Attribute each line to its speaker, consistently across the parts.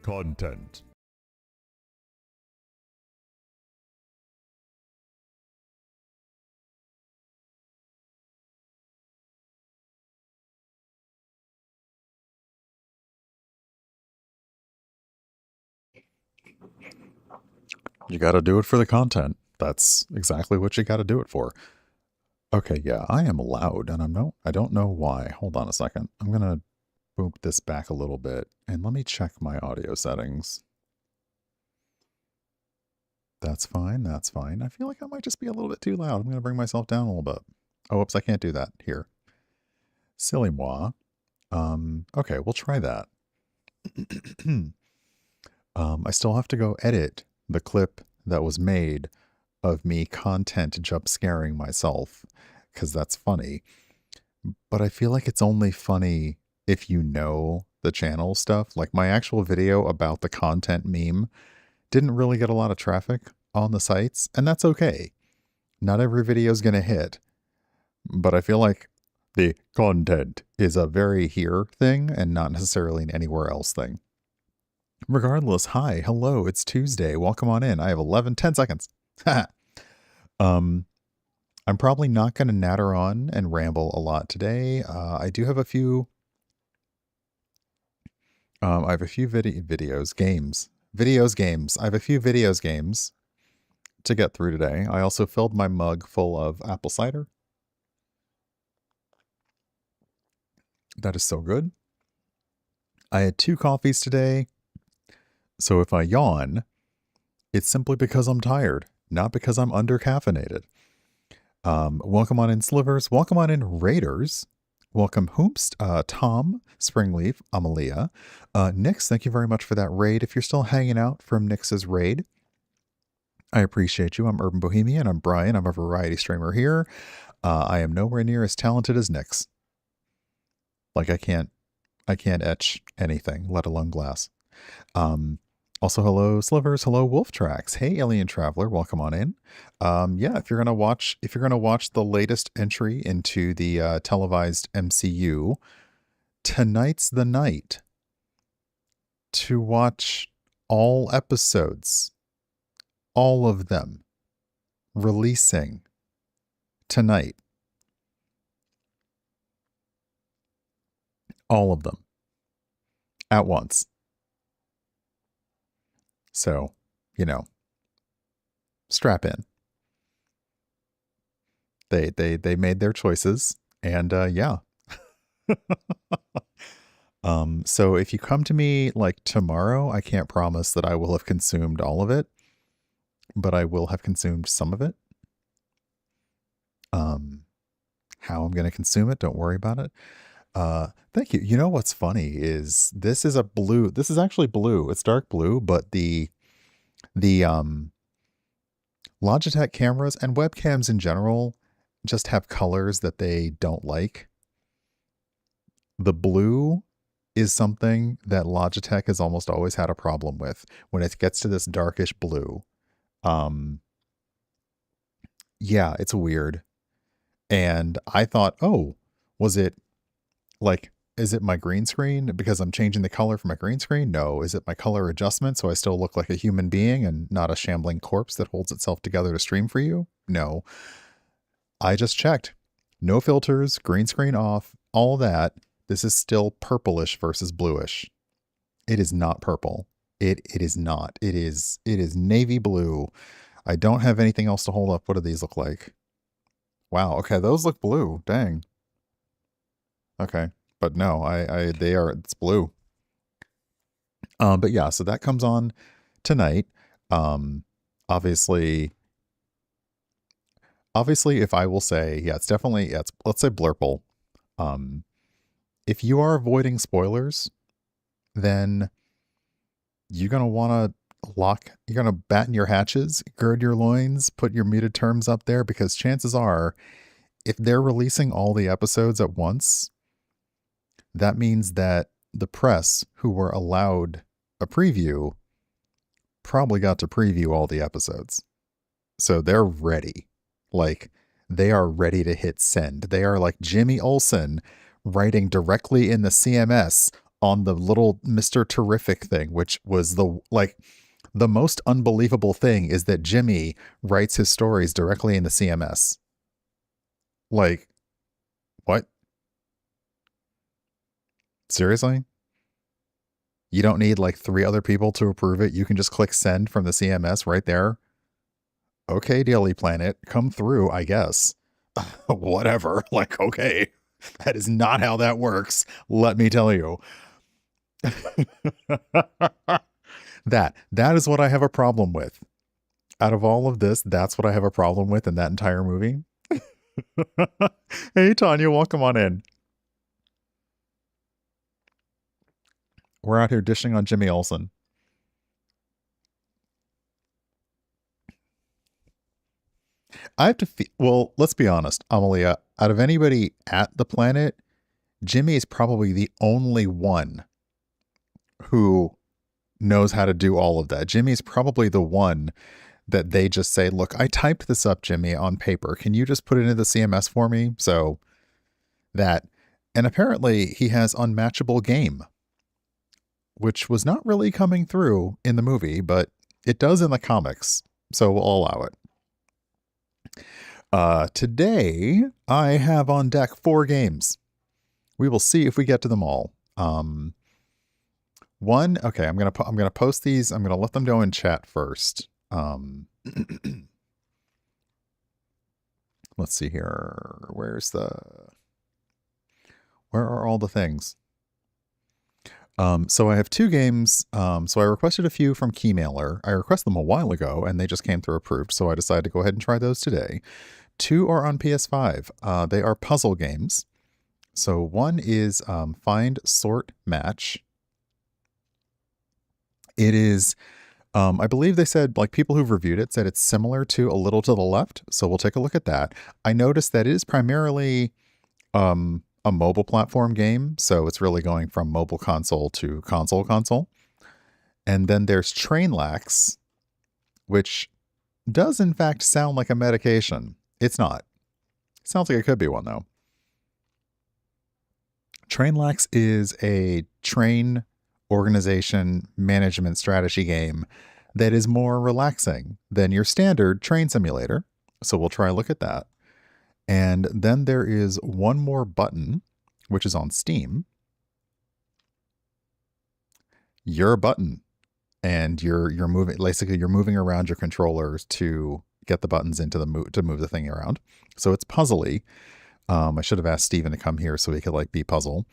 Speaker 1: Content. You got to do it for the content. That's exactly what you got to do it for. Okay, yeah, I am loud, and I don't know why. Hold on a second. I'm gonna boot this back a little bit, and let me check my audio settings. That's fine. That's fine. I feel like I might just be a little bit too loud. I'm gonna bring myself down a little bit. Oh, oops, I can't do that here. Silly moi. Okay, we'll try that. I still have to go edit the clip that was made of me content jump scaring myself because that's funny. But I feel like it's only funny if you know the channel stuff. Like my actual video about the content meme didn't really get a lot of traffic on the sites, and that's okay. Not every video is going to hit, but I feel like the content is a very here thing and not necessarily an anywhere else thing. Regardless, hi, hello, it's Tuesday. Welcome on in. I have 10 seconds. I'm probably not going to natter on and ramble a lot today. I do have a few. I have a few games. I have a few games to get through today. I also filled my mug full of apple cider. That is so good. I had 2 coffees today. So if I yawn, it's simply because I'm tired, not because I'm under-caffeinated. Welcome on in, Slivers. Welcome on in, Raiders. Welcome, Hoomst, Tom, Springleaf, Amalia. Nix, thank you very much for that raid. If you're still hanging out from Nix's raid, I appreciate you. I'm Urban Bohemian. I'm Brian. I'm a variety streamer here. I am nowhere near as talented as Nix. Like I can't etch anything, let alone glass. Also, hello Slivers, hello Wolf Tracks, hey Alien Traveler, welcome on in. Yeah, if you're gonna watch the latest entry into the televised MCU, tonight's the night to watch all episodes, all of them, releasing tonight. All of them at once. So, strap in. They made their choices, and yeah. So if you come to me like tomorrow, I can't promise that I will have consumed all of it, but I will have consumed some of it. How I'm going to consume it, don't worry about it. Thank you. You know what's funny is this is actually blue. It's dark blue, but the Logitech cameras and webcams in general just have colors that they don't like. The blue is something that Logitech has almost always had a problem with when it gets to this darkish blue. Yeah, it's weird. And I thought, oh, was it like, is it my green screen because I'm changing the color for my green screen? No. Is it my color adjustment so I still look like a human being and not a shambling corpse that holds itself together to stream for you? No. I just checked. No filters, green screen off, all that. This is still purplish versus bluish. It is not purple. It is not. It is navy blue. I don't have anything else to hold up. What do these look like? Wow. Okay, those look blue. Dang. Okay. But no, it's blue. But yeah, so that comes on tonight. Obviously, if I will say, yeah, it's definitely, let's say blurple. If you are avoiding spoilers, then you're going to want to you're going to batten your hatches, gird your loins, put your muted terms up there, because chances are, if they're releasing all the episodes at once, that means that the press who were allowed a preview probably got to preview all the episodes. So they're ready. Like, they are ready to hit send. They are like Jimmy Olsen writing directly in the CMS on the little Mr. Terrific thing, which was the most unbelievable thing is that Jimmy writes his stories directly in the CMS. Like, what? Seriously? You don't need like 3 other people to approve it. You can just click send from the CMS right there. Okay, Daily Planet, come through, I guess. Whatever. Like, okay. That is not how that works. Let me tell you. That is what I have a problem with. Out of all of this, that's what I have a problem with in that entire movie. Hey, Tanya, welcome on in. We're out here dishing on Jimmy Olsen. I have to well, let's be honest, Amalia, out of anybody at the planet, Jimmy is probably the only one who knows how to do all of that. Jimmy's probably the one that they just say, look, I typed this up, Jimmy, on paper. Can you just put it into the CMS for me? So that, and apparently he has unmatchable game, which was not really coming through in the movie, but it does in the comics. So we'll allow it. Today I have on deck 4 games. We will see if we get to them all. One, okay, I'm gonna post these. I'm gonna let them go in chat first. Let's see here. Where are all the things? So I have 2 games. So I requested a few from Keymailer. I requested them a while ago, and they just came through approved. So I decided to go ahead and try those today. 2 are on PS5. They are puzzle games. So one is Find, Sort, Match. It is, I believe they said, like, people who've reviewed it said it's similar to A Little to the Left. So we'll take a look at that. I noticed that it is primarily a mobile platform game. So it's really going from mobile console to console. And then there's Trainlax, which does in fact sound like a medication. It's not. It sounds like it could be one, though. Trainlax is a train organization management strategy game that is more relaxing than your standard train simulator. So we'll try a look at that. And then there is One More Button, which is on Steam. You're a button, and you're moving. Basically, you're moving around your controllers to get the buttons into to move the thing around. So it's puzzly. I should have asked Steven to come here so he could like be puzzle.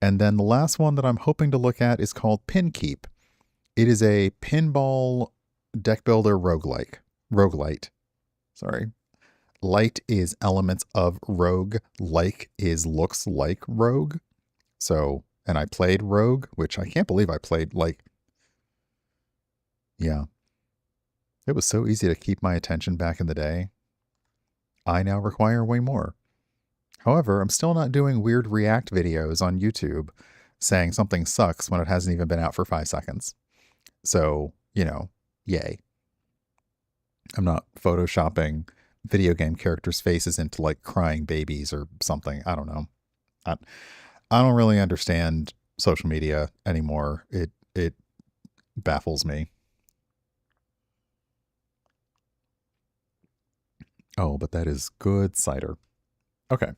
Speaker 1: And then the last one that I'm hoping to look at is called Pin Keep. It is a pinball deck builder roguelite. Sorry. Light is elements of rogue. Like is looks like rogue. So, and I played rogue, which I can't believe I played like, yeah. It was so easy to keep my attention back in the day. I now require way more. However, I'm still not doing weird React videos on YouTube saying something sucks when it hasn't even been out for 5 seconds. So, yay. I'm not photoshopping video game characters' faces into like crying babies or something. I don't know. I don't really understand social media anymore. It baffles me. Oh, but that is good cider. Okay.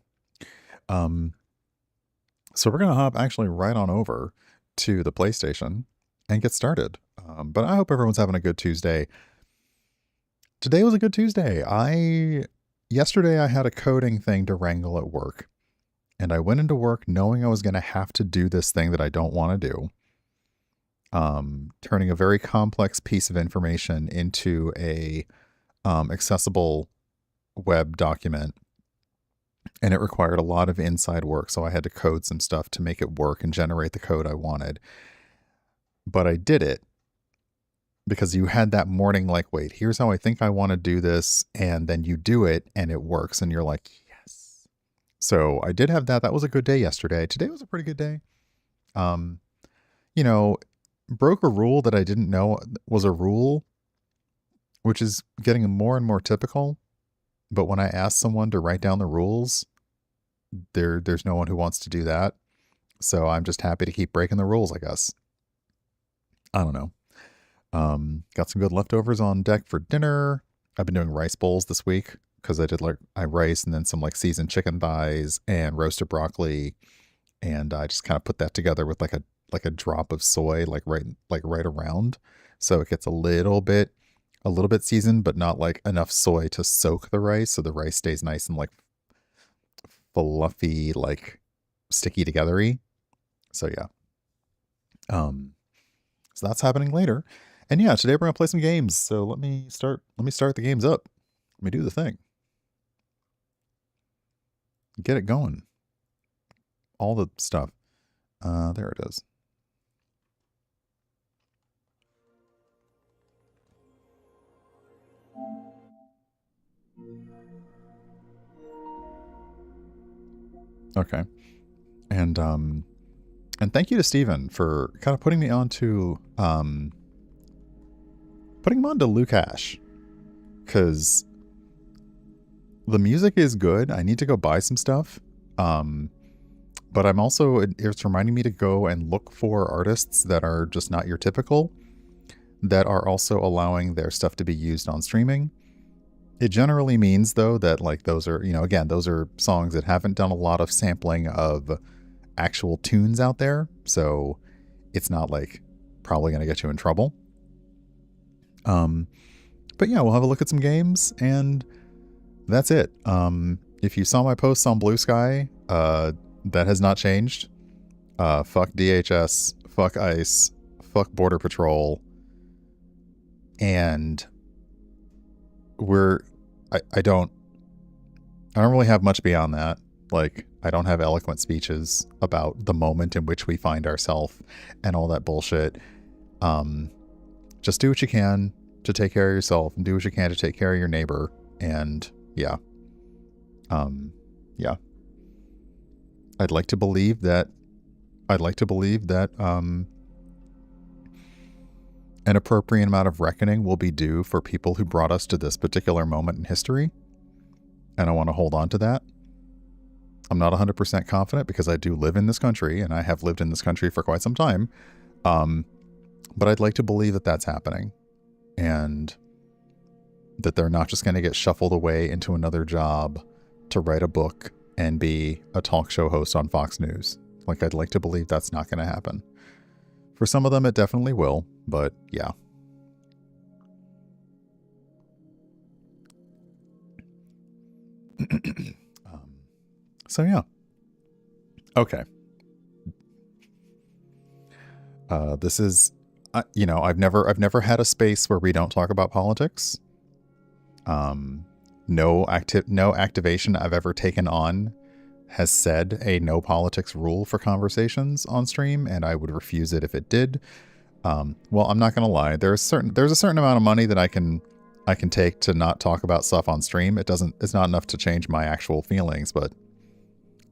Speaker 1: So we're going to hop actually right on over to the PlayStation and get started. But I hope everyone's having a good Tuesday. Today was a good Tuesday. Yesterday I had a coding thing to wrangle at work, and I went into work knowing I was going to have to do this thing that I don't want to do. Turning a very complex piece of information into a accessible web document. And it required a lot of inside work, so I had to code some stuff to make it work and generate the code I wanted. But I did it because you had that morning like, wait, here's how I think I want to do this, and then you do it and it works and you're like, yes. So I did have that. That was a good day yesterday. Today was a pretty good day. Broke a rule that I didn't know was a rule, which is getting more and more typical. But when I ask someone to write down the rules, there's no one who wants to do that. So I'm just happy to keep breaking the rules, I guess. I don't know. Got some good leftovers on deck for dinner. I've been doing rice bowls this week because I did rice and then some like seasoned chicken thighs and roasted broccoli, and I just kind of put that together with like a drop of soy right around, so it gets a little bit seasoned, but not like enough soy to soak the rice, so the rice stays nice and like fluffy, like sticky togethery. So yeah. So that's happening later. And yeah, today we're gonna play some games. So let me start the games up. Let me do the thing. Get it going. All the stuff. There it is. Okay. And thank you to Steven for kind of putting me onto Lucash, because the music is good. I need to go buy some stuff. But I'm also, it's reminding me to go and look for artists that are just not your typical, that are also allowing their stuff to be used on streaming. It generally means, though, that like those are, again, those are songs that haven't done a lot of sampling of actual tunes out there. So it's not like probably going to get you in trouble. But yeah, we'll have a look at some games, and that's it. If you saw my posts on Blue Sky, that has not changed. Fuck DHS, fuck ICE, fuck Border Patrol, and I don't really have much beyond that. Like, I don't have eloquent speeches about the moment in which we find ourselves and all that bullshit. Just do what you can to take care of yourself, and do what you can to take care of your neighbor. And yeah. Yeah. I'd like to believe that an appropriate amount of reckoning will be due for people who brought us to this particular moment in history. And I want to hold on to that. I'm not 100% confident, because I do live in this country, and I have lived in this country for quite some time. But I'd like to believe that that's happening, and that they're not just going to get shuffled away into another job to write a book and be a talk show host on Fox News. Like, I'd like to believe that's not going to happen. For some of them, it definitely will, but yeah. So yeah. Okay. This is, I've never had a space where we don't talk about politics. No activation I've ever taken on has said a no politics rule for conversations on stream, and I would refuse it if it did. Well, I'm not gonna lie. There's a certain amount of money that I can take to not talk about stuff on stream. It's not enough to change my actual feelings, but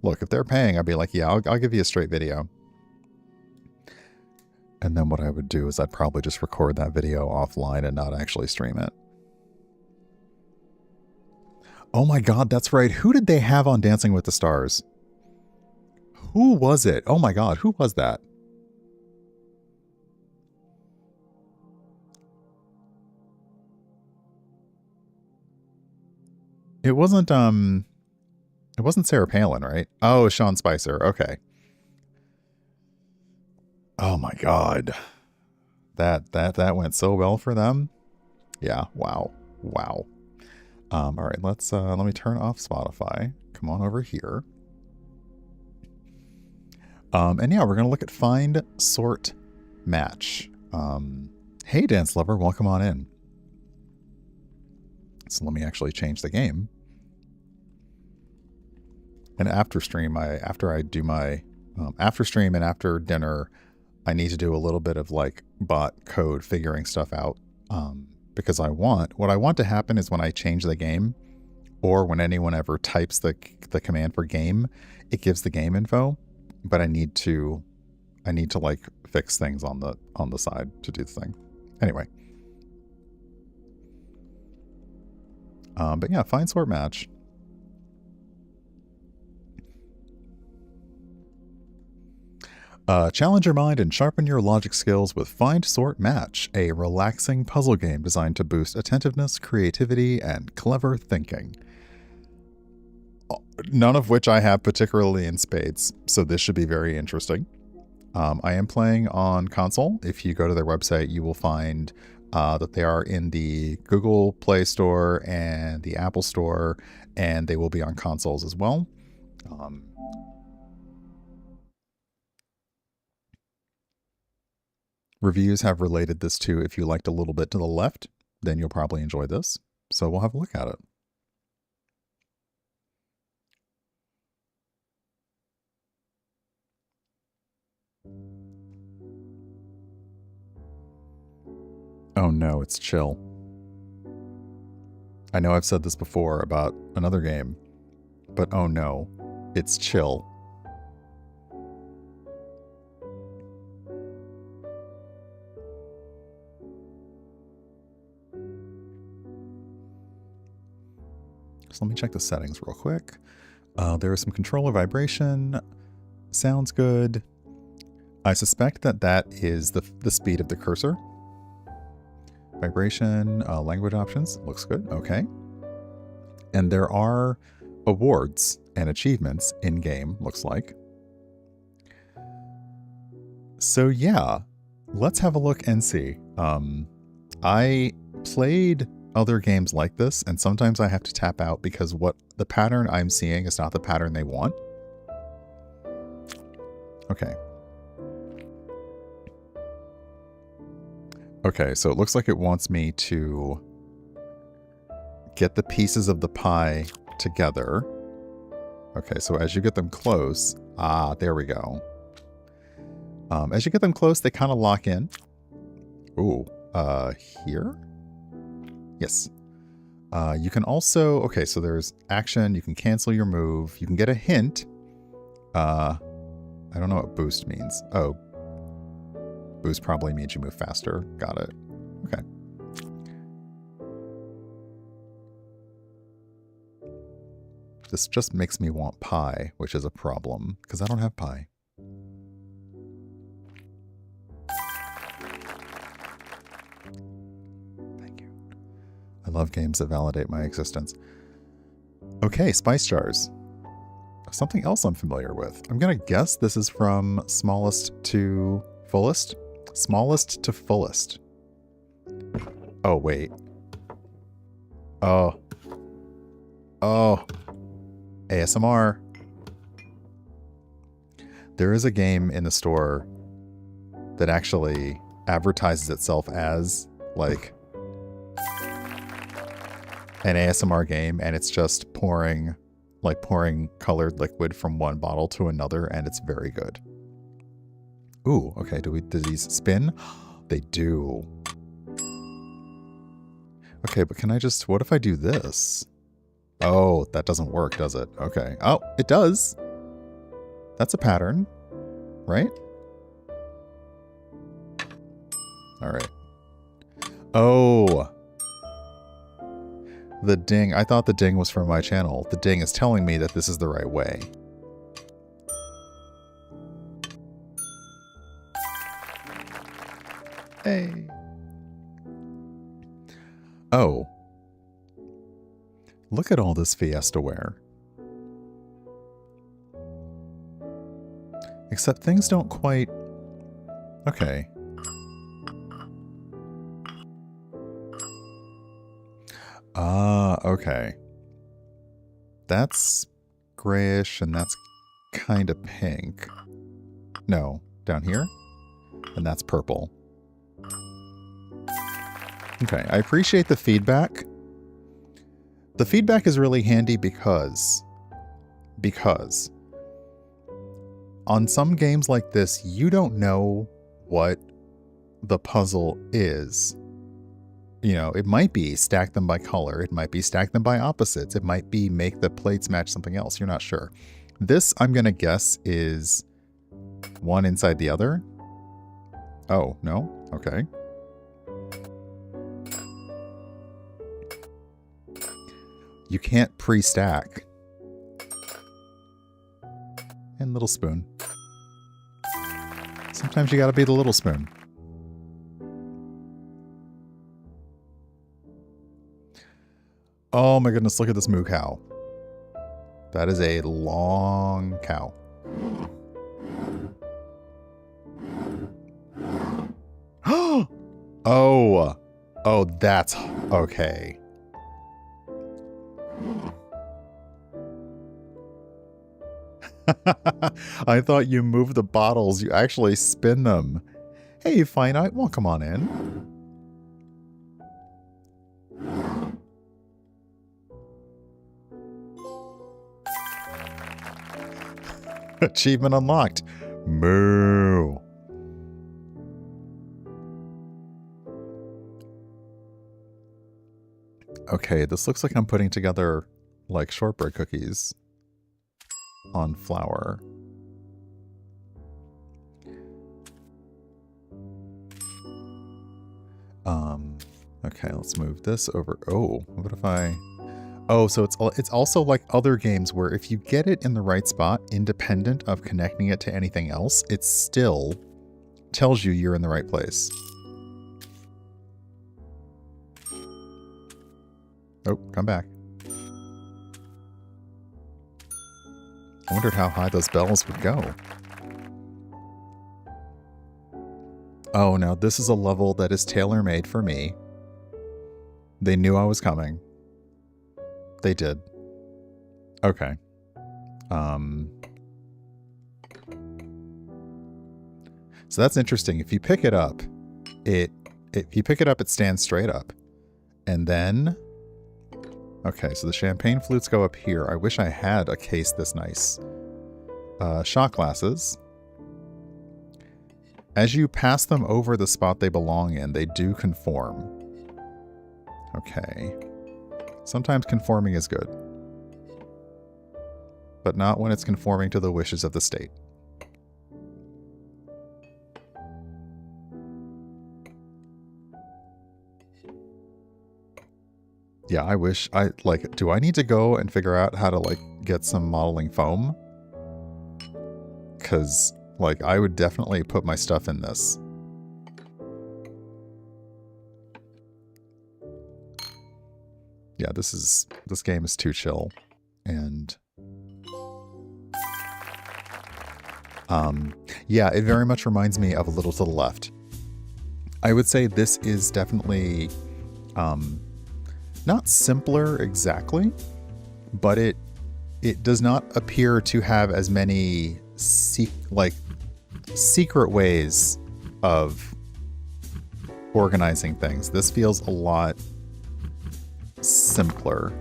Speaker 1: look, if they're paying, I'd be like, yeah, I'll give you a straight video. And then what I would do is I'd probably just record that video offline and not actually stream it. Oh my God, that's right. Who did they have on Dancing with the Stars? Who was it? Oh my God, who was that? It wasn't Sarah Palin, right? Oh, Sean Spicer. Okay. Oh my God. That went so well for them. Yeah, wow. Wow. All right, let me turn off Spotify. Come on over here. And yeah, we're gonna look at Find, Sort, Match. Hey, Dance Lover, welcome on in. So let me actually change the game. And after stream, after I do my after stream and after dinner, I need to do a little bit of like bot code figuring stuff out. Because what I want to happen is when I change the game, or when anyone ever types the command for game, it gives the game info. But I need to like fix things on the side to do the thing. Anyway. But yeah, Find, Sort, Match. Challenge your mind and sharpen your logic skills with Find, Sort, Match, a relaxing puzzle game designed to boost attentiveness, creativity, and clever thinking. None of which I have particularly in spades, so this should be very interesting. I am playing on console. If you go to their website, you will find that they are in the Google Play Store and the Apple Store, and they will be on consoles as well. Reviews have related this to, if you liked a little bit to the left, then you'll probably enjoy this. So we'll have a look at it. Oh no, it's chill. I know I've said this before about another game, but oh no, it's chill. So let me check the settings real quick. There is some controller vibration. Sounds good. I suspect that that is the speed of the cursor. Vibration, language options, looks good, okay. And there are awards and achievements in-game, looks like. So yeah, let's have a look and see. I played other games like this, and sometimes I have to tap out because what the pattern I'm seeing is not the pattern they want. Okay. Okay, so it looks like it wants me to get the pieces of the pie together. Okay, so as you get them close, there we go. As you get them close, they kind of lock in. Ooh, here? Yes. You can also, okay, so there's action, you can cancel your move, you can get a hint. I don't know what boost means. Oh, boost probably means you move faster. Got it. Okay. This just makes me want pie, which is a problem, because I don't have pie. Thank you. I love games that validate my existence. Okay, spice jars. Something else I'm familiar with. I'm going to guess this is from smallest to fullest. Smallest to fullest. Oh, wait. Oh. Oh. ASMR. There is a game in the store that actually advertises itself as, like, an ASMR game, and it's just pouring colored liquid from one bottle to another, and it's very good. Ooh, okay, do these spin? They do. Okay, but can I just, what if I do this? Oh, that doesn't work, does it? Okay. Oh, it does. That's a pattern, right? All right. Oh. The ding. I thought the ding was from my channel. The ding is telling me that this is the right way. Hey. Oh. Look at all this Fiesta ware. Except things don't quite... Okay. Okay. That's grayish and that's kind of pink. No, down here? And that's purple. Okay, I appreciate the feedback. The feedback is really handy because on some games like this, you don't know what the puzzle is. You know, it might be stack them by color. It might be stack them by opposites. It might be make the plates match something else. You're not sure. This, I'm going to guess, is one inside the other. Oh, no? Okay. You can't pre-stack. And little spoon. Sometimes you gotta be the little spoon. Oh my goodness, look at this moo cow. That is a long cow. Oh. Oh, that's... Okay. I thought you moved the bottles. You actually spin them. Hey, Finite, well, come on in. Achievement unlocked. Moo. Okay, this looks like I'm putting together, like, shortbread cookies on flour. Okay, let's move this over. Oh, what if I... Oh, so it's also like other games where if you get it in the right spot, independent of connecting it to anything else, it still tells you you're in the right place. Oh, come back. I wondered how high those bells would go. Oh, now this is a level that is tailor-made for me. They knew I was coming. They did. Okay. So that's interesting. If you pick it up, if you pick it up, it stands straight up. And then... Okay, so the champagne flutes go up here. I wish I had a case this nice. Shot glasses. As you pass them over the spot they belong in, they do conform. Okay. Sometimes conforming is good. But not when it's conforming to the wishes of the state. Yeah, I wish do I need to go and figure out how to get some modeling foam? 'Cause I would definitely put my stuff in this. Yeah, this game is too chill. And yeah, it very much reminds me of A Little to the Left. I would say this is definitely not simpler exactly, but it does not appear to have as many secret ways of organizing things. This feels a lot simpler.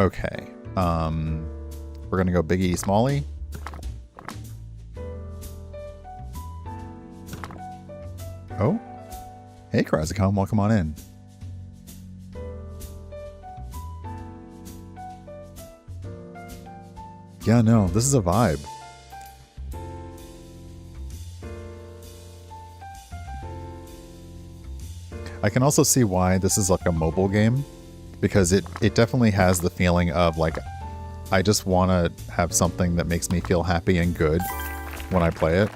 Speaker 1: Okay. We're gonna go Big E Smallie. Oh. Hey, Krazakon, welcome on in. Yeah, no, this is a vibe. I can also see why this is like a mobile game, because it definitely has the feeling of I just want to have something that makes me feel happy and good when I play it.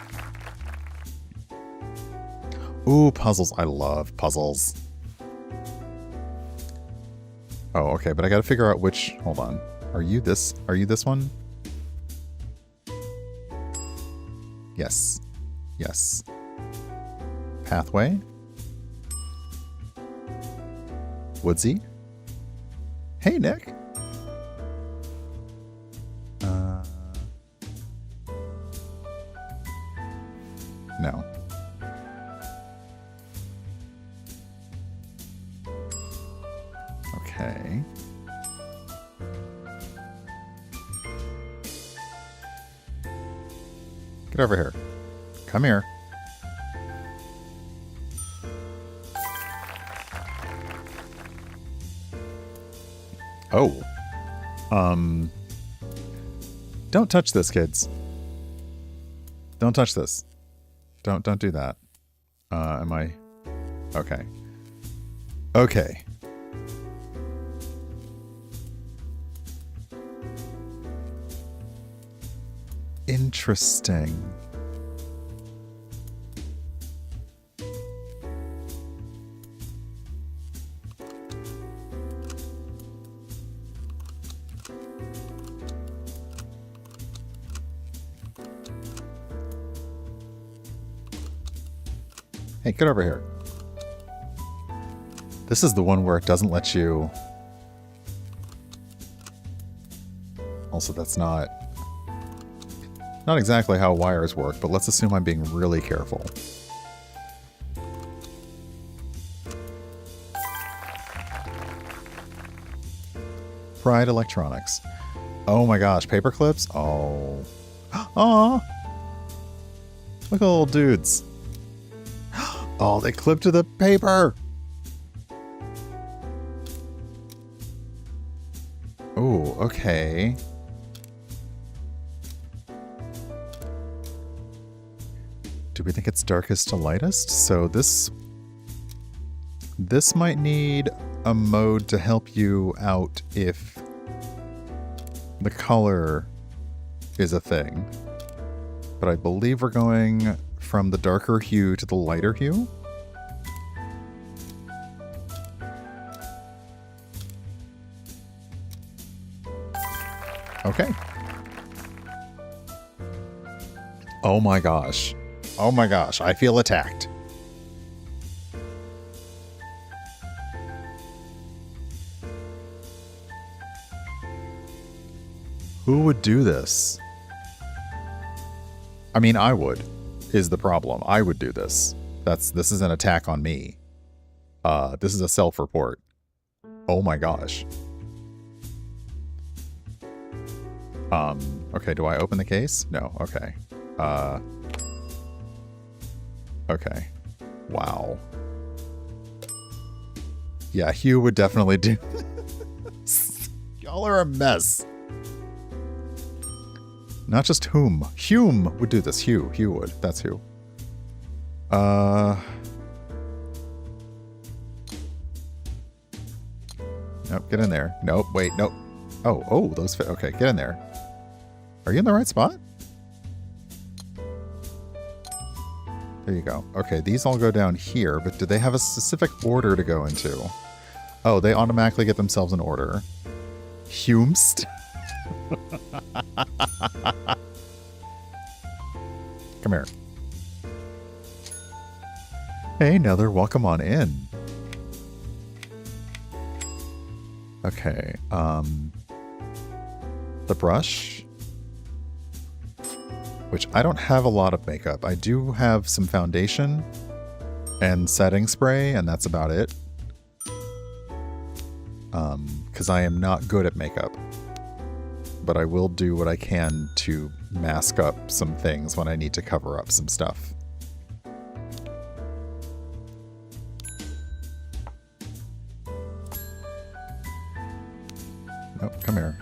Speaker 1: Ooh, puzzles. I love puzzles. Oh, okay, but I gotta figure out which... Hold on. Are you this one? Yes. Yes. Pathway. Woodsy. Hey, Nick. No. Okay. Get over here. Come here. Oh. Don't touch this, kids. Don't touch this. Don't do that. Am I... Okay. Okay. Interesting. Hey, get over here. This is the one where it doesn't let you... Also, that's not exactly how wires work, but let's assume I'm being really careful. Pride Electronics. Oh my gosh, paper clips? Oh. Aw! Look at the little dudes. Oh, they clip to the paper! Oh, okay. Do we think it's darkest to lightest? So this might need a mode to help you out if the color is a thing. But I believe we're going from the darker hue to the lighter hue. Okay. Oh my gosh. Oh my gosh, I feel attacked. Who would do this? I mean, I would, is the problem. I would do this. This is an attack on me. This is a self-report. Oh my gosh. Okay, do I open the case? No, okay. Okay. Wow. Yeah, Hugh would definitely do this. Y'all are a mess. Not just whom. Hume would do this. Hugh would. That's who. Nope, get in there. Nope, wait, nope. Oh, those fit. Okay, get in there. Are you in the right spot? There you go. Okay, these all go down here, but do they have a specific order to go into? Oh, they automatically get themselves in order. Humst. Come here. Hey, Nether, welcome on in. Okay, the brush, which I don't have a lot of makeup. I do have some foundation and setting spray, and that's about it. Because I am not good at makeup. But I will do what I can to mask up some things when I need to cover up some stuff. Nope, come here.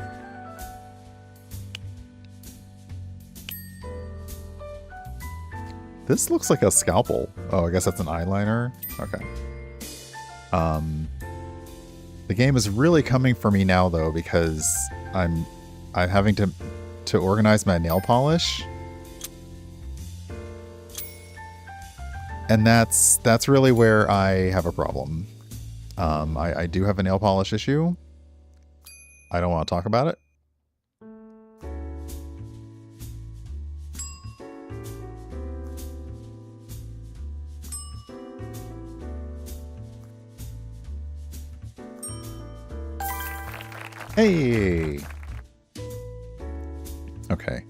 Speaker 1: This looks like a scalpel. Oh, I guess that's an eyeliner. Okay. The game is really coming for me now, though, because I'm having to organize my nail polish. And that's really where I have a problem. I do have a nail polish issue. I don't want to talk about it. Hey! Okay.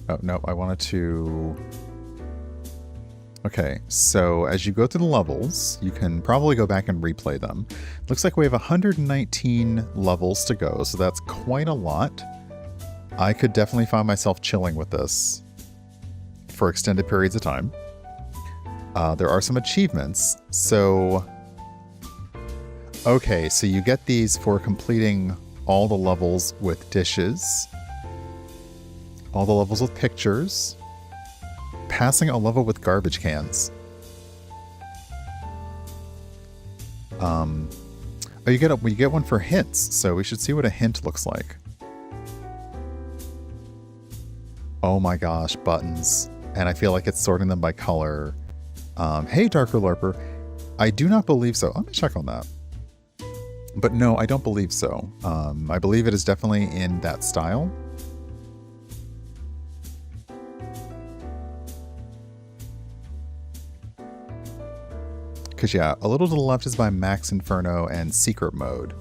Speaker 1: Oh, no, I wanted to... Okay, so as you go through the levels, you can probably go back and replay them. Looks like we have 119 levels to go, so that's quite a lot. I could definitely find myself chilling with this for extended periods of time. There are some achievements, so... Okay, so you get these for completing all the levels with dishes, all the levels with pictures, passing a level with garbage cans. Oh, you get one for hints, so we should see what a hint looks like. Oh my gosh, buttons. And I feel like it's sorting them by color. Hey, Darker Larper. I do not believe so. Let me check on that. But no, I don't believe so. I believe it is definitely in that style. Because, yeah, a little to the left is by Max Inferno and Secret Mode.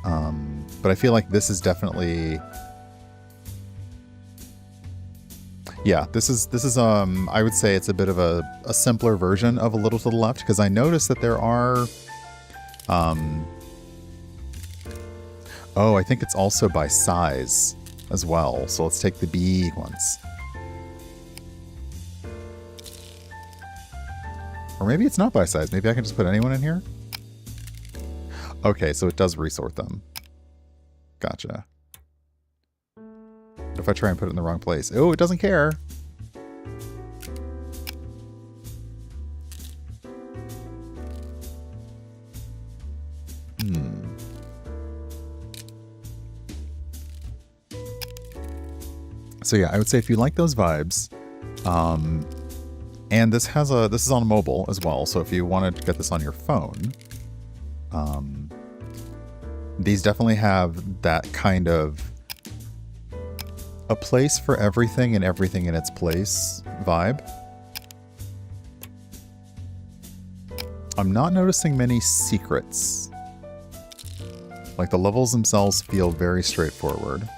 Speaker 1: But I feel like this is definitely... Yeah, this is I would say it's a bit of a simpler version of a little to the left, because I noticed that there are... Oh, I think it's also by size as well. So let's take the big ones. Or maybe it's not by size. Maybe I can just put anyone in here. Okay, so it does resort them. Gotcha. What if I try and put it in the wrong place? Oh, it doesn't care. So yeah, I would say if you like those vibes, and this is on mobile as well. So if you wanted to get this on your phone, these definitely have that kind of a place for everything and everything in its place vibe. I'm not noticing many secrets. Like the levels themselves feel very straightforward.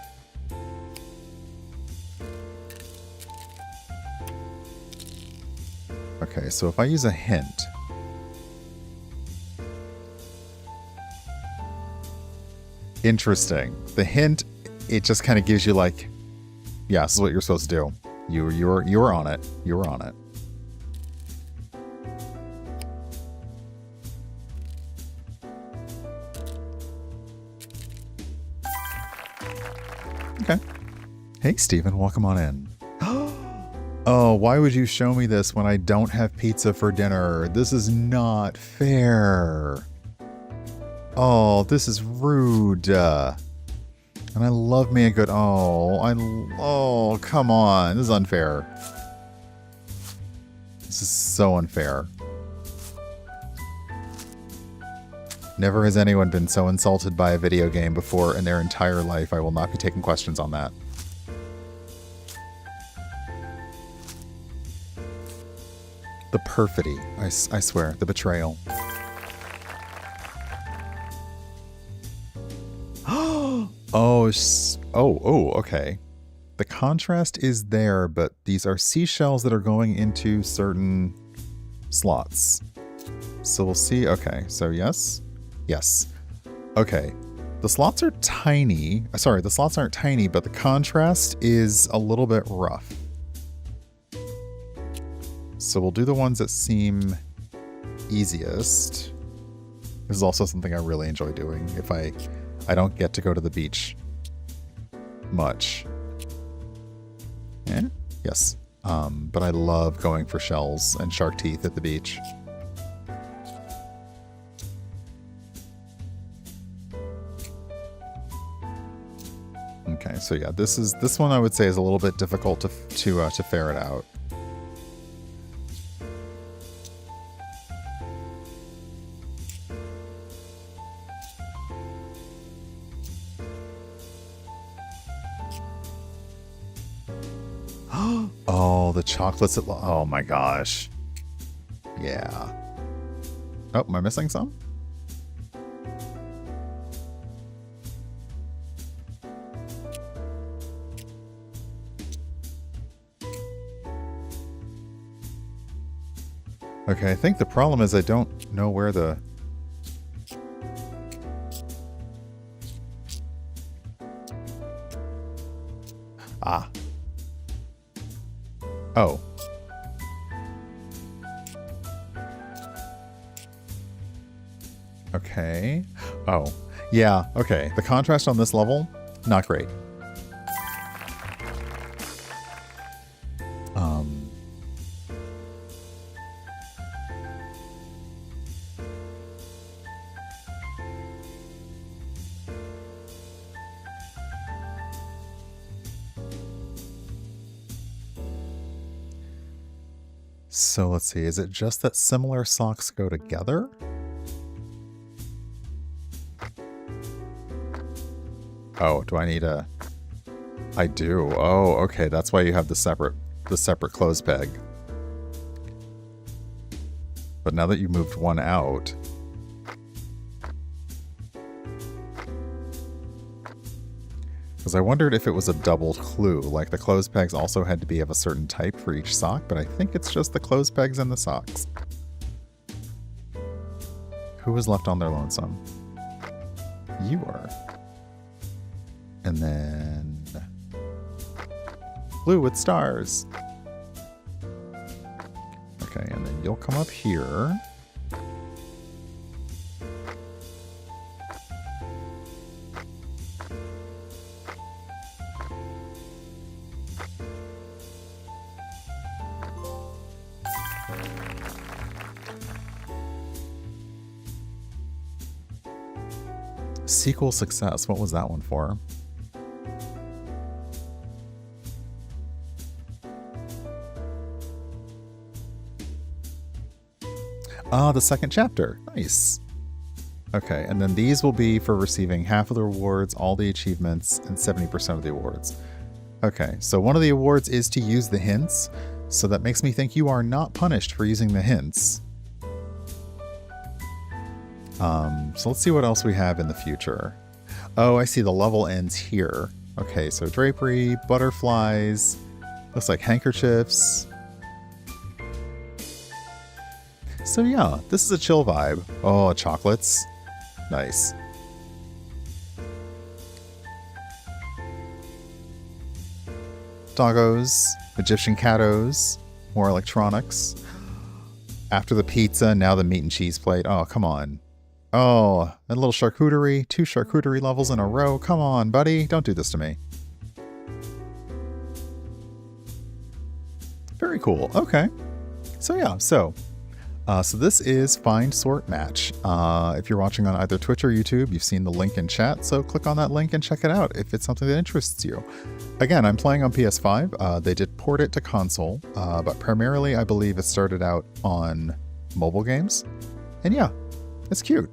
Speaker 1: Okay, so if I use a hint. Interesting. The hint, it just kind of gives you like, yeah, this is what you're supposed to do. You were on it. You were on it. Okay. Hey, Steven, welcome on in. Oh, why would you show me this when I don't have pizza for dinner? This is not fair. Oh, this is rude. And I love me a good... Oh, come on. This is unfair. This is so unfair. Never has anyone been so insulted by a video game before in their entire life. I will not be taking questions on that. The perfidy. I swear. The betrayal. Okay. The contrast is there, but these are seashells that are going into certain slots. So we'll see. Okay, so yes. Yes. Okay. The slots are tiny. Sorry, the slots aren't tiny, but the contrast is a little bit rough. So we'll do the ones that seem easiest. This is also something I really enjoy doing if I don't get to go to the beach much. Yeah? Yes. But I love going for shells and shark teeth at the beach. Okay, so yeah, this one I would say is a little bit difficult to ferret out. Oh, the chocolates. Oh my gosh. Yeah. Oh, am I missing some? Okay, I think the problem is I don't know where the... Ah. Oh. Okay. Oh. Yeah, okay. The contrast on this level, not great. So let's see, is it just that similar socks go together? Oh, do I need a... I do. Oh, okay, that's why you have the separate clothes peg. But now that you moved one out... Because I wondered if it was a double clue, like the clothes pegs also had to be of a certain type for each sock, but I think it's just the clothes pegs and the socks. Who was left on their lonesome? You are. And then... blue with stars. Okay, and then you'll come up here. Sequel success. What was that one for? Ah, the second chapter. Nice. Okay, and then these will be for receiving half of the rewards, all the achievements, and 70% of the awards. Okay, so one of the awards is to use the hints, so that makes me think you are not punished for using the hints. So let's see what else we have in the future. Oh, I see the level ends here. Okay, so drapery, butterflies, looks like handkerchiefs. So yeah, this is a chill vibe. Oh, chocolates. Nice. Doggos, Egyptian catos, more electronics. After the pizza, now the meat and cheese plate. Oh, come on. Oh, a little charcuterie. 2 charcuterie levels in a row. Come on, buddy. Don't do this to me. Very cool. Okay. So yeah, so this is Find, Sort, Match. If you're watching on either Twitch or YouTube, you've seen the link in chat, so click on that link and check it out if it's something that interests you. Again, I'm playing on PS5. They did port it to console, but primarily I believe it started out on mobile games. And yeah, it's cute.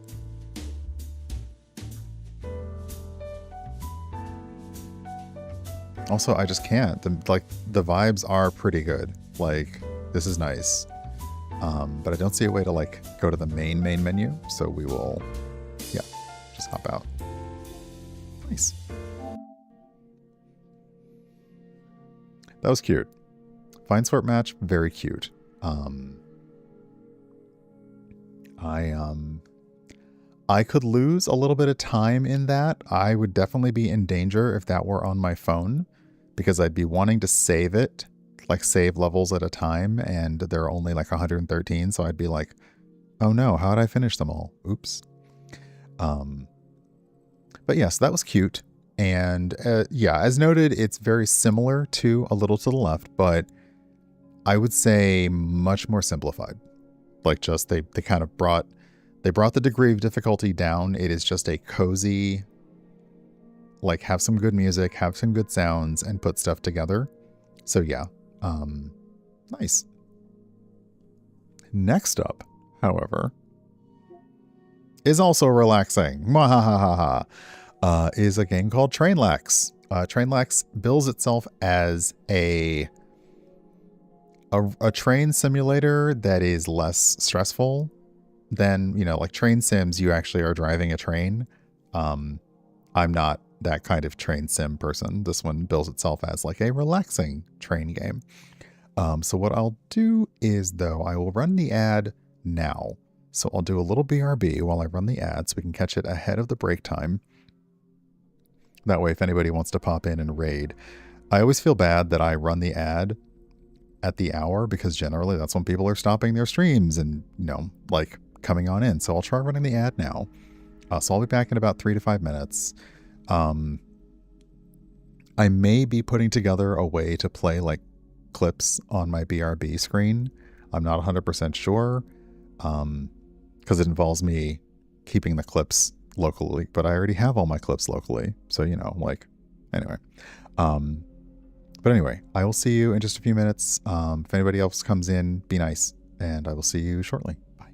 Speaker 1: Also, I just can't. The vibes are pretty good. Like, this is nice. But I don't see a way to go to the main menu, so we will, yeah, just hop out. Nice. That was cute. Find, Sort, Match, very cute. I could lose a little bit of time in that. I would definitely be in danger if that were on my phone, because I'd be wanting to save it, save levels at a time, and there are only 113, so I'd be like, oh no, how did I finish them all? Oops. But yes, that was cute. And yeah, as noted, it's very similar to A Little to the Left, but I would say much more simplified. Just they kind of brought the degree of difficulty down. It is just a cozy, have some good music, have some good sounds, and put stuff together. So yeah, nice. Next up, however, is also relaxing. Is a game called Trainlax. Trainlax bills itself as a train simulator that is less stressful than, train sims. You actually are driving a train. I'm not that kind of train sim person. This one bills itself as a relaxing train game. So what I'll do is, though, I will run the ad now. So I'll do a little BRB while I run the ad so we can catch it ahead of the break time. That way, if anybody wants to pop in and raid. I always feel bad that I run the ad at the hour, because generally that's when people are stopping their streams and, coming on in. So I'll try running the ad now. So I'll be back in about 3 to 5 minutes. I may be putting together a way to play clips on my BRB screen. I'm not 100% sure, because it involves me keeping the clips locally, but I already have all my clips locally. So, anyway. But anyway, I will see you in just a few minutes. If anybody else comes in, be nice, and I will see you shortly. Bye.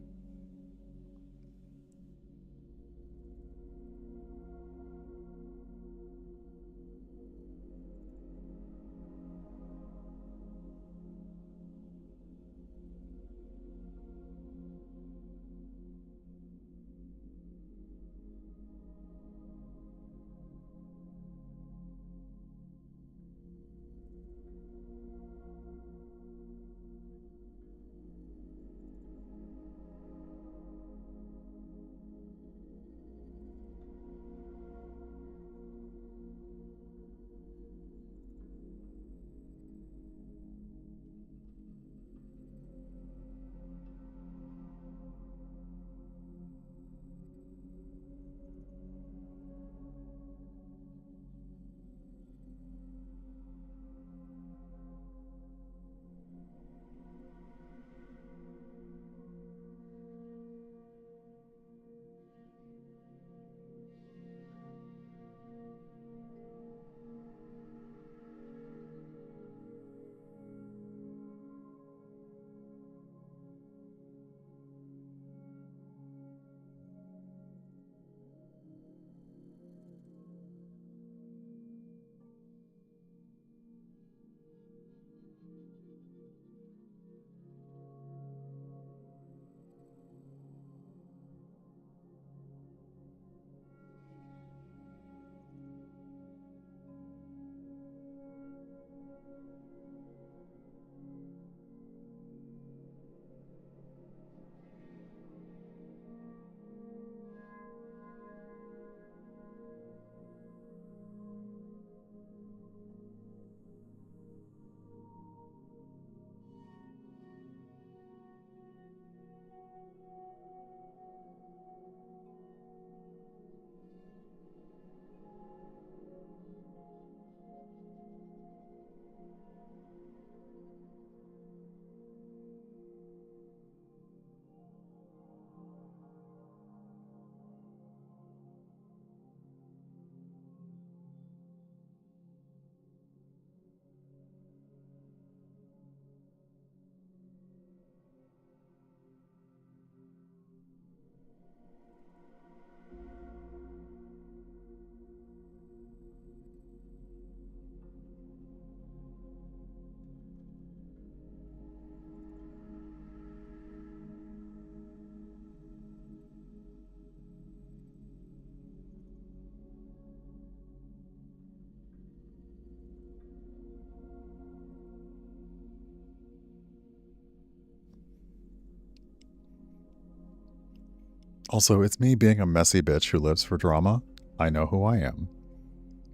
Speaker 1: Also, it's me being a messy bitch who lives for drama. I know who I am.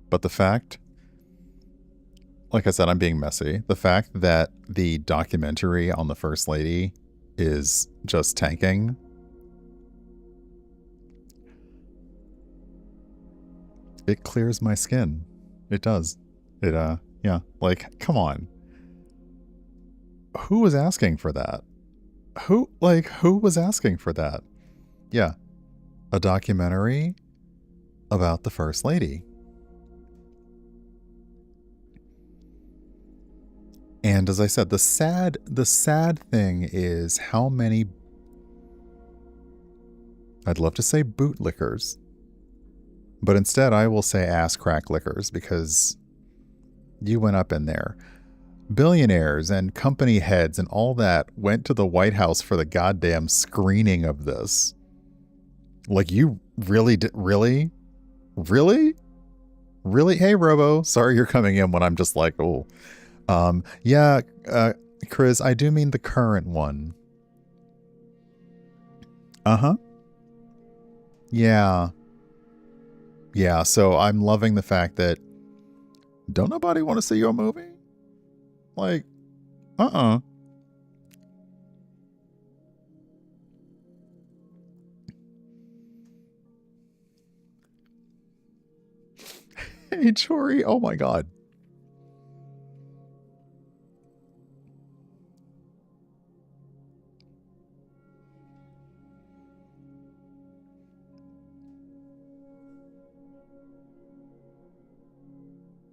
Speaker 1: But the fact, like I said, I'm being messy. The fact that the documentary on the First Lady is just tanking. It clears my skin. It does. Yeah. Like, come on. Who was asking for that? Who was asking for that? Yeah. A documentary about the First Lady. And as I said, the sad thing is how many, I'd love to say bootlickers, but instead I will say ass crack lickers, because you went up in there. Billionaires and company heads and all that went to the White House for the goddamn screening of this. Like, you really did? Really? Hey, Robo. Sorry you're coming in when I'm just like, oh. Yeah, Chris, I do mean the current one. Uh-huh. Yeah. Yeah, so I'm loving the fact that don't nobody want to see your movie? Like, uh-uh. Hey, Chori, oh my god.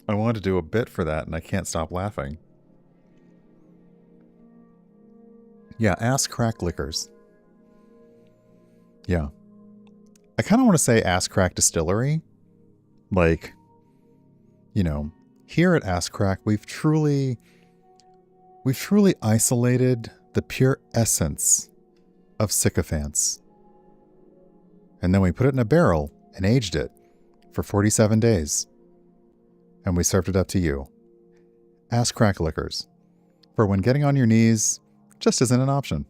Speaker 1: I wanted to do a bit for that and I can't stop laughing. Yeah, ass crack liquors. Yeah. I kind of want to say ass crack distillery. Like, you know, here at Ass Crack, we've truly isolated the pure essence of sycophants. And then we put it in a barrel and aged it for 47 days. And we served it up to you. Ass Crack liquors. For when getting on your knees just isn't an option.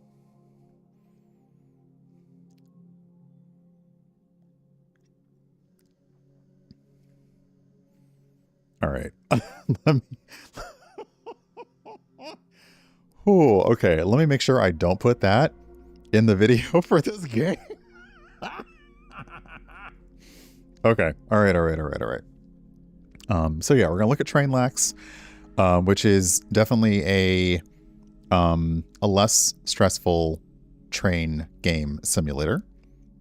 Speaker 1: All right. Oh, okay. Let me make sure I don't put that in the video for this game. Okay. All right. So yeah, we're gonna look at Train Lax, which is definitely a less stressful train game simulator.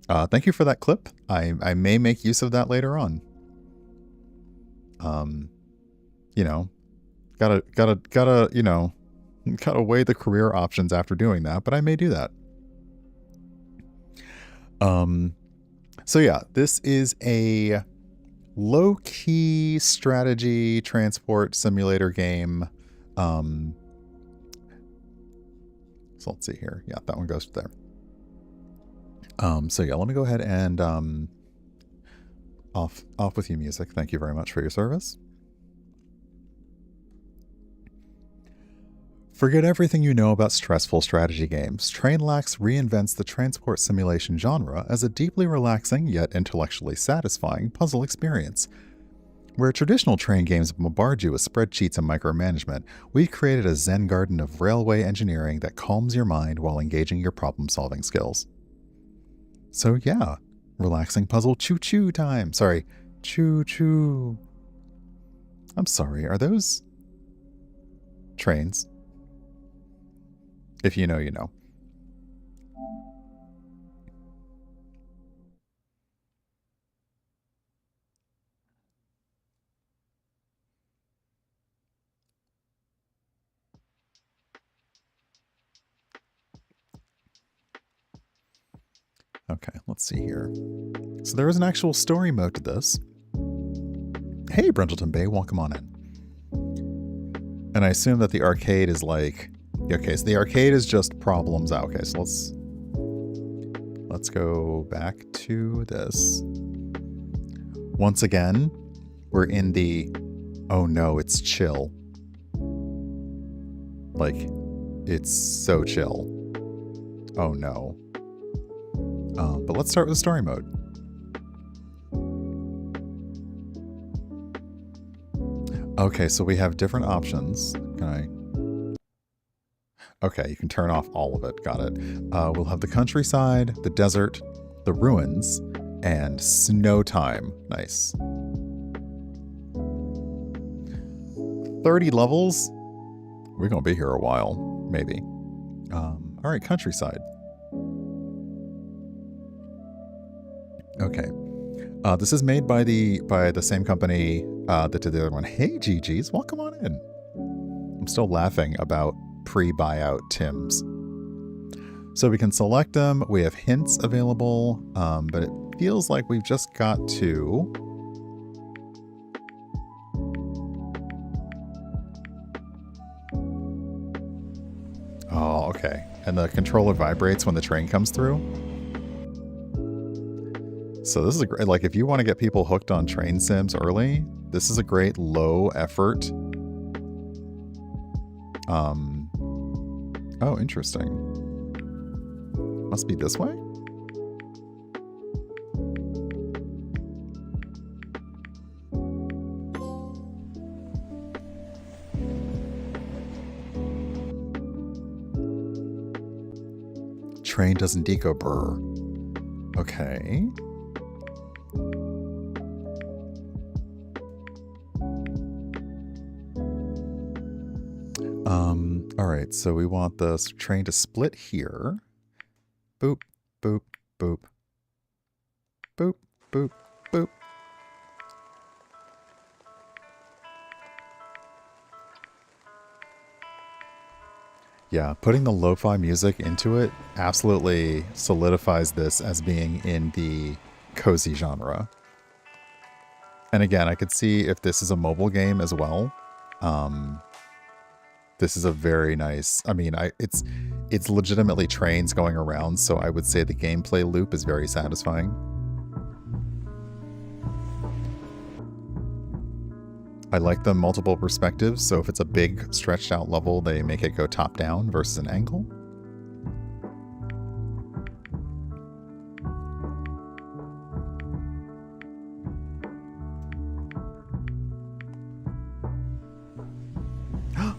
Speaker 1: Thank you for that clip. I may make use of that later on. You know, gotta, you know, gotta weigh the career options after doing that, but I may do that. So yeah, this is a low-key strategy transport simulator game. So let's see here. Yeah, that one goes there. So yeah, let me go ahead and off with you, music. Thank you very much for your service. Forget everything you know about stressful strategy games. Train Lax reinvents the transport simulation genre as a deeply relaxing yet intellectually satisfying puzzle experience. Where traditional train games bombard you with spreadsheets and micromanagement, we've created a zen garden of railway engineering that calms your mind while engaging your problem-solving skills. So yeah, relaxing puzzle choo-choo time. Sorry, choo-choo. I'm sorry, are those trains? If you know, you know. Okay, let's see here. So there is an actual story mode to this. Hey, Brundleton Bay, welcome on in. And I assume that the arcade is like... Okay, so the arcade is just problems out. Okay, so let's go back to this. Once again, we're in the... Oh no, it's chill. Like, it's so chill. Oh no. But let's start with story mode. Okay, so we have different options. Can I... Okay, you can turn off all of it. Got it. We'll have the countryside, the desert, the ruins, and snow time. Nice. 30 levels? We're going to be here a while. Maybe. All right, countryside. Okay. This is made by the same company that did the other one. Hey, GGs, welcome on in. I'm still laughing about pre-buyout Tims. So we can select them. We have hints available, but it feels like we've just got to... Oh, okay. And the controller vibrates when the train comes through. So this is a great, like, if you want to get people hooked on train sims early, this is a great low effort. Oh, interesting. Must be this way? Train doesn't deco brr. Okay. All right, so we want the train to split here. Boop, boop, boop. Boop, boop, boop. Yeah, putting the lo-fi music into it absolutely solidifies this as being in the cozy genre. And again, I could see if this is a mobile game as well. This is a very nice, I mean, it's legitimately trains going around, so I would say the gameplay loop is very satisfying. I like the multiple perspectives, so if it's a big stretched out level, they make it go top down versus an angle.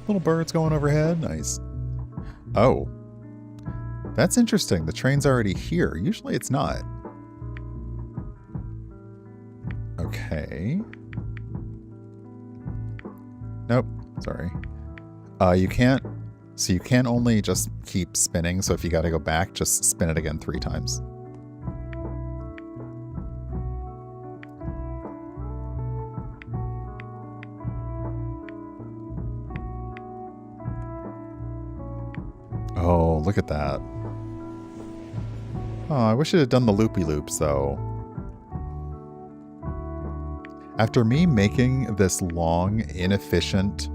Speaker 1: Little birds going overhead. Nice. Oh. That's interesting. The train's already here. Usually it's not. Okay. Nope. Sorry. You can't... So you can't only just keep spinning, so if you gotta go back, just spin it again 3 times. Oh, look at that. Oh, I wish it had done the loopy-loops, though. After me making this long, inefficient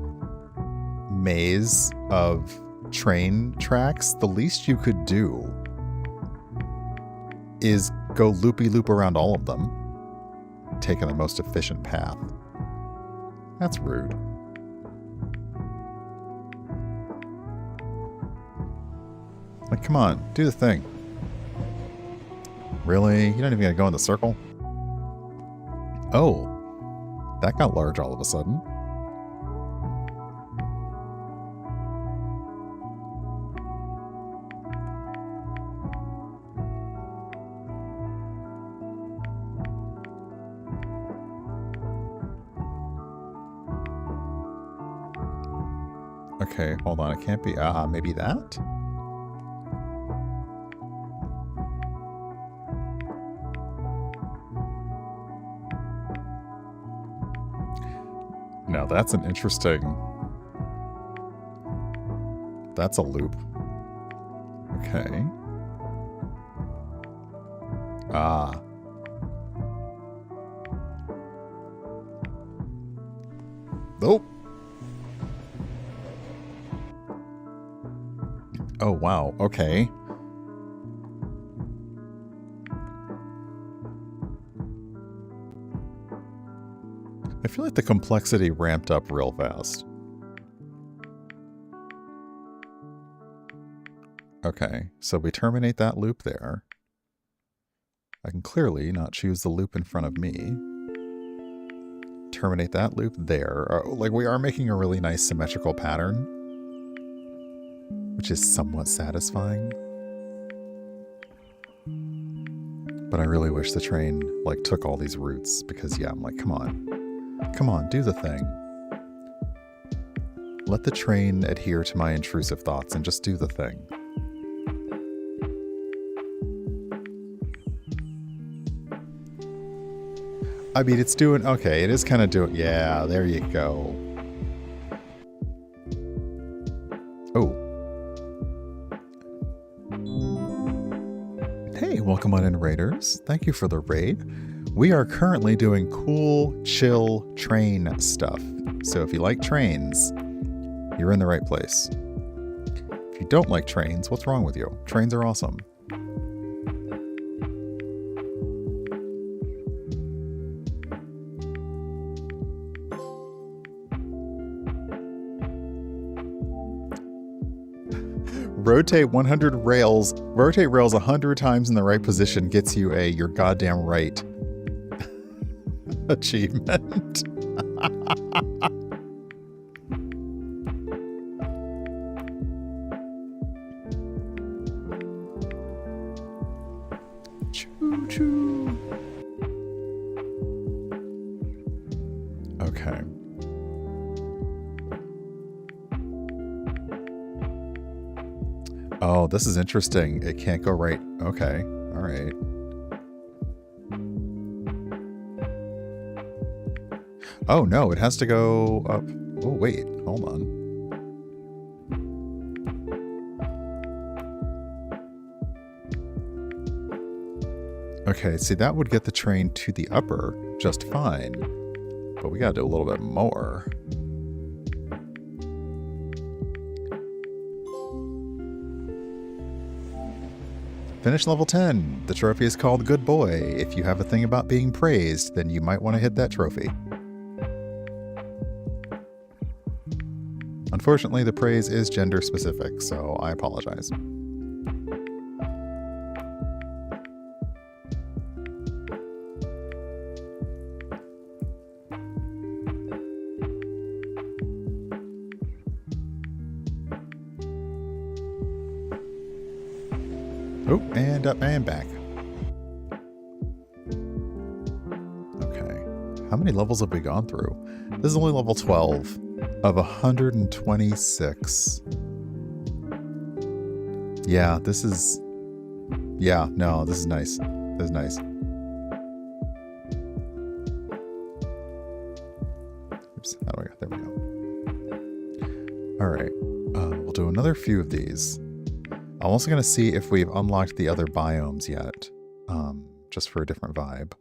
Speaker 1: maze of train tracks, the least you could do is go loopy-loop around all of them, taking the most efficient path. That's rude. Like, come on, do the thing. Really? You're not even gonna go in the circle? Oh. That got large all of a sudden. Okay, hold on. It can't be... maybe that? Now that's an interesting... That's a loop. Okay. Ah. Nope. Oh, wow. Okay. I feel like the complexity ramped up real fast. Okay, so we terminate that loop there. I can clearly not choose the loop in front of me. Terminate that loop there. Like, we are making a really nice symmetrical pattern, which is somewhat satisfying. But I really wish the train, like, took all these routes, because, yeah, I'm like, come on. Come on, do the thing. Let the train adhere to my intrusive thoughts and just do the thing. I mean, it's doing... Okay, it is kind of doing... Yeah, there you go. Oh. Hey, welcome on in, Raiders. Thank you for the raid. We are currently doing cool, chill train stuff. So if you like trains, you're in the right place. If you don't like trains, what's wrong with you? Trains are awesome. Rotate 100 rails. Rotate rails 100 times in the right position gets you a "you're goddamn right" achievement. Choo choo. Okay. Oh, this is interesting. It can't go right. Okay. All right. Oh, no. It has to go up. Oh, wait. Hold on. Okay. See, that would get the train to the upper just fine. But we got to do a little bit more. Finish level 10. The trophy is called Good Boy. If you have a thing about being praised, then you might want to hit that trophy. Unfortunately, the praise is gender specific, so I apologize. Oh, and up and back. Okay. How many levels have we gone through? This is only level 12 of 126. Yeah, this is... Yeah, no, this is nice. This is nice. Oops, how do I go? There we go. Alright, we'll do another few of these. I'm also going to see if we've unlocked the other biomes yet, just for a different vibe.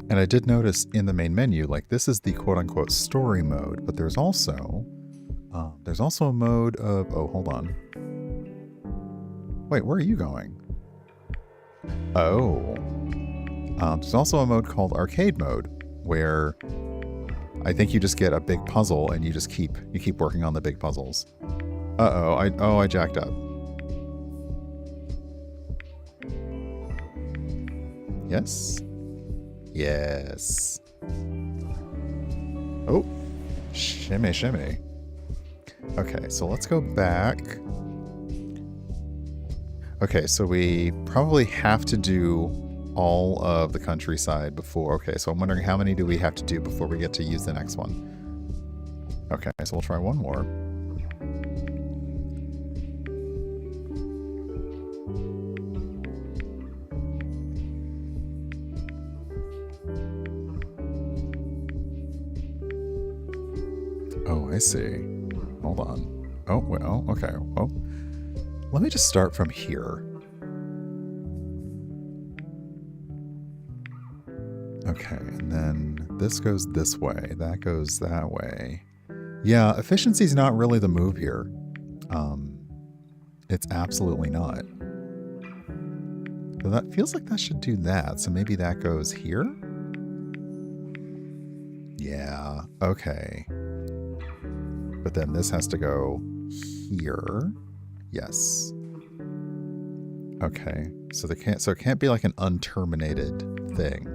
Speaker 1: And I did notice in the main menu, like, this is the quote-unquote story mode, but there's also a mode of... Oh, hold on. Wait, where are you going? Oh... there's also a mode called arcade mode, where I think you just get a big puzzle and you just keep working on the big puzzles. Uh-oh, I jacked up. Yes? Yes. Oh, shimmy, shimmy. Okay, so let's go back. Okay, so we probably have to do all of the countryside before. Okay, so I'm wondering how many do we have to do before we get to use the next one. Okay, so we'll try one more. Oh, I see. Hold on. Oh, well, okay. Oh, let me just start from here. Okay, and then this goes this way. That goes that way. Yeah, efficiency's not really the move here. It's absolutely not. So that feels like that should do that. So maybe that goes here? Yeah. Okay. But then this has to go here. Yes. Okay. So it can't be like an unterminated thing.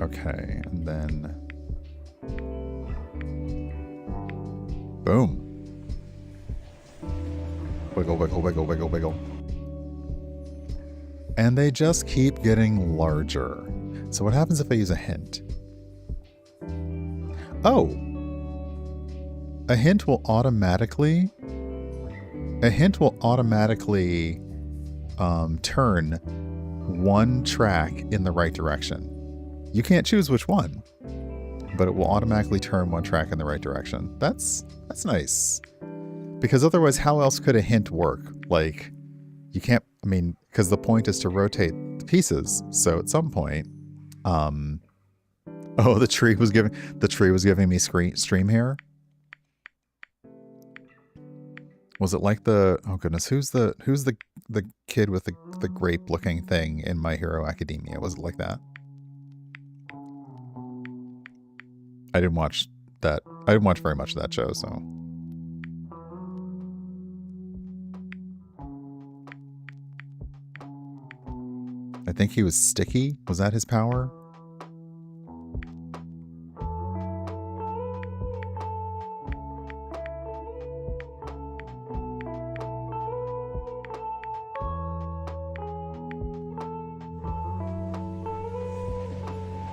Speaker 1: Okay, and then boom. Wiggle, wiggle, wiggle, wiggle, wiggle. And they just keep getting larger. So what happens if I use a hint? Oh! A hint will automatically turn one track in the right direction. You can't choose which one, but it will automatically turn one track in the right direction. That's nice. Because otherwise, how else could a hint work? Like, you can't, I mean, because the point is to rotate the pieces. So at some point, oh, the tree was giving me stream hair. Was it like the, oh goodness, who's the kid with the grape looking thing in My Hero Academia? Was it like that? I didn't watch very much of that show, so. I think he was sticky. Was that his power?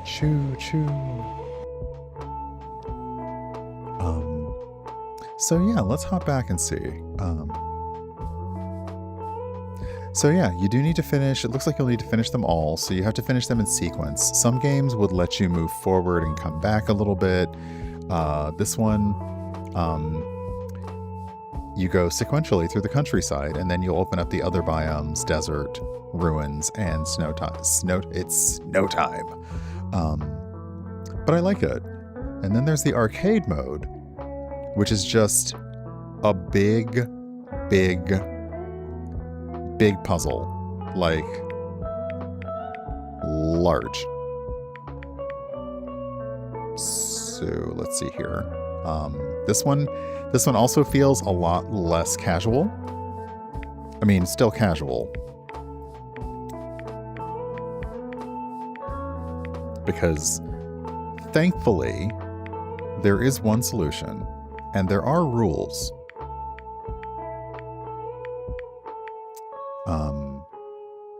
Speaker 1: Choo choo. So yeah, let's hop back and see. So yeah, you do need to finish. It looks like you'll need to finish them all. So you have to finish them in sequence. Some games would let you move forward and come back a little bit. This one, you go sequentially through the countryside, and then you'll open up the other biomes, desert, ruins, and snow time. It's snow time. But I like it. And then there's the arcade mode, which is just a big puzzle. Like, large. So let's see here. This one also feels a lot less casual. I mean, still casual. Because thankfully, there is one solution, and there are rules.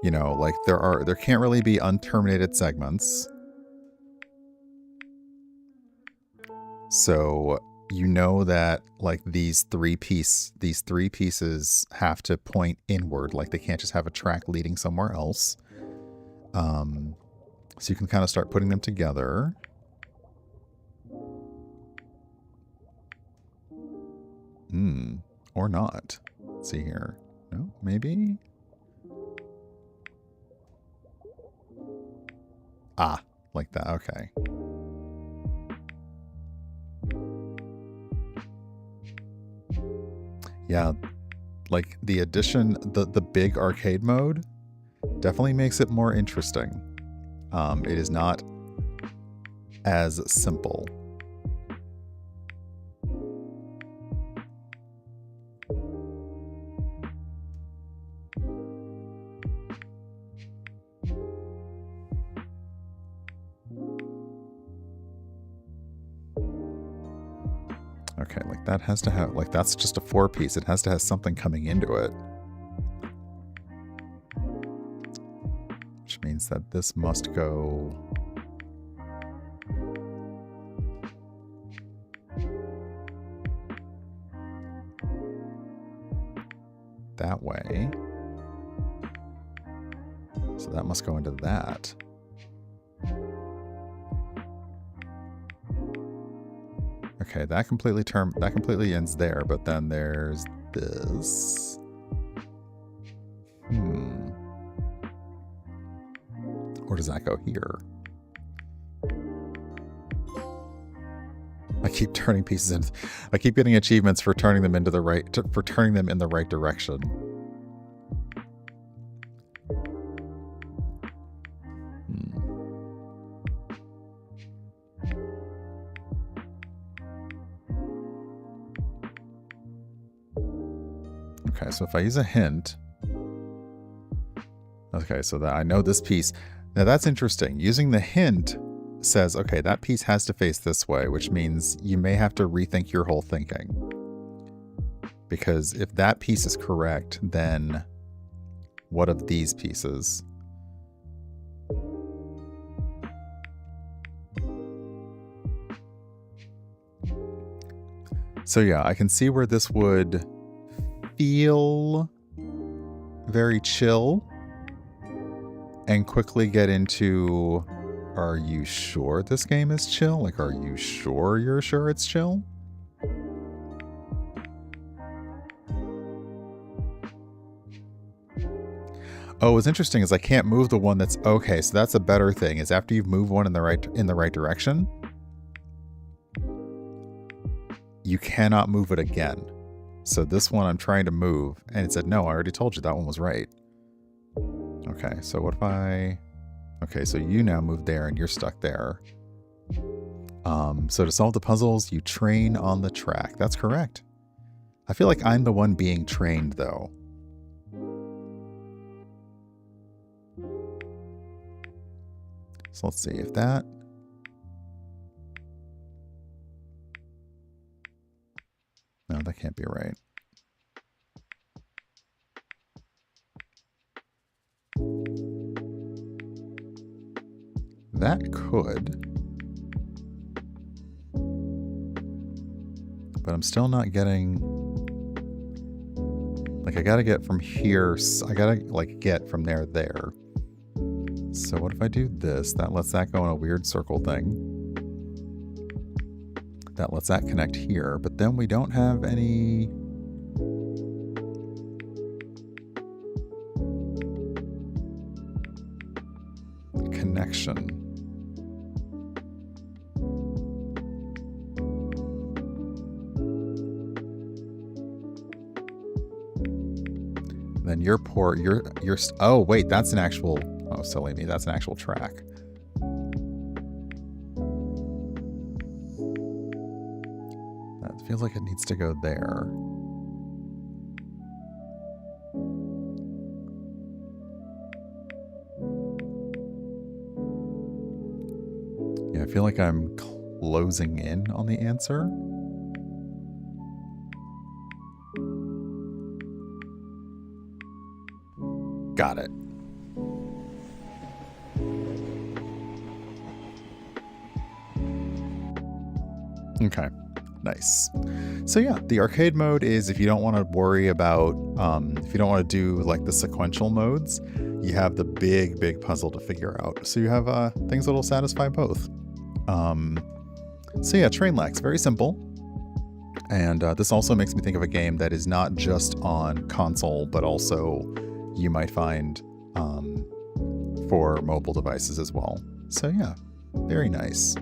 Speaker 1: You know, like there can't really be unterminated segments. So you know that like these three pieces have to point inward, like they can't just have a track leading somewhere else. So you can kind of start putting them together. Or not. Let's see here. No, maybe. Ah, like that. Okay. Yeah, like the addition, the big arcade mode definitely makes it more interesting. It is not as simple. Okay, like that has to have, like that's just a 4-piece. It has to have something coming into it. Which means that this must go that way. So that must go into that. Okay, that completely ends there, but then there's this. Or does that go here? I keep turning pieces in. I keep getting achievements for turning them into the right, for turning them in the right direction. Okay, so if I use a hint... Okay, so that I know this piece. Now that's interesting. Using the hint says, okay, that piece has to face this way, which means you may have to rethink your whole thinking. Because if that piece is correct, then what of these pieces? So yeah, I can see where this would feel very chill and quickly get into, are you sure this game is chill? Like, are you sure you're sure it's chill? Oh, what's interesting is I can't move the one that's okay. So that's a better thing. Is after you've moved one in the right direction, you cannot move it again. So this one I'm trying to move, and it said no. I already told you that one was right. Okay, so what if I? Okay, so you now move there, and you're stuck there. So to solve the puzzles, you train on the track. That's correct. I feel like I'm the one being trained, though. So let's see if that... No, that can't be right. That could. But I'm still not getting... Like, I gotta get from here... I gotta, like, get from there. So what if I do this? That lets that go in a weird circle thing. That lets that connect here. But then we don't have any... connection. Then your port, your oh wait, that's an actual, oh silly me, that's an actual track. That feels like it needs to go there. Yeah, I feel like I'm closing in on the answer. Got it. Okay, nice. So yeah, the arcade mode is if you don't want to worry about, if you don't want to do like the sequential modes, you have the big puzzle to figure out. So you have things that'll satisfy both. So yeah, Train Lax, very simple. And this also makes me think of a game that is not just on console, but also you might find for mobile devices as well. So yeah, very nice.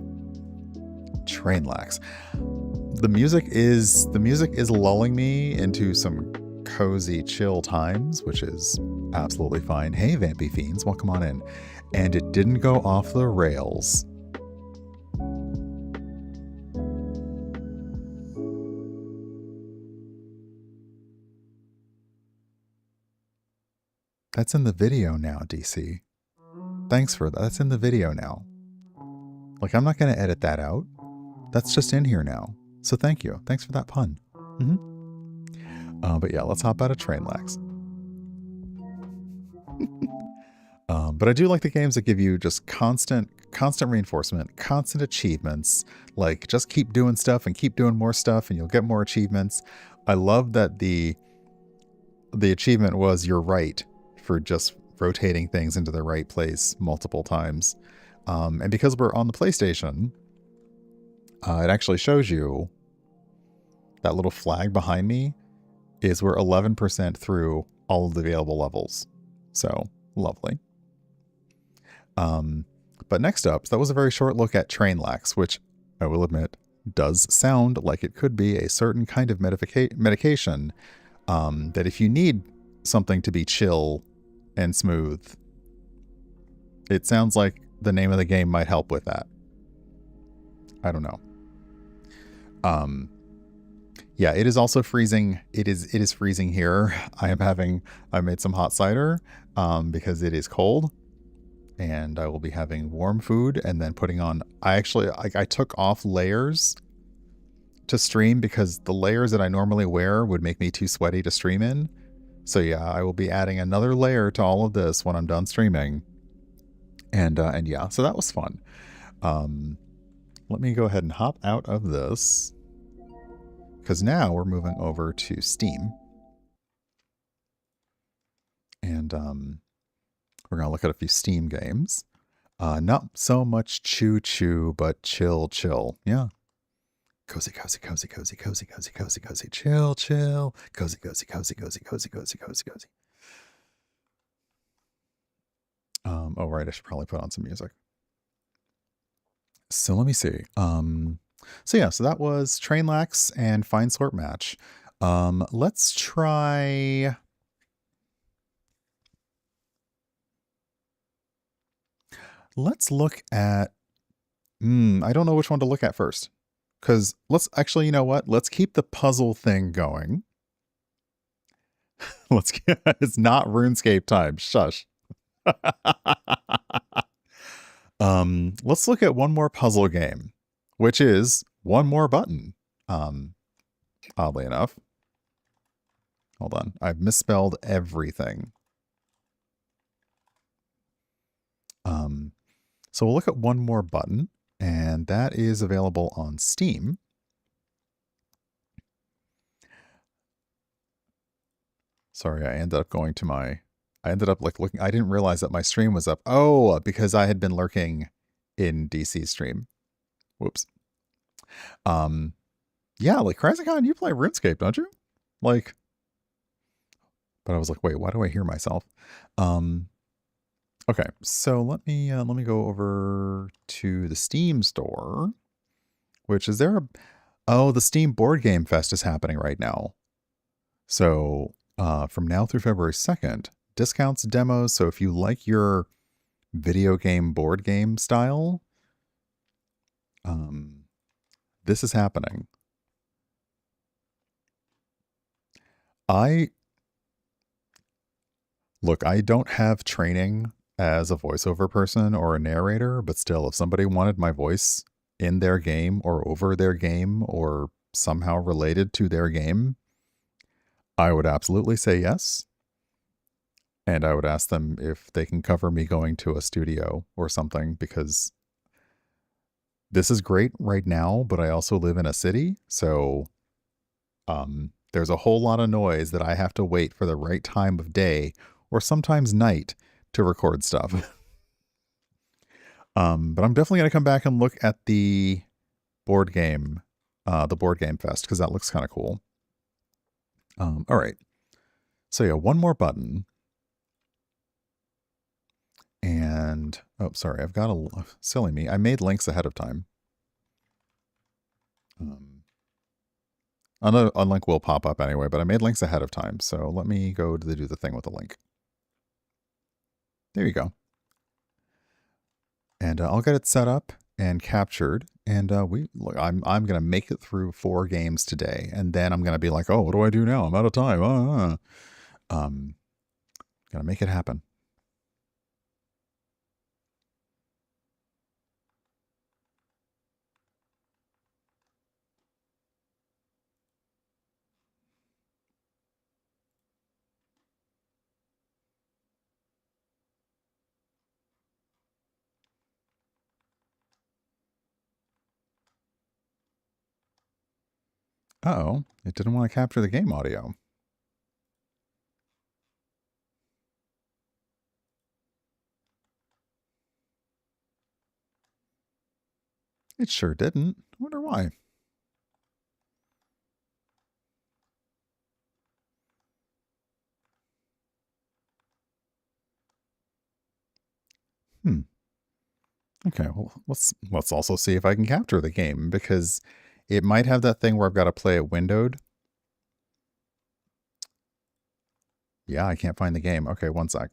Speaker 1: Train Lax. The music is lulling me into some cozy, chill times, which is absolutely fine. Hey, Vampy Fiends, welcome on in. And it didn't go off the rails. That's in the video now, DC. Thanks for that. That's in the video now. Like, I'm not going to edit that out. That's just in here now. So thank you. Thanks for that pun. But yeah, let's hop out of Train Lax. But I do like the games that give you just constant reinforcement, constant achievements. Like, just keep doing stuff and keep doing more stuff and you'll get more achievements. I love that the achievement was you're right for just rotating things into the right place multiple times. And because we're on the PlayStation, it actually shows you that little flag behind me is we're 11% through all of the available levels. So lovely. But next up, that was a very short look at Train Lax, which I will admit does sound like it could be a certain kind of medication that if you need something to be chill and smooth, it sounds like the name of the game might help with that. I don't know. Yeah, it is also freezing. It is freezing here. I made some hot cider because it is cold, and I will be having warm food and then putting on. I took off layers to stream because the layers that I normally wear would make me too sweaty to stream in. So yeah, I will be adding another layer to all of this when I'm done streaming. And yeah, so that was fun. Um, let me go ahead and hop out of this because now we're moving over to Steam. And we're going to look at a few Steam games. Not so much choo choo, but chill chill. Yeah. Cozy, cozy, cozy, cozy, cozy, cozy, cozy, cozy, chill, chill. Cozy, cozy, cozy, cozy, cozy, cozy, cozy, cozy. Oh, right. I should probably put on some music. So let me see. So yeah, so that was Train Lax and Fine Sort Match. Let's try. Let's look at. I don't know which one to look at first. Because let's actually, you know what? Let's keep the puzzle thing going. It's not RuneScape time. Shush. Let's look at one more puzzle game, which is One More Button. Oddly enough. Hold on. I've misspelled everything. So we'll look at One More Button, and that is available on Steam. Sorry, I ended up going to my... I ended up like looking... I didn't realize that my stream was up. Oh, because I had been lurking in DC's stream. Whoops. Yeah, like Crazicon, you play RuneScape, don't you? Like... But I was like, wait, why do I hear myself? Okay, so let me go over to the Steam store, which is there. Oh, the Steam Board Game Fest is happening right now. So from now through February 2nd, discounts, demos. So if you like your video game board game style, this is happening. I don't have training as a voiceover person or a narrator, but still, if somebody wanted my voice in their game or over their game or somehow related to their game, I would absolutely say yes. And I would ask them if they can cover me going to a studio or something, because this is great right now, but I also live in a city. So there's a whole lot of noise that I have to wait for the right time of day or sometimes night to record stuff. But I'm definitely going to come back and look at the board game fest, because that looks kind of cool. All right. So yeah, one more button. And, oh, sorry, I've got a, silly me. I made links ahead of time. A link will pop up anyway, but I made links ahead of time. So let me go to do the thing with the link. There you go. And I'll get it set up and captured. And I'm gonna make it through 4 games today, and then I'm gonna be like, oh, what do I do now? I'm out of time. Gotta make it happen. Uh-oh, it didn't want to capture the game audio. It sure didn't. I wonder why. Okay, well, let's also see if I can capture the game, because it might have that thing where I've got to play it windowed. Yeah, I can't find the game. Okay, one sec.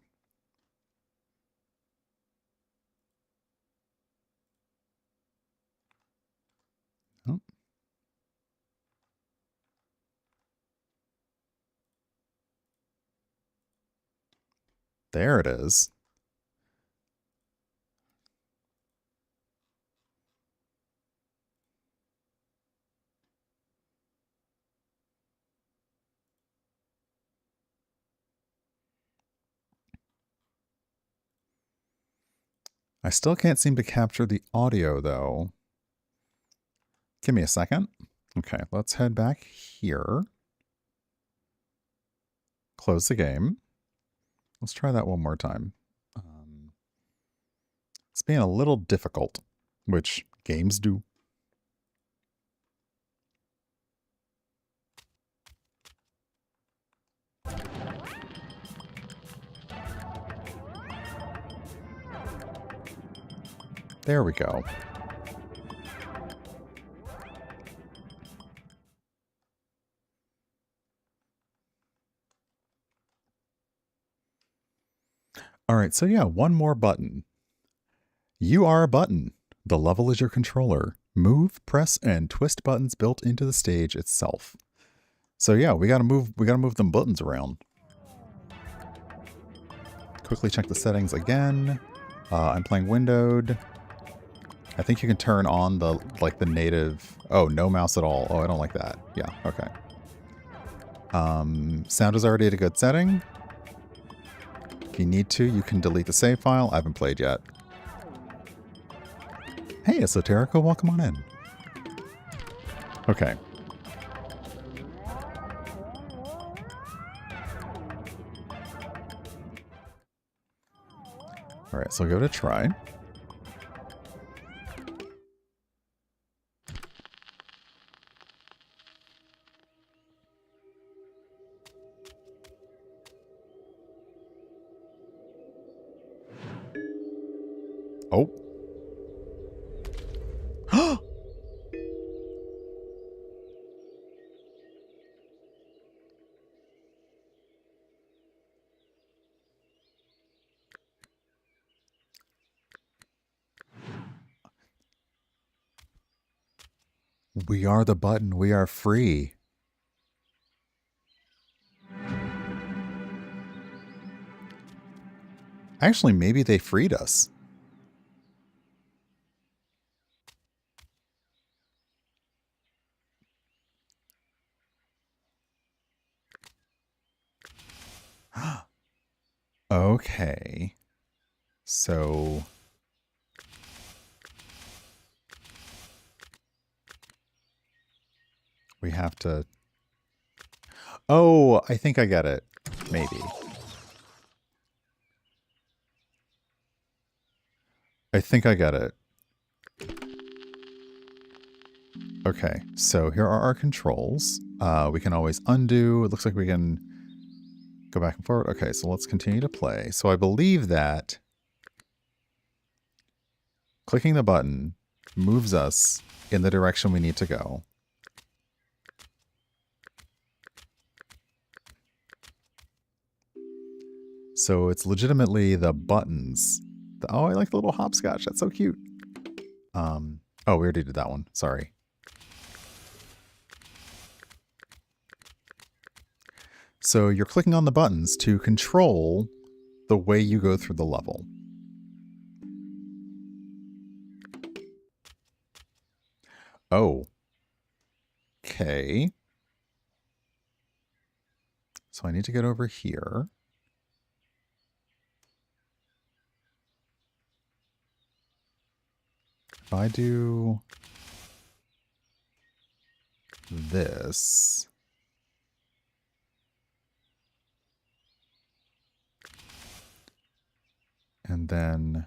Speaker 1: Oh. There it is. I still can't seem to capture the audio, though. Give me a second. Okay, let's head back here. Close the game. Let's try that one more time. It's being a little difficult, which games do. There we go. All right, so yeah, one more button. You are a button. The level is your controller. Move, press, and twist buttons built into the stage itself. So yeah, we gotta move them buttons around. Quickly check the settings again. I'm playing windowed. I think you can turn on the native. Oh, no mouse at all. Oh, I don't like that. Yeah, okay. Sound is already at a good setting. If you need to, you can delete the save file. I haven't played yet. Hey, Esoterico, welcome on in. Okay. All right, so go to try. Oh. We are the button. We are free. Actually, maybe they freed us. Okay. So... we have to... Oh, I think I get it. Maybe. I think I get it. Okay, so here are our controls. We can always undo. It looks like we can go back and forward. Okay, so let's continue to play. So I believe that clicking the button moves us in the direction we need to go. So it's legitimately the buttons. Oh, I like the little hopscotch. That's so cute. Oh, we already did that one. Sorry. So you're clicking on the buttons to control the way you go through the level. Oh. Okay. So I need to get over here. If I do this... and then...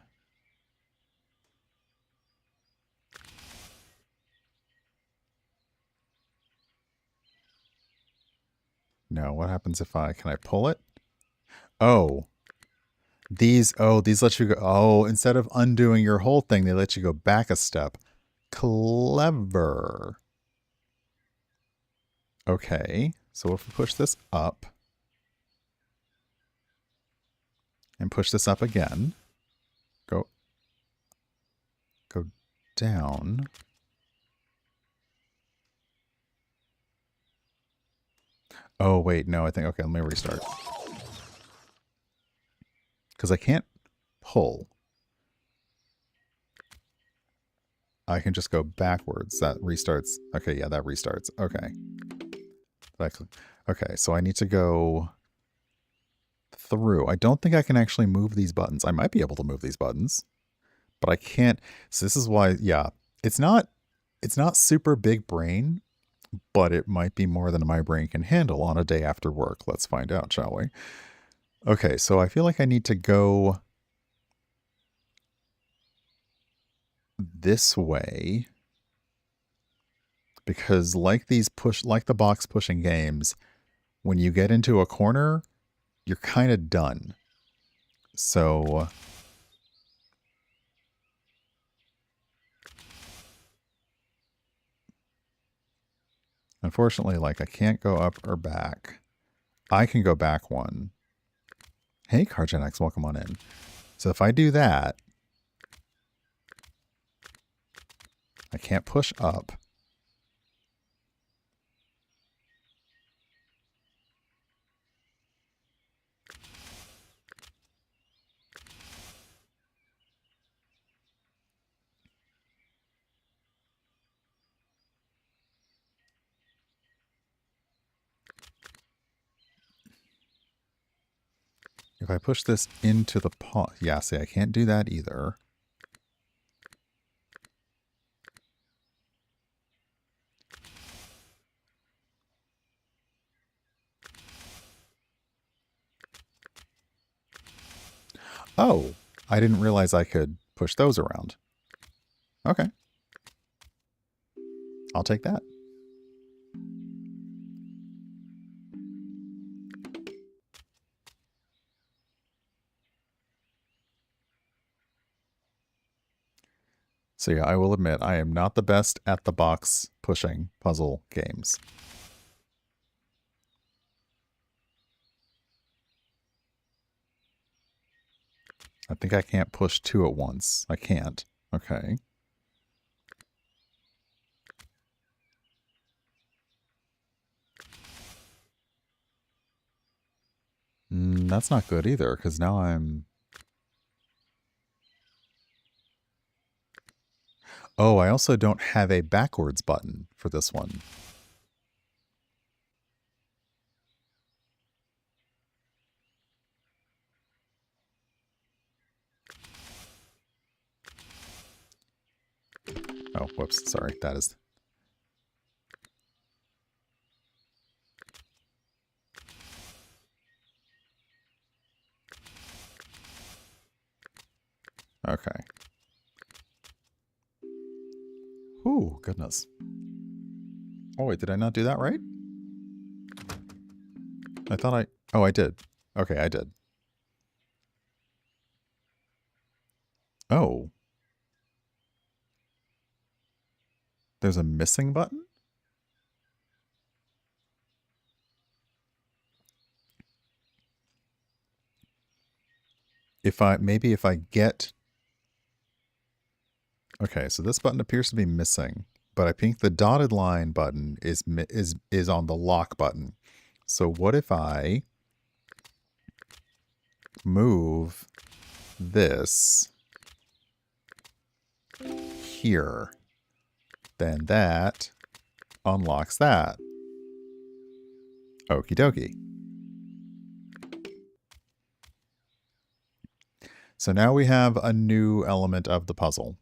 Speaker 1: no, what happens if can I pull it? Oh. These let you go. Oh, instead of undoing your whole thing, they let you go back a step. Clever. Okay, so if we push this up and push this up again, go down. Oh, wait, no, I think, okay, let me restart. because I can't pull. I can just go backwards. That restarts. Okay, yeah, that restarts. Okay. Okay, so I need to go through. I don't think I can actually move these buttons. I might be able to move these buttons, but I can't. So this is why, yeah, it's not super big brain, but it might be more than my brain can handle on a day after work. Let's find out, shall we? Okay, so I feel like I need to go this way because like the box pushing games, when you get into a corner, you're kind of done. So unfortunately, like I can't go up or back. I can go back one. Hey, CarGenX, welcome on in. So if I do that, I can't push up. If I push this into the paw, yeah, see, I can't do that either. Oh, I didn't realize I could push those around. Okay. I'll take that. So yeah, I will admit I am not the best at the box pushing puzzle games. I think I can't push two at once. I can't. Okay. That's not good either, because now I'm... Oh, I also don't have a backwards button for this one. Oh, whoops. Sorry. That is... Okay. Ooh, goodness. Oh, wait. Did I not do that right? I thought I... Oh, I did. Okay, I did. Oh. There's a missing button? Maybe if I get... Okay, so this button appears to be missing, but I think the dotted line button is on the lock button. So what if I move this here? Then that unlocks that. Okie dokie. So now we have a new element of the puzzle.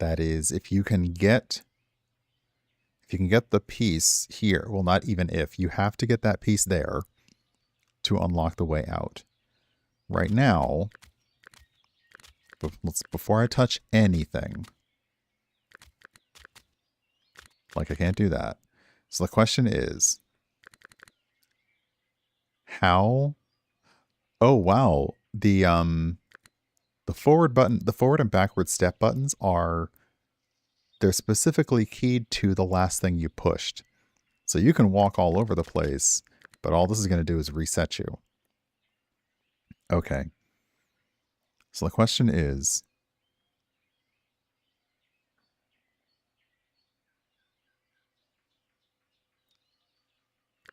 Speaker 1: That is, if you can get the piece here, well, not even if, you have to get that piece there to unlock the way out. Right now, before I touch anything, like I can't do that. So the question is, how? Oh wow, the forward button, the forward and backward step buttons they're specifically keyed to the last thing you pushed. So you can walk all over the place, but all this is going to do is reset you. Okay. So the question is,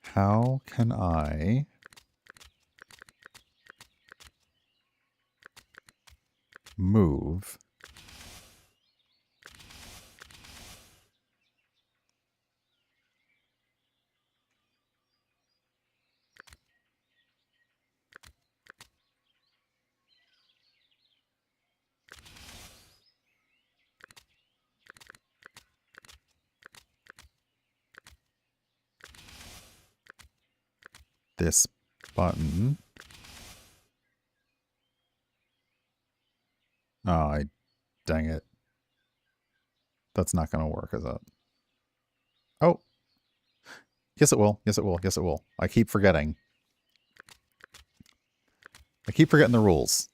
Speaker 1: how can I move. This button. Oh, dang it. That's not going to work, is it? Oh. Yes, it will. Yes, it will. Yes, it will. I keep forgetting. I keep forgetting the rules.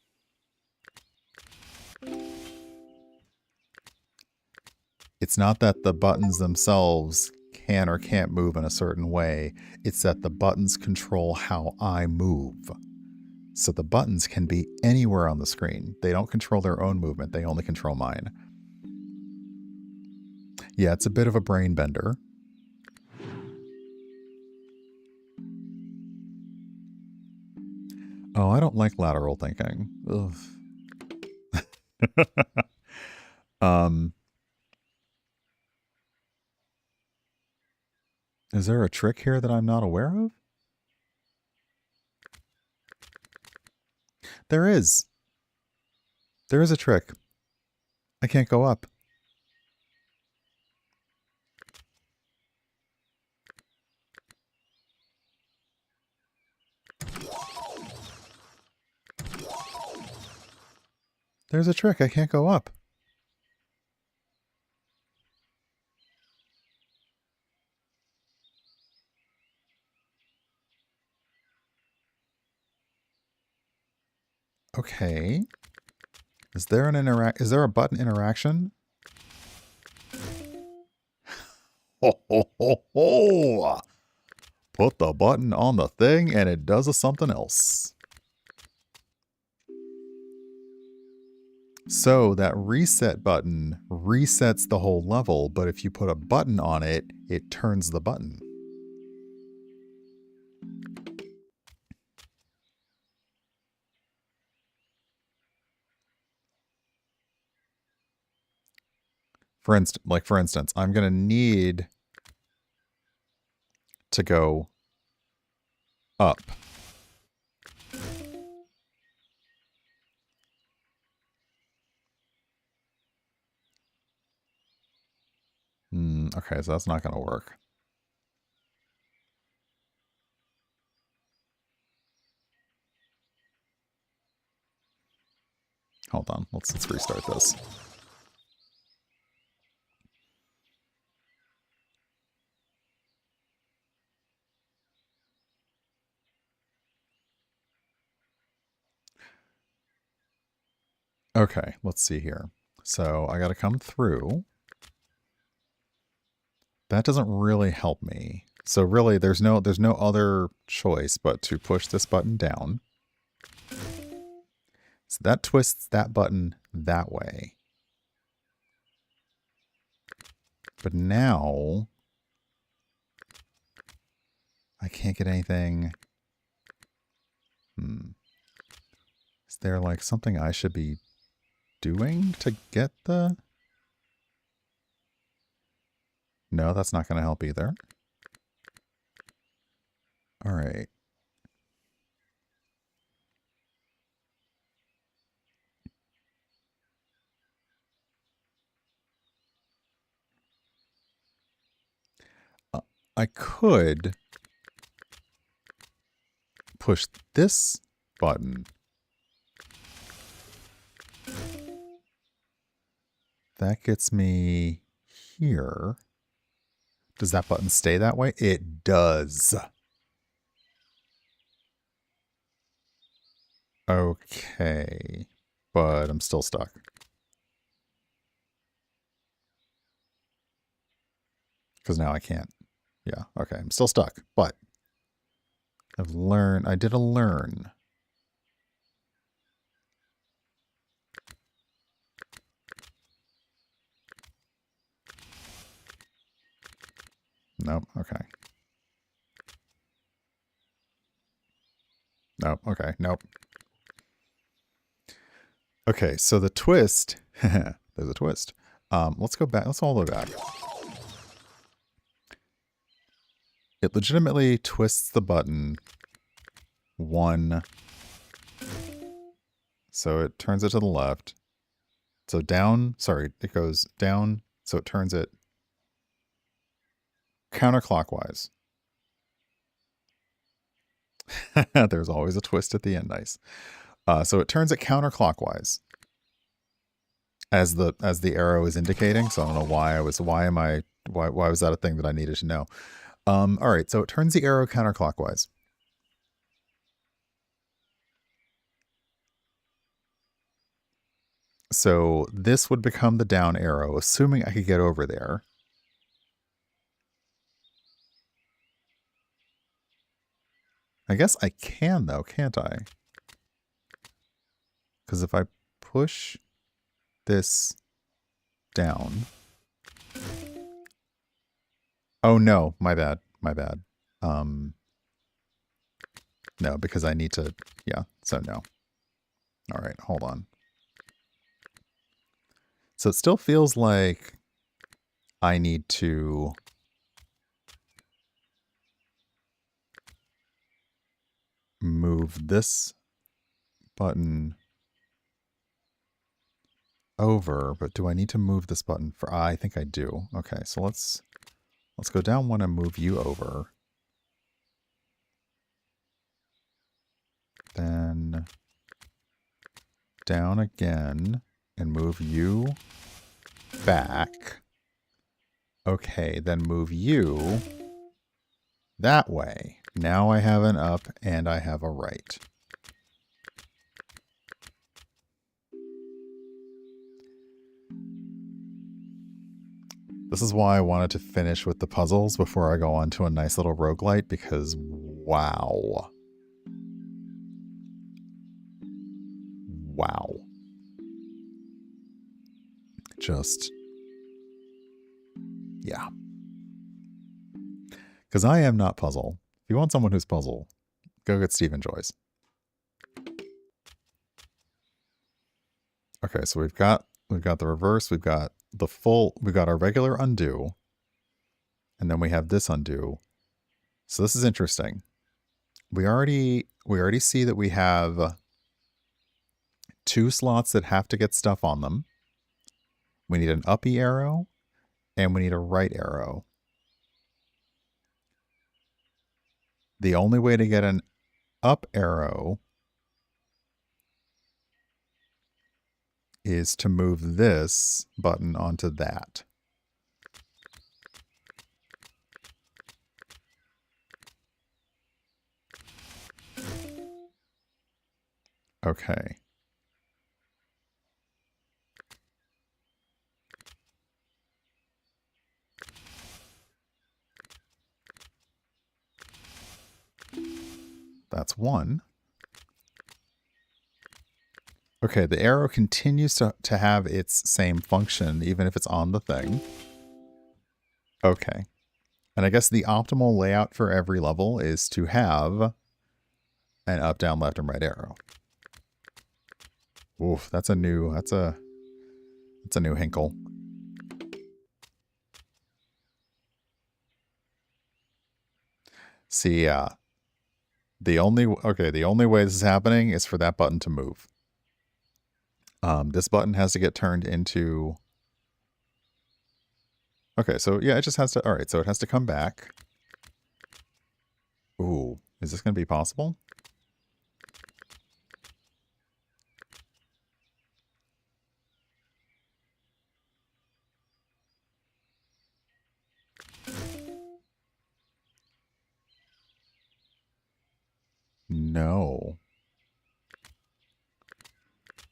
Speaker 1: It's not that the buttons themselves can or can't move in a certain way. It's that the buttons control how I move. So the buttons can be anywhere on the screen. They don't control their own movement. They only control mine. Yeah, it's a bit of a brain bender. Oh, I don't like lateral thinking. Ugh. Is there a trick here that I'm not aware of? There is. There is a trick. I can't go up. There's a trick. I can't go up. Okay. Is there a button interaction? Ho ho ho ho! Put the button on the thing and it does something else. So that reset button resets the whole level, but if you put a button on it, it turns the button. For instance, I'm going to need to go up. Okay, so that's not going to work. Hold on, let's restart this. Okay, let's see here. So I got to come through. That doesn't really help me. So really, there's no other choice but to push this button down. So that twists that button that way. But now I can't get anything. Is there like something I should be doing to get the... No, that's not going to help either. All right. I could push this button. That gets me here. Does that button stay that way? It does. Okay. But I'm still stuck. Because now I can't. Yeah, okay. I'm still stuck. But I've learned. I did a learn. Nope. Okay. Nope. Okay. Nope. Okay, so the twist, there's a twist. Let's go back. Let's all the way back. It legitimately twists the button one. So it turns it to the left. So down, sorry, it goes down. So it turns it counterclockwise. There's always a twist at the end. Nice. So it turns it counterclockwise as the arrow is indicating. So I don't know why why was that a thing that I needed to know? All right. So it turns the arrow counterclockwise. So this would become the down arrow, assuming I could get over there. I guess I can though, can't I? Because if I push this down. Oh no, my bad. My bad. No, because I need to, yeah, so no. All right, hold on. So it still feels like I need to move this button over, but do I need to move this button for, I think I do. Okay, so let's go down one and move you over. Then down again and move you back. Okay, then move you that way. Now I have an up and I have a right. This is why I wanted to finish with the puzzles before I go on to a nice little roguelite, because wow. Wow. Just, yeah. Because I am not puzzle. If you want someone who's puzzle, go get Stephen Joyce. Okay, so we've got the reverse, we've got the full, we've got our regular undo, and then we have this undo. So this is interesting. We already see that we have 2 slots that have to get stuff on them. We need an uppy arrow and we need a right arrow. The only way to get an up arrow is to move this button onto that. Okay. That's one. Okay, the arrow continues to have its same function, even if it's on the thing. Okay. And I guess the optimal layout for every level is to have an up, down, left, and right arrow. Oof, that's a new hinkle. See, the only way this is happening is for that button to move. This button has to get turned into... Okay, so yeah, it just has to... Alright, so it has to come back. Ooh, is this going to be possible? No.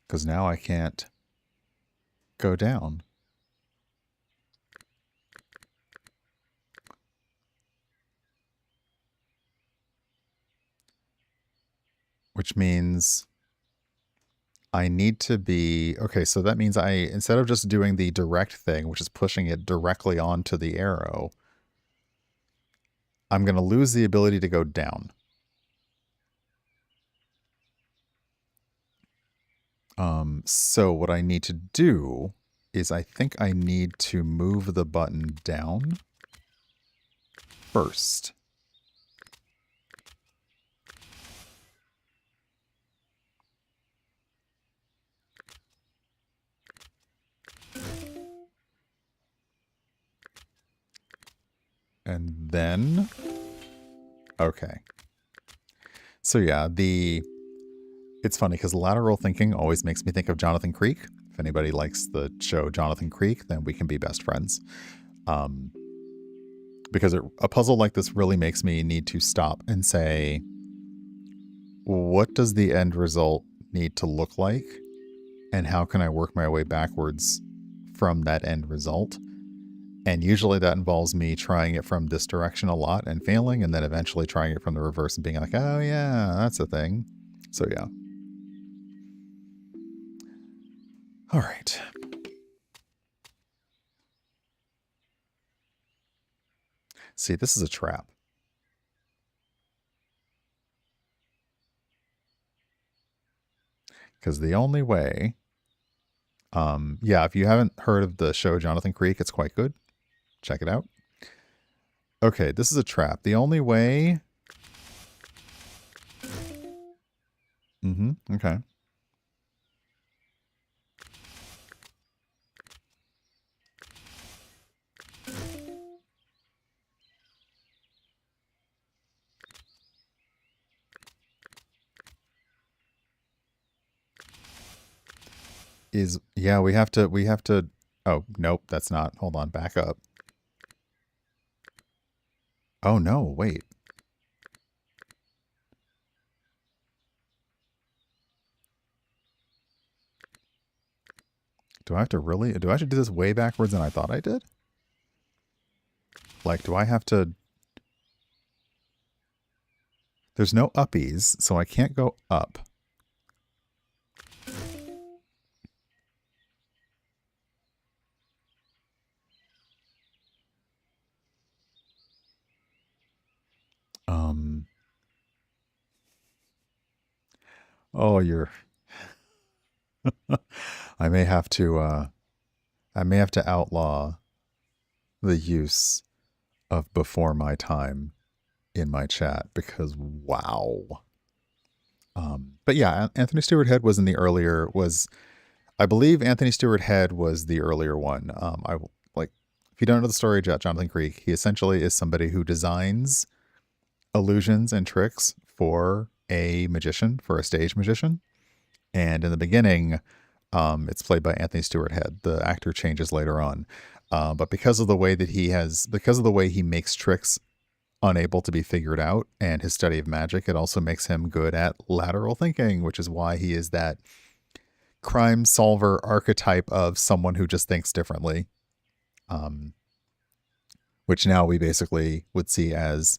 Speaker 1: Because now I can't go down. Which means I need to be... Okay, so that means instead of just doing the direct thing, which is pushing it directly onto the arrow, I'm going to lose the ability to go down. So what I need to do is I think I need to move the button down first. And then, okay. So yeah, it's funny because lateral thinking always makes me think of Jonathan Creek. If anybody likes the show Jonathan Creek, then we can be best friends. Because a puzzle like this really makes me need to stop and say, what does the end result need to look like? And how can I work my way backwards from that end result? And usually that involves me trying it from this direction a lot and failing, and then eventually trying it from the reverse and being like, oh yeah, that's a thing. So yeah. All right. See, this is a trap. Because the only way, yeah, if you haven't heard of the show Jonathan Creek, it's quite good. Check it out. Okay, this is a trap. The only way... okay. Yeah, we have to, oh, nope, that's not, hold on, back up. Oh no, wait. Do I have to do this way backwards than I thought I did? Like, do I have to, there's no uppies, so I can't go up. Oh, I may have to outlaw the use of before my time in my chat because wow. But yeah, Anthony Stewart Head was in the earlier I believe Anthony Stewart Head was the earlier one. I like if you don't know the story about Jonathan Creek, he essentially is somebody who designs illusions and tricks for a magician, for a stage magician. And in the beginning, it's played by Anthony Stewart Head. The actor changes later on. But because of the way he makes tricks unable to be figured out and his study of magic, it also makes him good at lateral thinking, which is why he is that crime solver archetype of someone who just thinks differently. Which now we basically would see as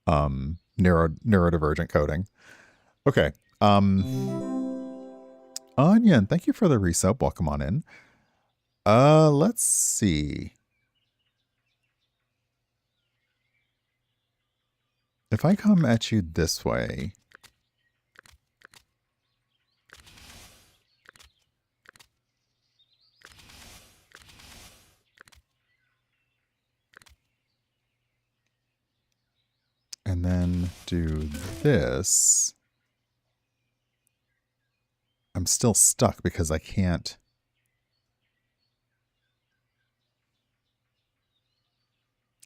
Speaker 1: neurodivergent coding. Okay. Onion, thank you for the resub. Welcome on in. Let's see. If I come at you this way. And then do this. I'm still stuck because I can't.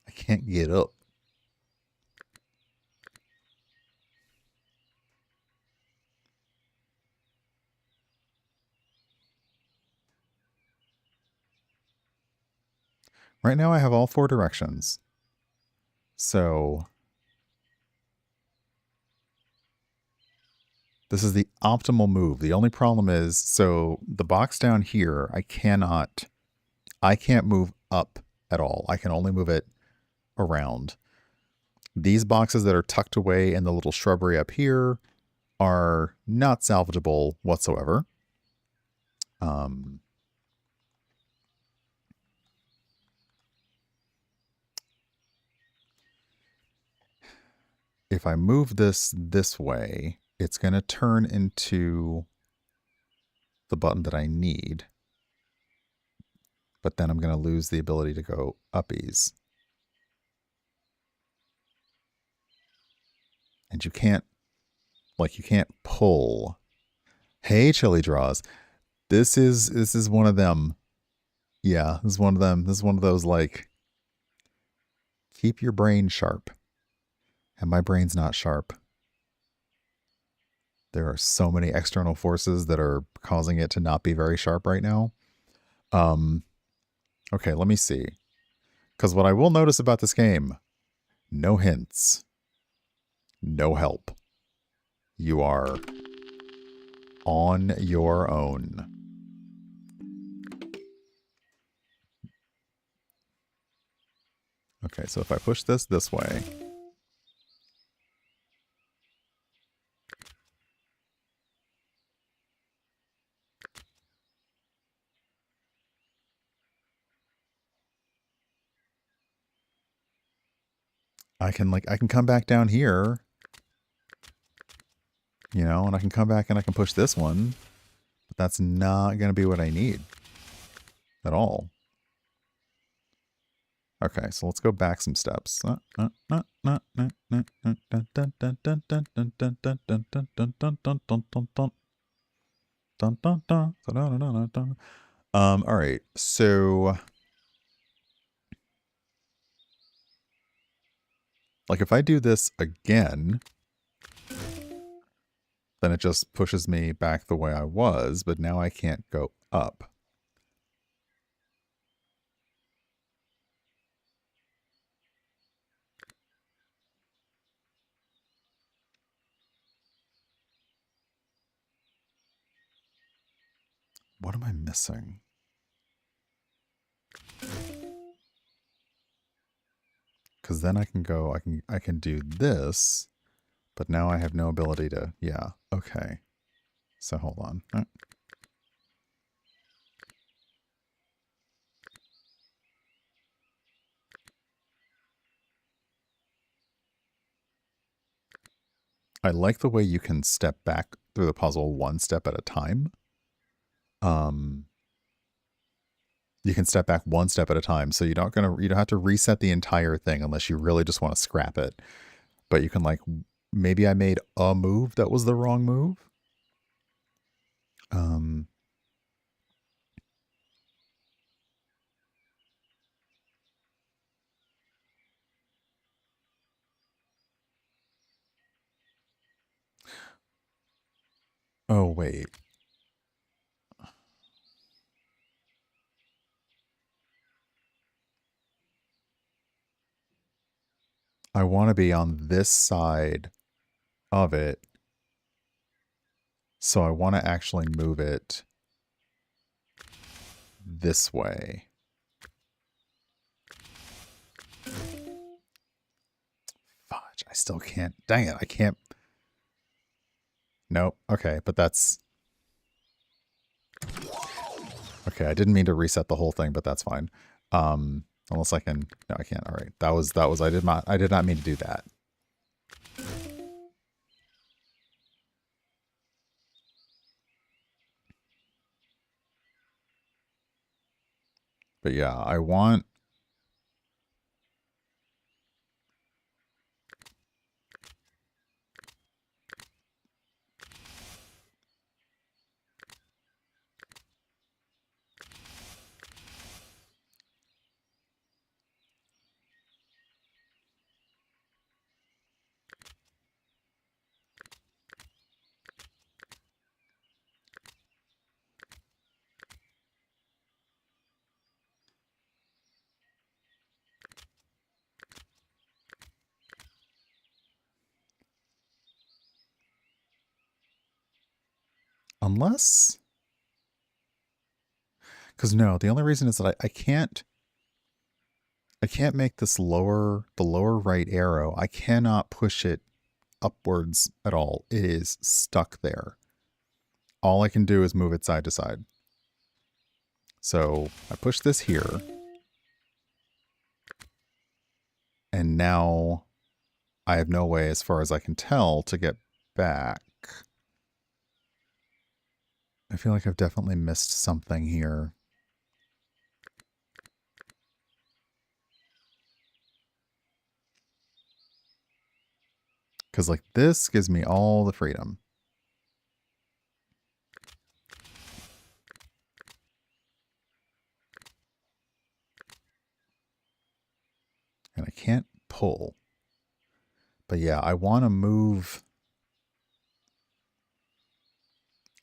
Speaker 1: I can't get up. Right now I have all 4 directions. So this is the optimal move. The only problem is, so the box down here, I can't move up at all. I can only move it around. These boxes that are tucked away in the little shrubbery up here are not salvageable whatsoever. If I move this way, it's going to turn into the button that I need. But then I'm going to lose the ability to go uppies. And you can't pull. Hey, Chili Draws. This is one of them. Yeah, this is one of them. This is one of those, like, keep your brain sharp. And my brain's not sharp. There are so many external forces that are causing it to not be very sharp right now. Okay, let me see. Because what I will notice about this game, no hints. No help. You are on your own. Okay, so if I push this way. I can come back down here. You know, and I can come back and I can push this one. But that's not going to be what I need. At all. Okay, so let's go back some steps. All right, so like if I do this again, then it just pushes me back the way I was, but now I can't go up. What am I missing? Because then I can go, I can do this, but now I have no ability to, yeah, okay. So hold on. I like the way you can step back through the puzzle one step at a time. You can step back one step at a time, so you don't have to reset the entire thing unless you really just want to scrap it. But you can, like, maybe I made a move that was the wrong move. Oh wait. I want to be on this side of it. So I want to actually move it this way. Fudge, I still can't. Dang it, I can't. Nope. Okay, but that's... Okay, I didn't mean to reset the whole thing, but that's fine. Unless I can... No, I can't. All right. That was... I did not mean to do that. But yeah, I want... Unless... Because no, the only reason is that I can't make this the lower right arrow. I cannot push it upwards at all. It is stuck there. All I can do is move it side to side. So I push this here. And now I have no way, as far as I can tell, to get back. I feel like I've definitely missed something here. Because, like, this gives me all the freedom. And I can't pull. But yeah, I want to move.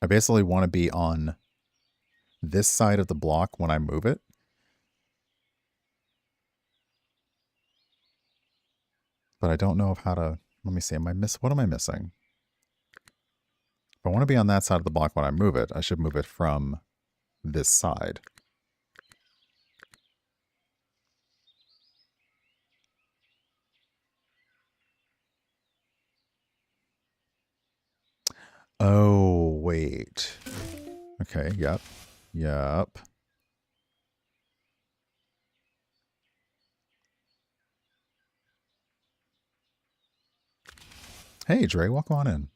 Speaker 1: I basically want to be on this side of the block when I move it. But I don't know how to... Let me see. What am I missing? If I want to be on that side of the block when I move it, I should move it from this side. Oh, wait. Okay, yep. Yep. Hey, Dre, welcome on in.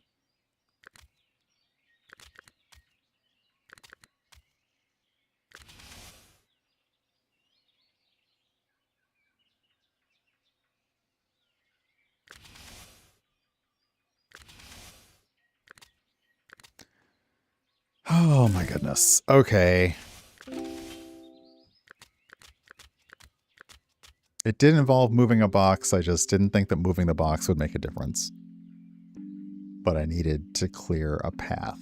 Speaker 1: Oh my goodness. Okay. It did involve moving a box. I just didn't think that moving the box would make a difference. But I needed to clear a path.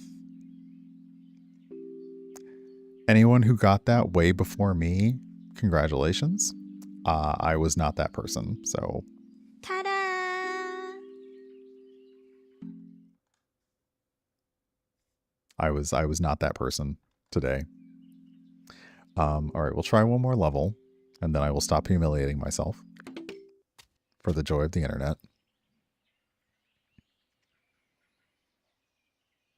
Speaker 1: Anyone who got that way before me, congratulations. I was not that person, so...
Speaker 2: Ta-da!
Speaker 1: I was not that person today. All right, we'll try one more level, and then I will stop humiliating myself for the joy of the internet.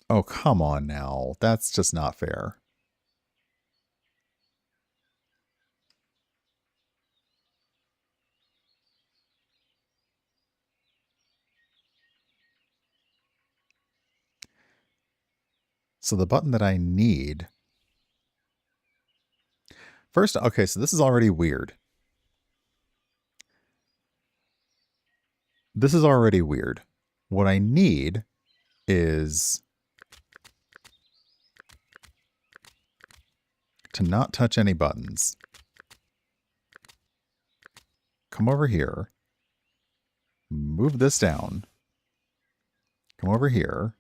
Speaker 1: Oh, come on now. That's just not fair. So the button that I need... First, okay, so this is already weird. This is already weird. What I need is to not touch any buttons. Come over here. Move this down. Come over here.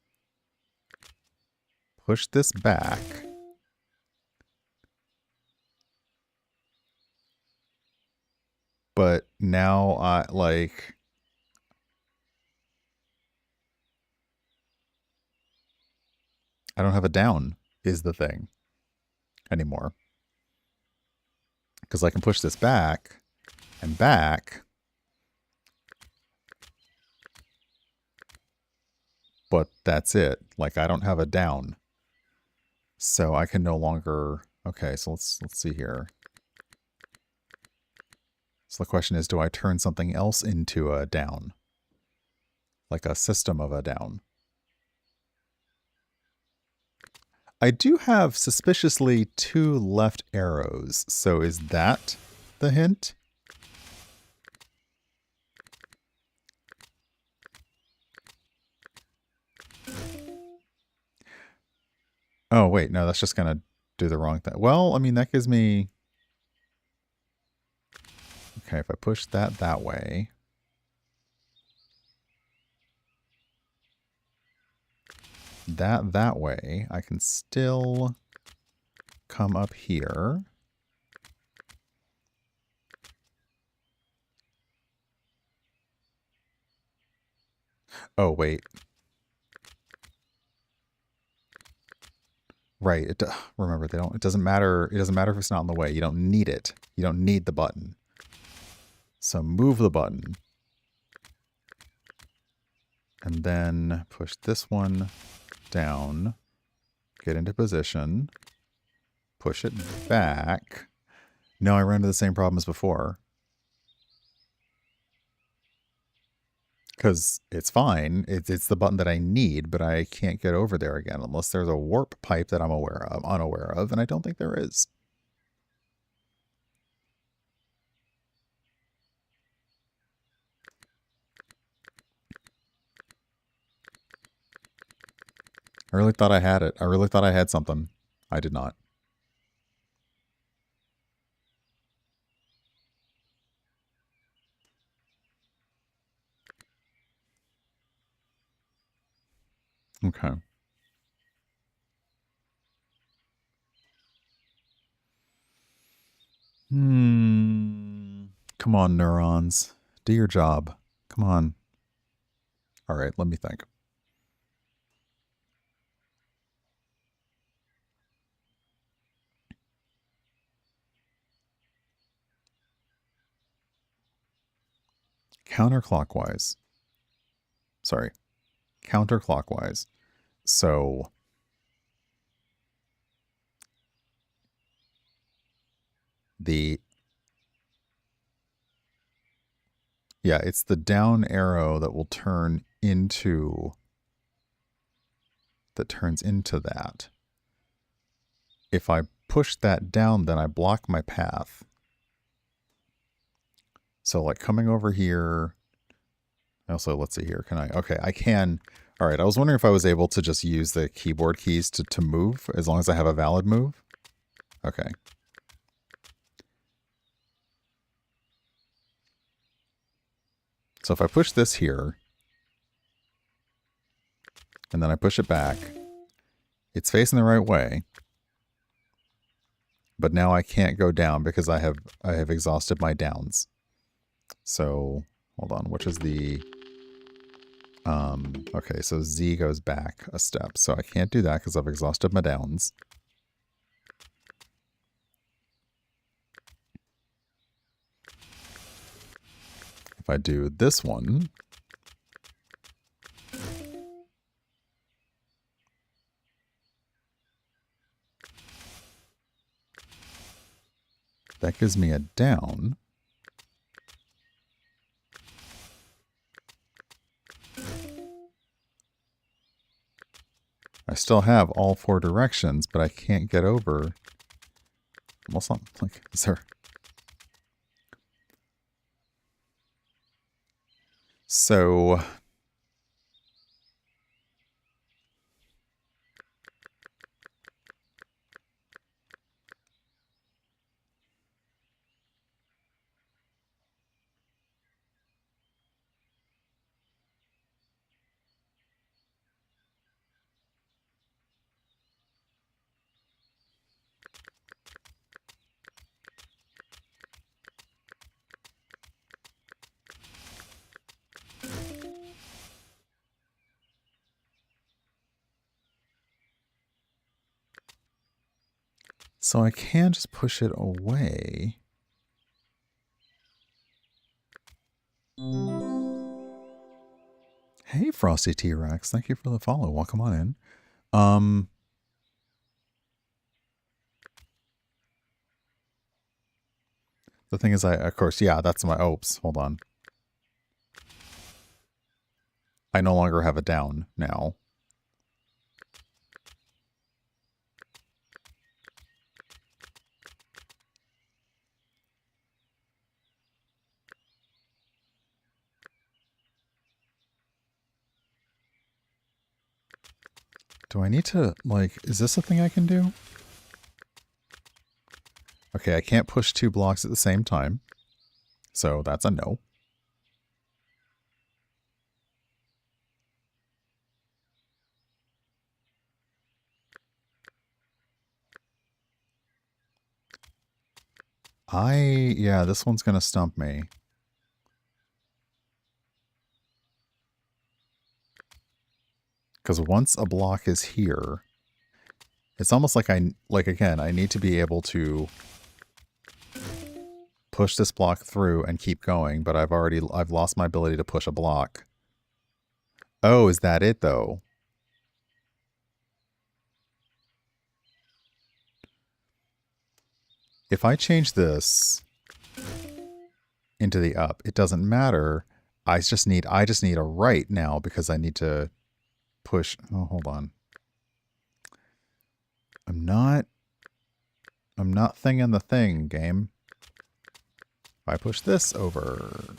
Speaker 1: Push this back. But now I like... I don't have a down is the thing anymore. Because I can push this back and back. But that's it. Like, I don't have a down. So I can no longer... Okay, so let's see here. So the question is, do I turn something else into a down? Like a system of a down. I do have suspiciously 2 left arrows. So is that the hint? Oh, wait, no, that's just going to do the wrong thing. Well, I mean, that gives me... Okay, if I push that way... that way, I can still come up here. Oh, wait. Right. Remember, it doesn't matter. It doesn't matter if it's not in the way. You don't need it. You don't need the button. So move the button. And then push this one down. Get into position. Push it back. No, I ran into the same problem as before. Because it's fine. It's the button that I need, but I can't get over there again unless there's a warp pipe that I'm unaware of, and I don't think there is. I really thought I had it. I really thought I had something. I did not. Okay. Come on, neurons. Do your job. Come on. All right, let me think. Counterclockwise. Sorry. Counterclockwise. So it's the down arrow that will turns into that. If I push that down, then I block my path. So like coming over here. Also, let's see here. Can I? Okay, I can. All right, I was wondering if I was able to just use the keyboard keys to move as long as I have a valid move. Okay. So if I push this here, and then I push it back, it's facing the right way. But now I can't go down because I have exhausted my downs. So hold on, which is the okay, so Z goes back a step. So I can't do that because I've exhausted my downs. If I do this one, that gives me a down. I still have all four directions, but I can't get over. Almost like, is there? So I can just push it away. Hey, Frosty T-Rex. Thank you for the follow. Welcome on in. The thing is, of course, yeah, that's my, oops, hold on. I no longer have a down now. Do I need to, like, is this a thing I can do? Okay, I can't push two blocks at the same time. So that's a no. Yeah, this one's going to stump me. Because once a block is here, it's almost like again, I need to be able to push this block through and keep going, but I've lost my ability to push a block. Oh, is that it though? If I change this into the up, it doesn't matter. I just need a right now because I need to push. Oh, hold on. I'm not thinging the thing, game. If I push this over.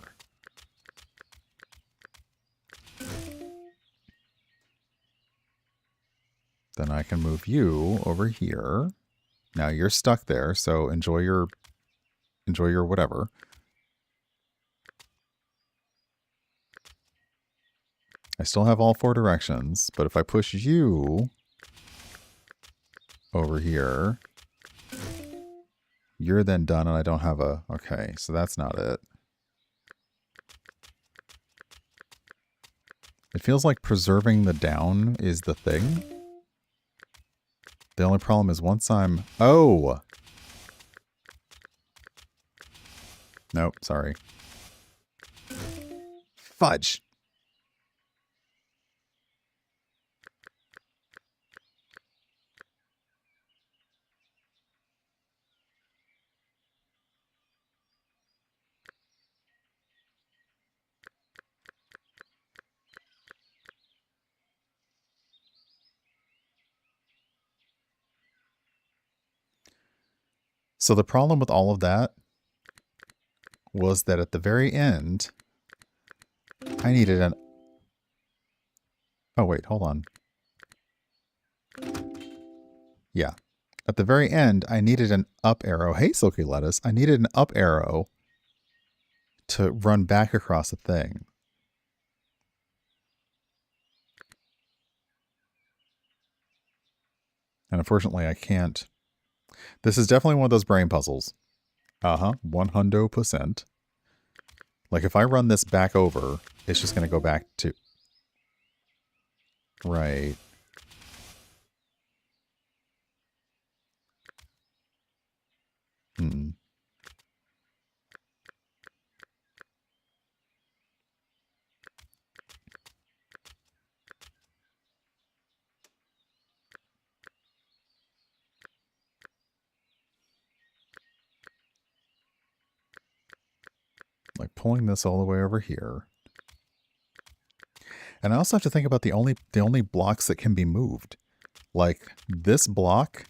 Speaker 1: Then I can move you over here. Now you're stuck there, so enjoy your whatever. I still have all 4 directions, but if I push you over here, you're then done and I don't have a... Okay, so that's not it. It feels like preserving the down is the thing. The only problem is once I'm... Oh! Nope, sorry. Fudge! So the problem with all of that was that at the very end, I needed an... Oh, wait, hold on. Yeah. At the very end, I needed an up arrow. Hey, Silky Lettuce. I needed an up arrow to run back across the thing. And unfortunately, I can't. This is definitely one of those brain puzzles. 100%. Like, if I run this back over, it's just going to go back to... Right. Hmm. Like pulling this all the way over here. And I also have to think about the only blocks that can be moved. Like, this block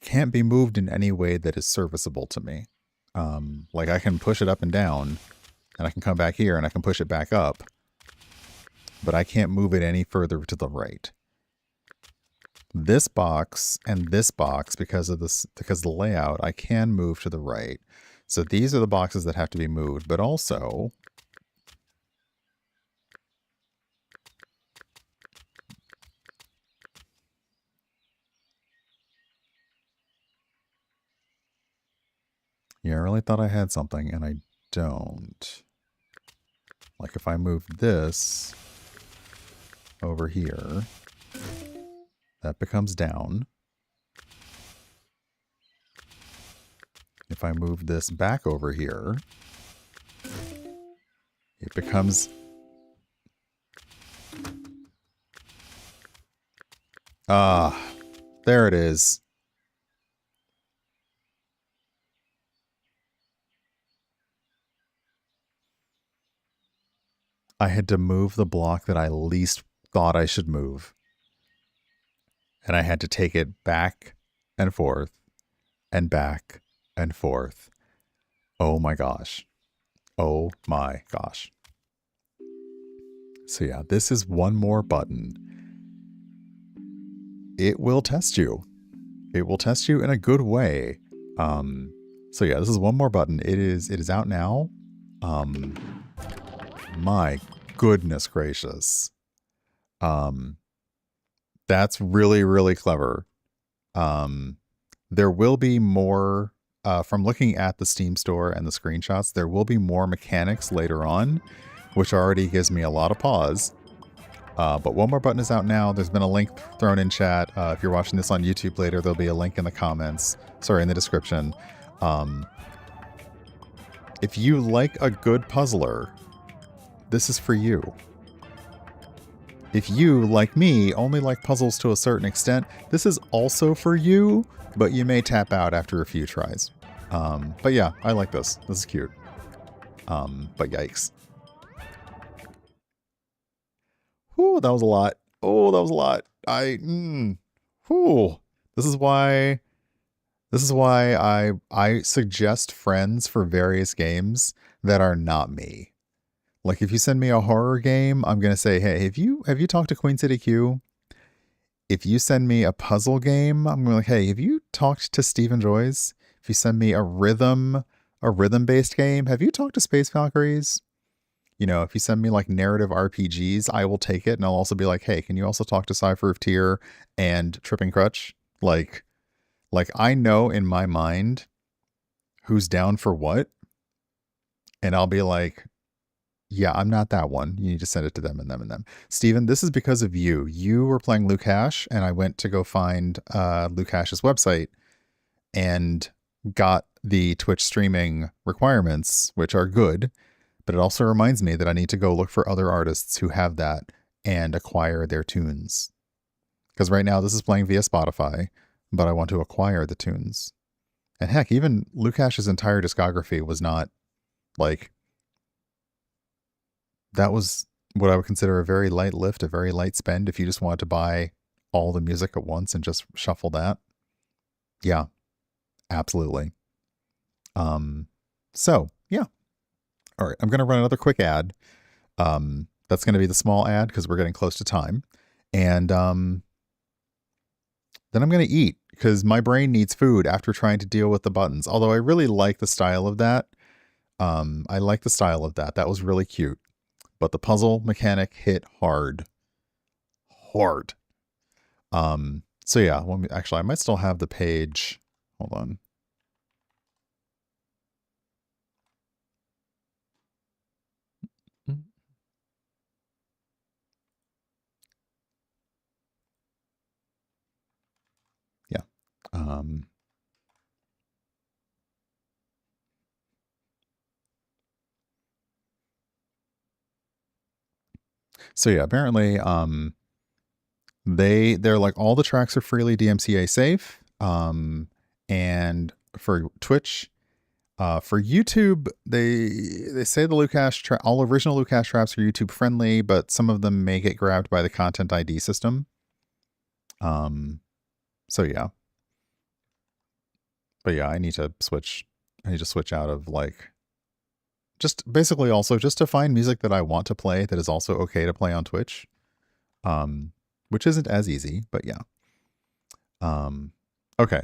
Speaker 1: can't be moved in any way that is serviceable to me. Like, I can push it up and down, and I can come back here, and I can push it back up. But I can't move it any further to the right. This box and this box, because of the layout, I can move to the right. So these are the boxes that have to be moved, but also... Yeah, I really thought I had something, and I don't. Like, if I move this over here, that becomes down. If I move this back over here, it becomes... Ah, there it is. I had to move the block that I least thought I should move. And I had to take it back and forth and back and forth. Oh my gosh. Oh my gosh. So yeah, this is one more button. It will test you. It will test you in a good way. So yeah, this is one more button. It is out now. My goodness gracious. That's really, really clever. There will be more, from looking at the Steam store and the screenshots, there will be more mechanics later on, which already gives me a lot of pause. But one more button is out now. There's been a link thrown in chat. If you're watching this on YouTube later, there'll be a link in the comments. Sorry, in the description. If you like a good puzzler, this is for you. If you, like me, only like puzzles to a certain extent, this is also for you, but you may tap out after a few tries. But yeah, I like this. This is cute. But yikes. Whew, that was a lot. Oh, that was a lot. Whew. This is why I suggest friends for various games that are not me. Like if you send me a horror game, I'm gonna say, hey, have you talked to Queen City Q? If you send me a puzzle game, I'm like, hey, have you talked to Stephen Joyce? If you send me a rhythm based game, have you talked to Space Valkyries? You know, if you send me like narrative RPGs, I will take it, and I'll also be like, hey, can you also talk to Cypher of Tyr and Tripping Crutch? Like I know in my mind who's down for what, and I'll be like, yeah, I'm not that one. You need to send it to them and them and them. Steven, this is because of you. You were playing Lukash, and I went to go find Lukash's website and got the Twitch streaming requirements, which are good, but it also reminds me that I need to go look for other artists who have that and acquire their tunes. Because right now this is playing via Spotify, but I want to acquire the tunes. And heck, even Lukash's entire discography was not like, that was what I would consider a very light lift, a very light spend if you just wanted to buy all the music at once and just shuffle that. Yeah, absolutely. So yeah. All right, I'm gonna run another quick ad. That's gonna be the small ad because we're getting close to time. And then I'm gonna eat because my brain needs food after trying to deal with the buttons. Although I really like the style of that. I like the style of that. That was really cute. But the puzzle mechanic hit hard. Hard. So yeah, actually I might still have the page. Hold on. Yeah. So yeah, apparently they're like all the tracks are freely DMCA safe. And for Twitch, for YouTube, they say the all original Lukash traps are YouTube friendly, but some of them may get grabbed by the Content ID system. So yeah. But yeah, I need to switch. I need to switch out of like just basically also just to find music that I want to play that is also okay to play on Twitch. Which isn't as easy, but yeah. Okay.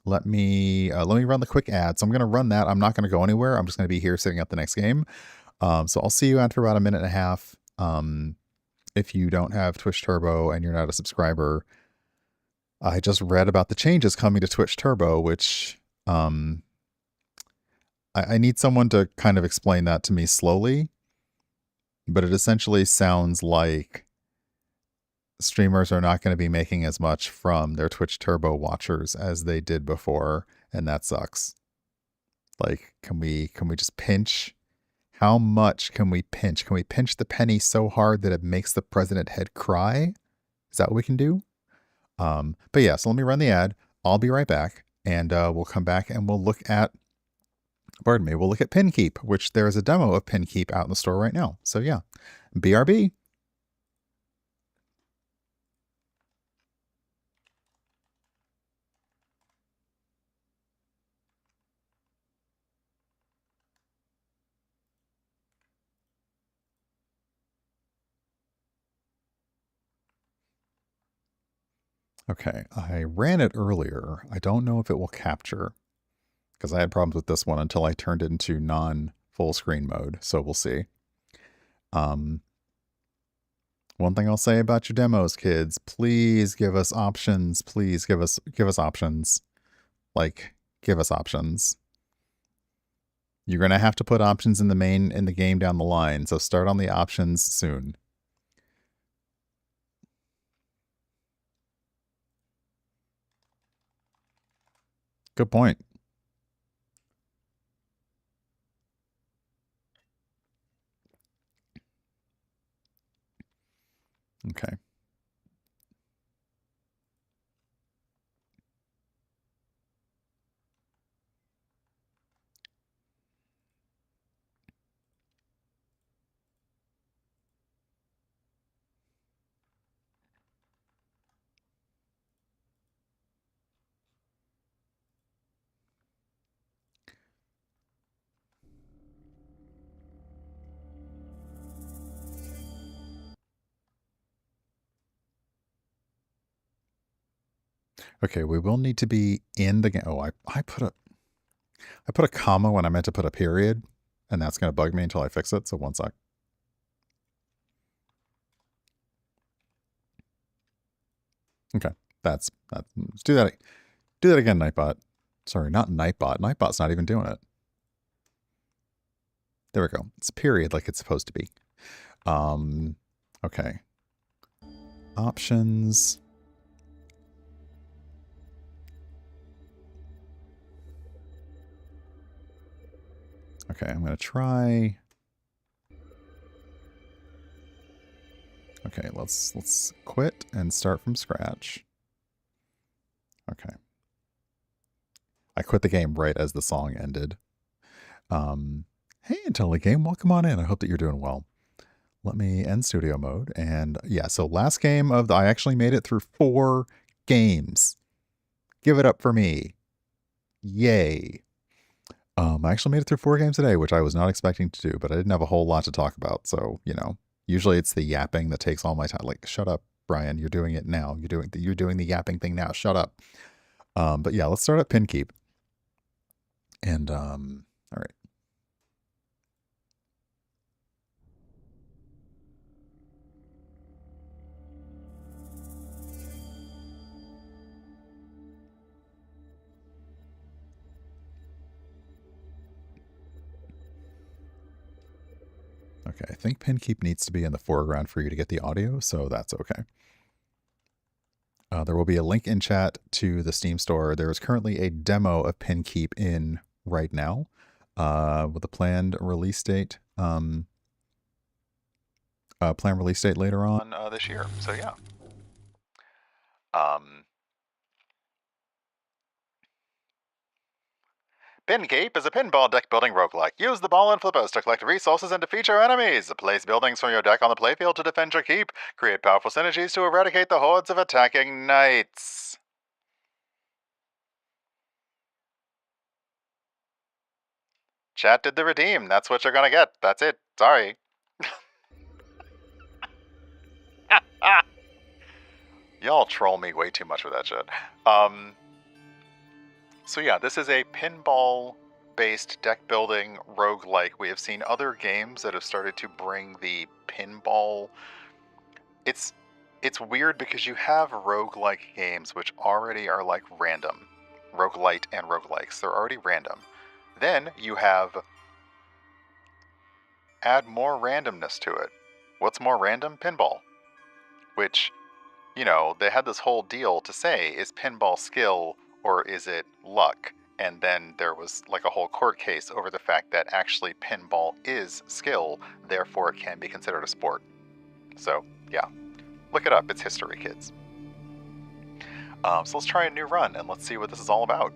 Speaker 1: Let me run the quick ad. So I'm gonna run that. I'm not gonna go anywhere. I'm just gonna be here setting up the next game. So I'll see you after about a minute and a half. If you don't have Twitch Turbo and you're not a subscriber, I just read about the changes coming to Twitch Turbo, which I need someone to kind of explain that to me slowly. But it essentially sounds like streamers are not going to be making as much from their Twitch Turbo watchers as they did before, and that sucks. Like, can we just pinch? How much can we pinch? Can we pinch the penny so hard that it makes the president head cry? Is that what we can do? But yeah, so let me run the ad. I'll be right back, and we'll come back and we'll look at, pardon me, we'll look at PinKeep, which there is a demo of PinKeep out in the store right now. So yeah, BRB. Okay, I ran it earlier. I don't know if it will capture because I had problems with this one until I turned it into non full screen mode. So we'll see. One thing I'll say about your demos, kids, please give us options. Please give us options. Like, give us options. You're gonna have to put options in the game down the line. So start on the options soon. Good point. Okay. Okay, we will need to be in the game. Oh, I put a comma when I meant to put a period, and that's going to bug me until I fix it. So one sec. Okay, let's do that. Do that again, Nightbot. Sorry, not Nightbot. Nightbot's not even doing it. There we go. It's a period like it's supposed to be. Okay. Options. Okay, I'm going to try. Okay, let's quit and start from scratch. Okay. I quit the game right as the song ended. Hey, IntelliGame, welcome on in. I hope that you're doing well. Let me end studio mode. And yeah, so last game of I actually made it through 4 games. Give it up for me. Yay. I actually made it through 4 games today, which I was not expecting to do, but I didn't have a whole lot to talk about. So, you know, usually it's the yapping that takes all my time. Like, shut up, Brian. You're doing it now. You're doing the yapping thing now. Shut up. But yeah, let's start at pin keep. And all right. Okay, I think pin keep needs to be in the foreground for you to get the audio, so that's okay. There will be a link in chat to the Steam store. There is currently a demo of pin keep in right now with a planned release date. Planned release date later on this year. So yeah. Pin Keep is a pinball deck building roguelike. Use the ball and flippers to collect resources and defeat your enemies. Place buildings from your deck on the playfield to defend your keep. Create powerful synergies to eradicate the hordes of attacking knights. Chat did the redeem. That's what you're gonna get. That's it. Sorry. Y'all troll me way too much with that shit. So yeah, this is a pinball-based deck building roguelike. We have seen other games that have started to bring the pinball. It's weird because you have roguelike games which already are like random. Roguelite and roguelikes. They're already random. Then you have add more randomness to it. What's more random? Pinball. Which, you know, they had this whole deal to say, is pinball skill or is it luck? And then there was like a whole court case over the fact that actually pinball is skill, therefore it can be considered a sport. So, yeah. Look it up. It's history, kids. So let's try a new run and let's see what this is all about.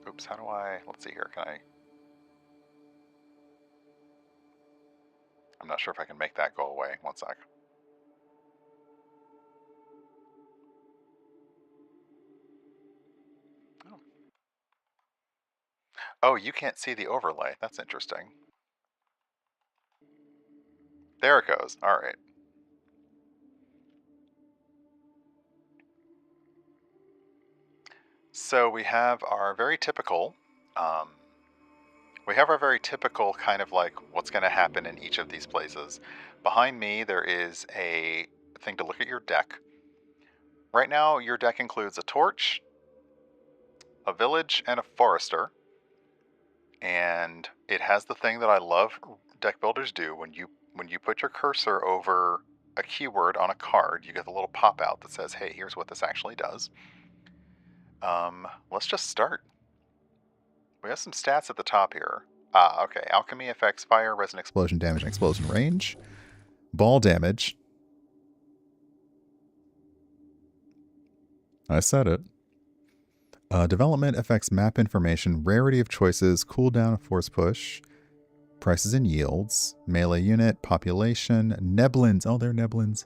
Speaker 1: Oops, how do I... Let's see here. Can I... I'm not sure if I can make that go away. One sec. Oh, you can't see the overlay. That's interesting. There it goes. All right. So we have our very typical, kind of like what's going to happen in each of these places. Behind me, there is a thing to look at your deck. Right now, your deck includes a torch, a village, and a forester. And it has the thing that I love deck builders do. When you put your cursor over a keyword on a card, you get the little pop out that says, hey, here's what this actually does. Let's just start. We have some stats at the top here. Okay. Alchemy affects fire, resin explosion damage, and explosion range. Ball damage. I said it. Development affects map information, rarity of choices, cooldown of force push, prices and yields, melee unit, population, neblins. Oh, they're neblins.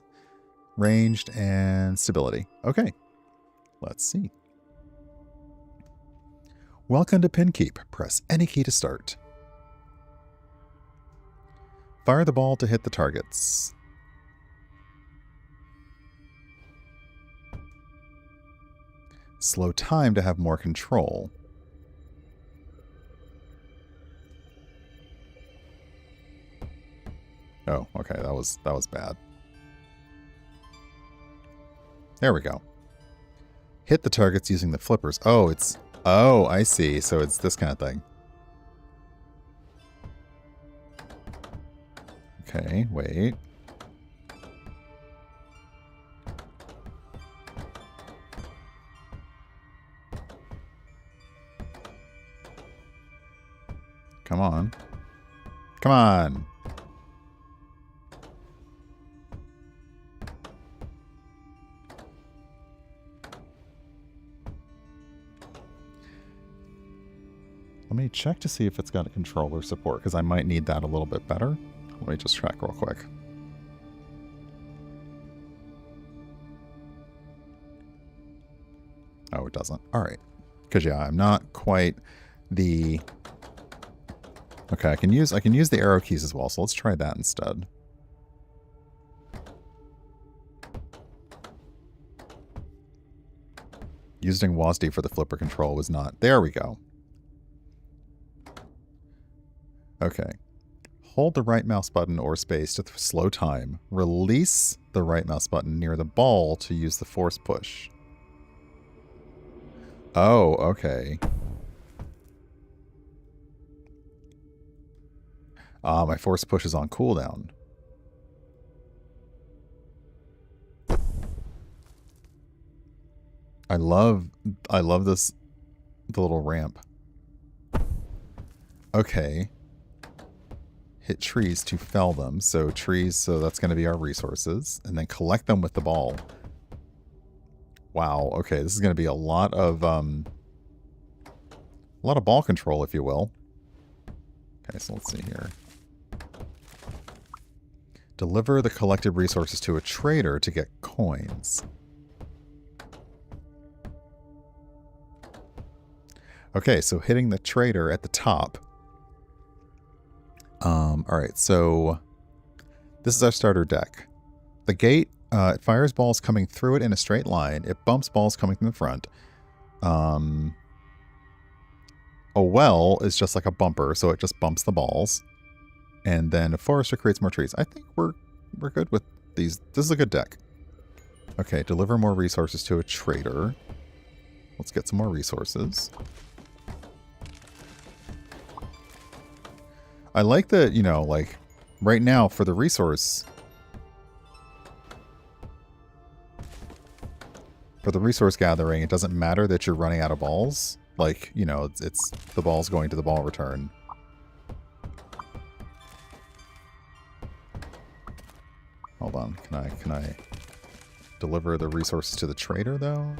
Speaker 1: Ranged and stability. Okay. Let's see. Welcome to Pin Keep. Press any key to start. Fire the ball to hit the targets. slow time to have more control. Oh, okay, that was bad. There we go. Hit the targets using the flippers. Oh, I see. So it's this kind of thing. Okay, wait. Come on. Come on. Let me check to see if it's got a controller support, because I might need that a little bit better. Let me just check real quick. Oh, it doesn't. All right. Because, yeah, I'm not quite the... Okay, I can use the arrow keys as well, so let's try that instead. Using WASD for the flipper control was not... There we go. Okay. Hold the right mouse button or space to slow time. Release the right mouse button near the ball to use the force push. Oh, okay. My force push is on cooldown. I love this, the little ramp. Okay. Hit trees to fell them. So trees, so that's going to be our resources. And then collect them with the ball. Wow, okay, this is going to be a lot of ball control, if you will. Okay, so let's see here. Deliver the collected resources to a trader to get coins. Okay, so hitting the trader at the top. Alright, so this is our starter deck. The gate, it fires balls coming through it in a straight line. It bumps balls coming from the front. A well is just like a bumper, so it just bumps the balls. And then a forester creates more trees. I think we're good with these. This is a good deck. Okay, deliver more resources to a trader. Let's get some more resources. I like that, you know, like, right now for the resource... For the resource gathering, it doesn't matter that you're running out of balls. Like, you know, it's the balls going to the ball return. Hold on, can I deliver the resources to the trader, though?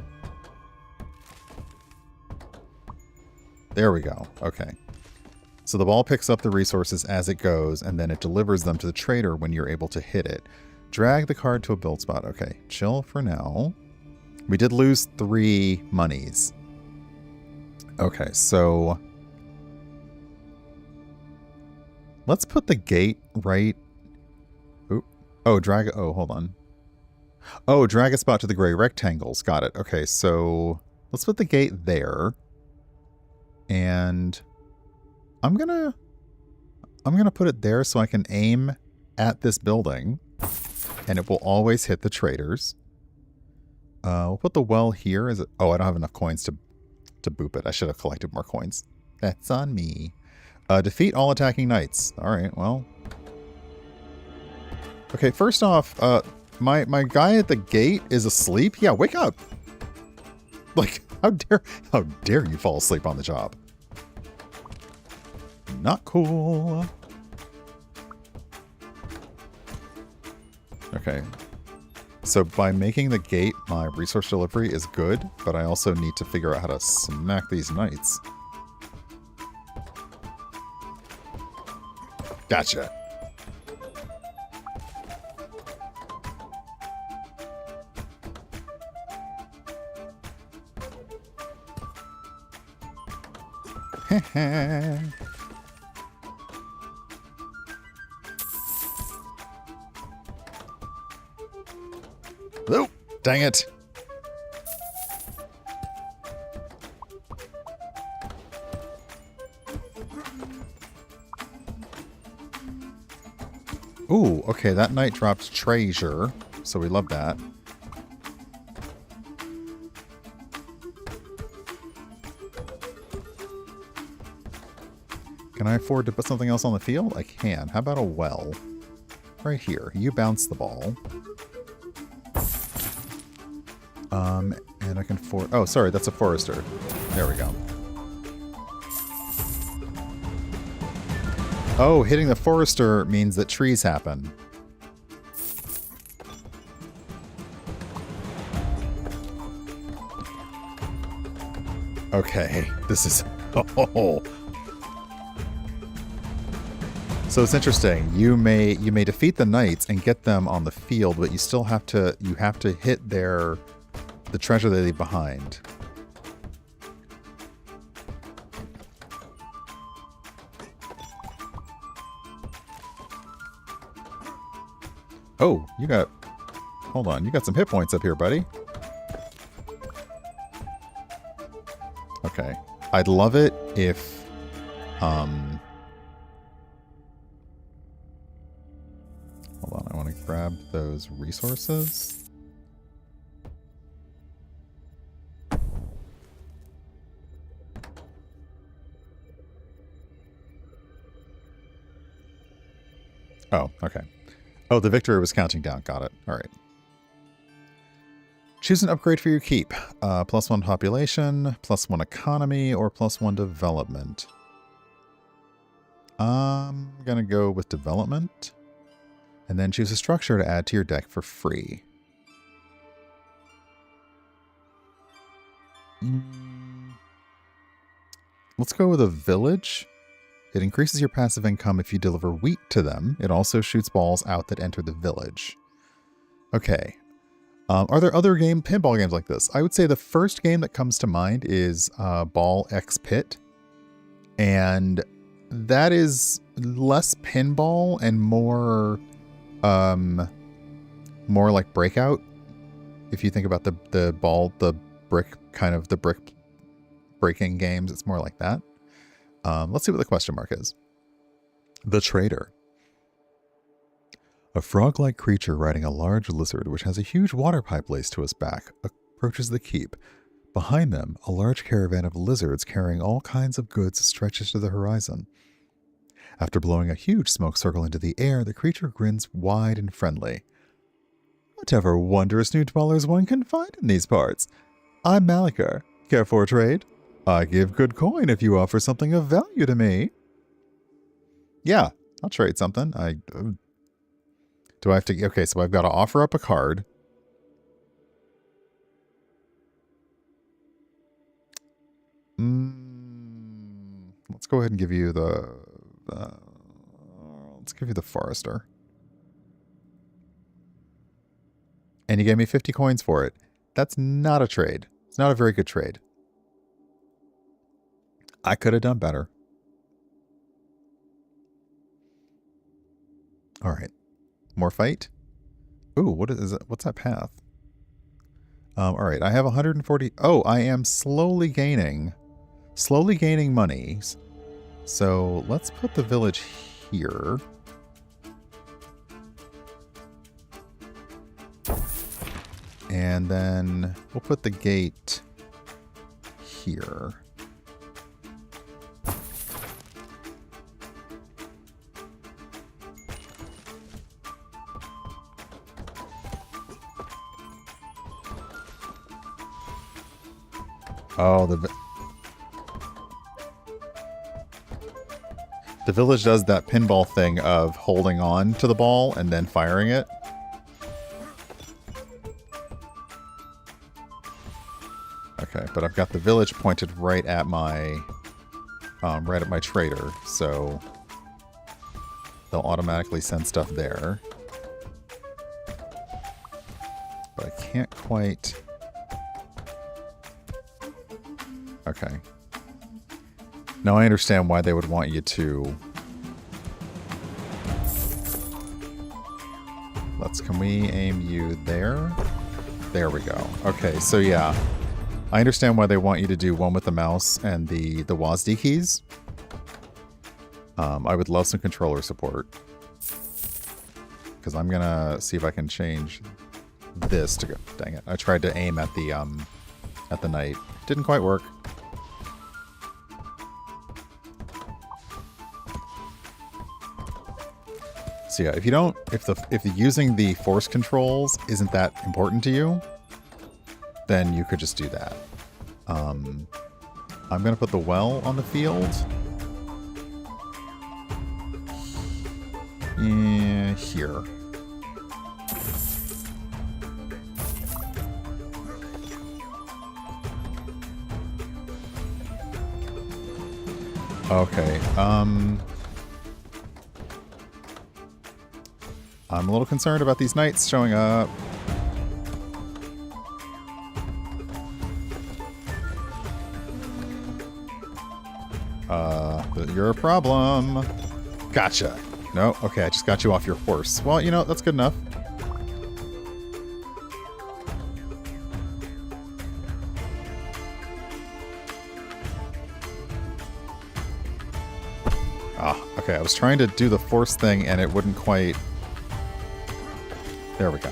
Speaker 1: There we go, okay. So the ball picks up the resources as it goes, and then it delivers them to the trader when you're able to hit it. Drag the card to a build spot. Okay, chill for now. We did lose 3 monies. Okay, so... let's put the gate right... Oop. Oh, drag... Oh, hold on. Oh, drag a spot to the gray rectangles. Got it. Okay, so... let's put the gate there. And... I'm gonna put it there so I can aim at this building, and it will always hit the traders. We'll put the well here. Is it? Oh, I don't have enough coins to boop it. I should have collected more coins. That's on me. Defeat all attacking knights. All right. Well. Okay. First off, my guy at the gate is asleep. Yeah, wake up. Like, how dare you fall asleep on the job? Not cool. Okay. So by making the gate my resource delivery is good, but I also need to figure out how to smack these knights. Gotcha. Heh. Oh, dang it. Ooh, okay, that knight dropped treasure, so we love that. Can I afford to put something else on the field? I can. How about a well? Right here. You bounce the ball. And I can oh, sorry, that's a forester. There we go. Oh, hitting the forester means that trees happen. Okay, this is... Oh. So it's interesting. You may defeat the knights and get them on the field, but you still have to hit the treasure they leave behind. Oh, hold on, you got some hit points up here, buddy. Okay. I'd love it if hold on, I want to grab those resources. Oh, okay. Oh, the victory was counting down. Got it. All right. Choose an upgrade for your keep. +1 population, +1 economy, or +1 development. I'm going to go with development. And then choose a structure to add to your deck for free. Let's go with a village. It increases your passive income if you deliver wheat to them. It also shoots balls out that enter the village. Okay. Are there other pinball games like this? I would say the first game that comes to mind is Ball X Pit. And that is less pinball and more like Breakout. If you think about the brick breaking games, it's more like that. Let's see what the question mark is. The Trader. A frog-like creature riding a large lizard which has a huge water pipe laced to its back approaches the keep. Behind them, a large caravan of lizards carrying all kinds of goods stretches to the horizon. After blowing a huge smoke circle into the air, the creature grins wide and friendly. Whatever wondrous new dwellers one can find in these parts. I'm Malikar. Care for a trade? I give good coin if you offer something of value to me. Yeah, I'll trade something. Do I have to... Okay, so I've got to offer up a card. Let's go ahead and give you the... let's give you the Forester. And you gave me 50 coins for it. That's not a trade. It's not a very good trade. I could have done better. All right. More fight? Ooh, what is it? What's that path? All right, I have 140. Oh, I am slowly gaining money. So let's put the village here. And then we'll put the gate here. Oh, the village does that pinball thing of holding on to the ball and then firing it. Okay, but I've got the village pointed right at my trader, so they'll automatically send stuff there. But I can't quite... Okay. Now I understand why they would want you to... Can we aim you there? There we go. Okay, so yeah. I understand why they want you to do one with the mouse and the WASD keys. I would love some controller support. because I'm gonna see if I can change this to go. Dang it! I tried to aim at the knight. Didn't quite work. So yeah, if you don't, if using the force controls isn't that important to you, then you could just do that. I'm gonna put the well on the field. Yeah, here. Okay, I'm a little concerned about these knights showing up. You're a problem. Gotcha. No, okay, I just got you off your horse. Well, you know, that's good enough. Ah, okay, I was trying to do the force thing and it wouldn't quite... There we go.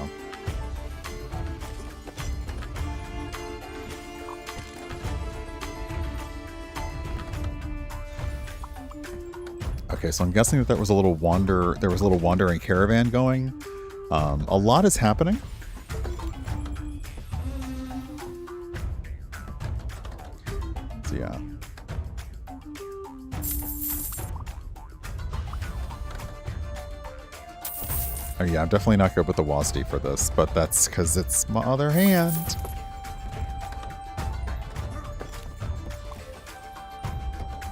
Speaker 1: Okay, so I'm guessing that there was a little wandering caravan going. A lot is happening. So yeah. Oh yeah, I'm definitely not good with the WASD for this, but that's because it's my other hand.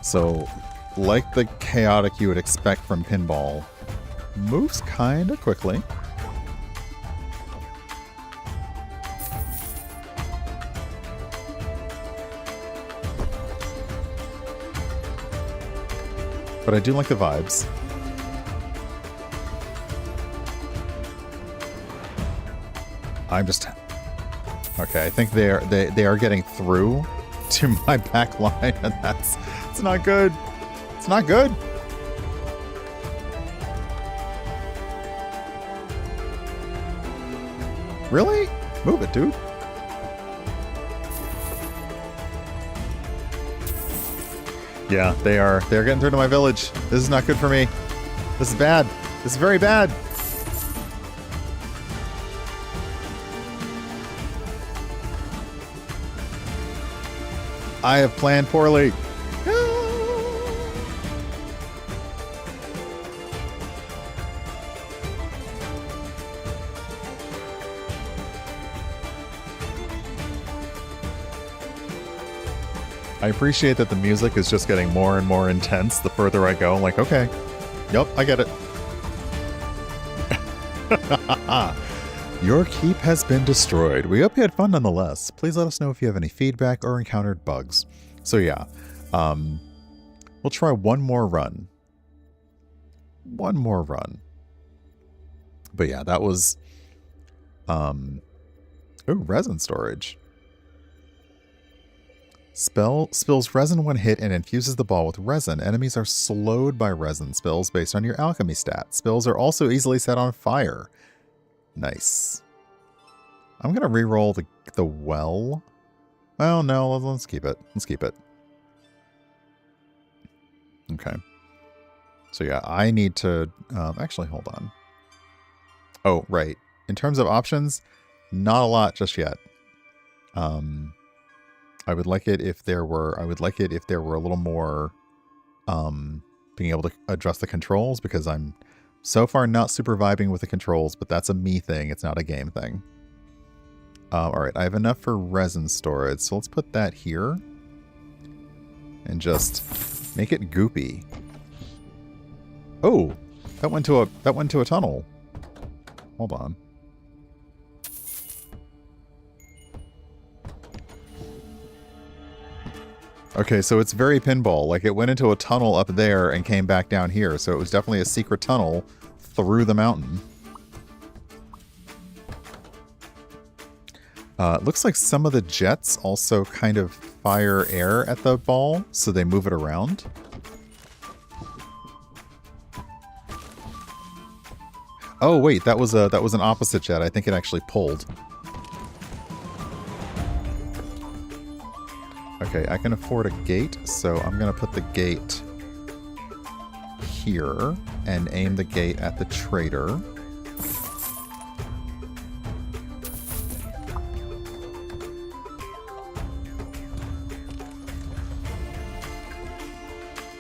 Speaker 1: So, like the chaotic you would expect from pinball, moves kind of quickly. But I do like the vibes. I'm just... Okay, I think they are getting through to my back line, and it's not good. It's not good. Really? Move it, dude. Yeah, they're getting through to my village. This is not good for me. This is bad. This is very bad. I have planned poorly. I appreciate that the music is just getting more and more intense the further I go. I'm like, okay, yep, I get it. Your keep has been destroyed. We hope you had fun nonetheless. Please let us know if you have any feedback or encountered bugs. So yeah, we'll try one more run. One more run. But yeah, that was... Ooh, resin storage. Spell spills resin when hit and infuses the ball with resin. Enemies are slowed by resin spills based on your alchemy stat. Spills are also easily set on fire. Nice. I'm going to re-roll the well. Well, no, let's keep it. Let's keep it. Okay. So yeah, I need to... actually, hold on. Oh, right. In terms of options, not a lot just yet. I would like it if there were a little more being able to adjust the controls, because I'm so far not super vibing with the controls, but that's a me thing, it's not a game thing. Alright, I have enough for resin storage, so let's put that here. And just make it goopy. Oh, that went to a tunnel. Hold on. Okay, so it's very pinball. Like, it went into a tunnel up there and came back down here. So it was definitely a secret tunnel through the mountain. It looks like some of the jets also kind of fire air at the ball, so they move it around. Oh wait, that was an opposite jet. I think it actually pulled. Okay, I can afford a gate, so I'm gonna put the gate here and aim the gate at the trader.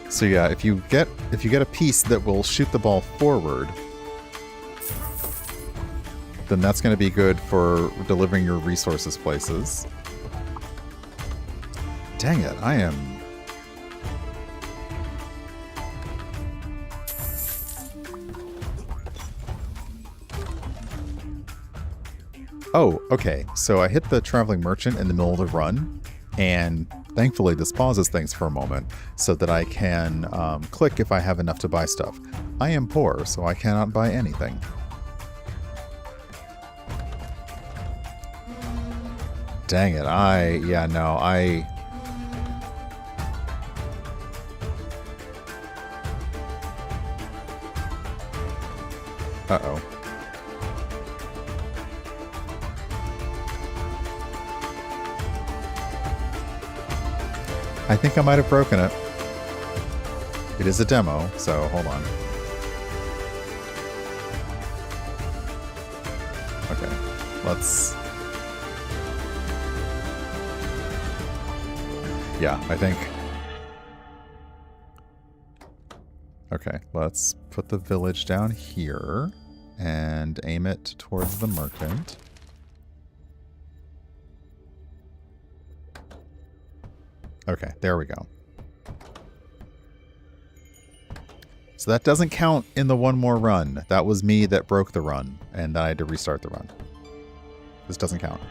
Speaker 1: So yeah, if you get a piece that will shoot the ball forward, then that's going to be good for delivering your resources places. Dang it, I am... Oh, okay. So I hit the traveling merchant in the middle of the run, and thankfully this pauses things for a moment so that I can click if I have enough to buy stuff. I am poor, so I cannot buy anything. Dang it, Uh-oh. I think I might have broken it. It is a demo, so hold on. Okay, let's... Yeah, I think... Okay, let's put the village down here and aim it towards the merchant. Okay, there we go. So that doesn't count in the one more run. That was me that broke the run, and I had to restart the run. This doesn't count.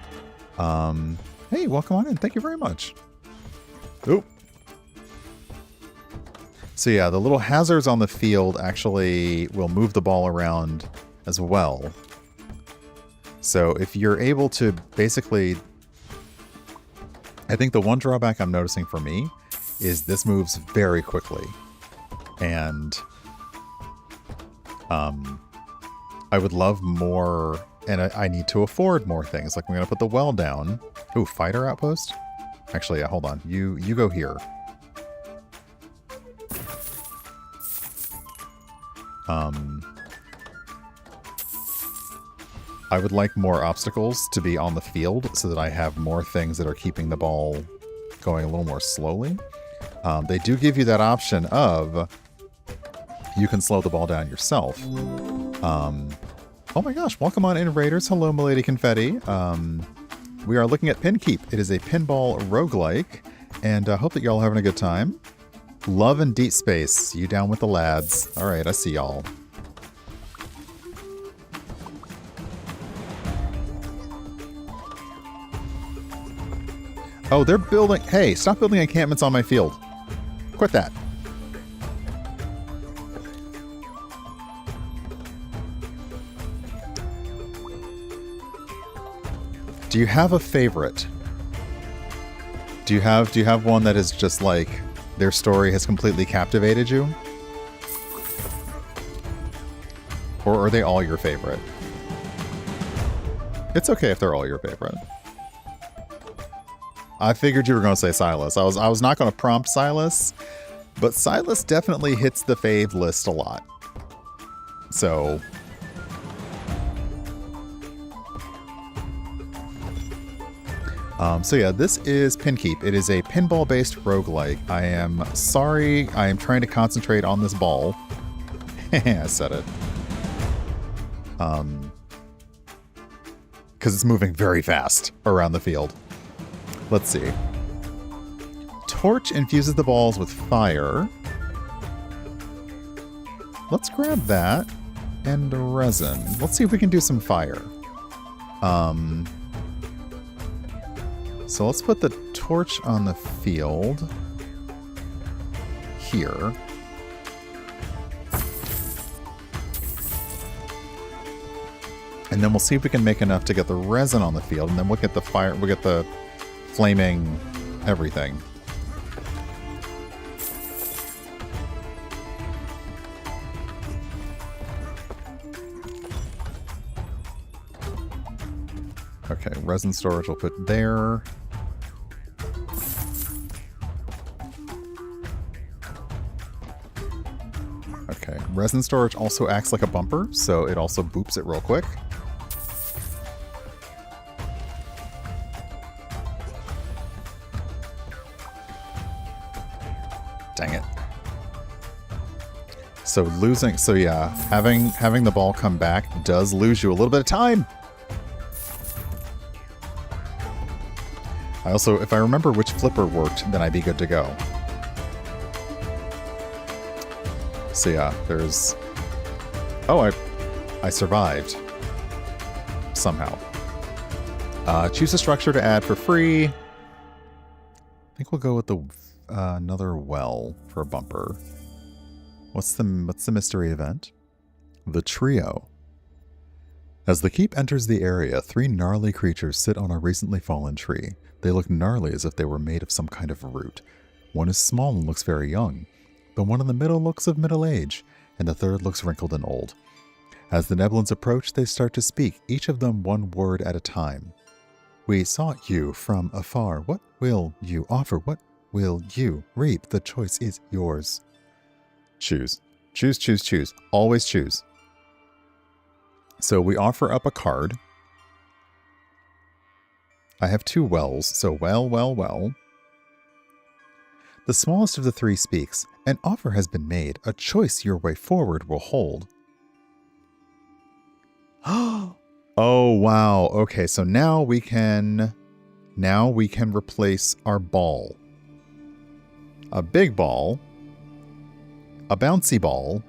Speaker 1: Hey, welcome on in. Thank you very much. Oop. So yeah, the little hazards on the field actually will move the ball around as well. So if you're able to basically... I think the one drawback I'm noticing for me is this moves very quickly. And I would love more, and I need to afford more things. Like I'm going to put the well down. Ooh, fighter outpost? Actually, yeah, hold on. You go here. I would like more obstacles to be on the field so that I have more things that are keeping the ball going a little more slowly. They do give you that option of you can slow the ball down yourself. Oh my gosh, welcome on in, Raiders. Hello, Milady Confetti. We are looking at Pin Keep. It is a pinball roguelike, and I hope that y'all are having a good time. Love and Deep Space. You down with the lads. All right, I see y'all. Oh, they're building... Hey, stop building encampments on my field. Quit that. Do you have a favorite? Do you have one that is just like their story has completely captivated you? Or are they all your favorite? It's okay if they're all your favorite. I figured you were going to say Silas. I was not going to prompt Silas, but Silas definitely hits the fave list a lot. So... so yeah, this is Pin Keep. It is a pinball-based roguelike. I am sorry. I am trying to concentrate on this ball. I said it. Because it's moving very fast around the field. Let's see. Torch infuses the balls with fire. Let's grab that. And resin. Let's see if we can do some fire. So let's put the torch on the field. Here. And then we'll see if we can make enough to get the resin on the field, and then we'll get the fire, we'll get the flaming everything. Okay, resin storage we'll put there. Okay, resin storage also acts like a bumper, so it also boops it real quick. Dang it. So yeah, having the ball come back does lose you a little bit of time. I also, if I remember which flipper worked, then I'd be good to go. So yeah, there's... Oh, I survived. Somehow. Choose a structure to add for free. I think we'll go with the another well for a bumper. What's the mystery event? The Trio. As the keep enters the area, 3 gnarly creatures sit on a recently fallen tree. They look gnarly as if they were made of some kind of root. One is small and looks very young. The one in the middle looks of middle age, and the third looks wrinkled and old. As the Neblins approach, they start to speak, each of them one word at a time. We sought you from afar. What will you offer? What will you reap? The choice is yours. Choose. Choose, choose, choose. Always choose. So we offer up a card. I have 2 wells, so well. The smallest of the 3 speaks. An offer has been made. A choice your way forward will hold. Oh, wow. Okay, so now we can replace our ball. A big ball, a bouncy ball,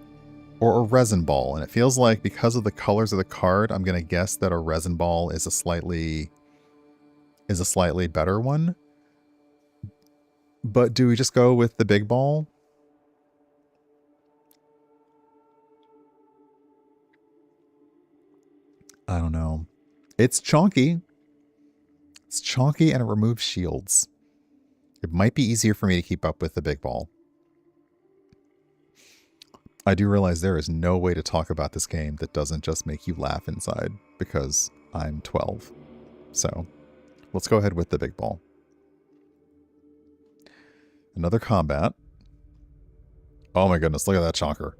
Speaker 1: or a resin ball. And it feels like because of the colors of the card, I'm going to guess that a resin ball is a slightly better one. But do we just go with the big ball? I don't know. It's chonky. It's chonky and it removes shields. It might be easier for me to keep up with the big ball. I do realize there is no way to talk about this game that doesn't just make you laugh inside because I'm 12. So let's go ahead with the big ball. Another combat. Oh my goodness, look at that chonker.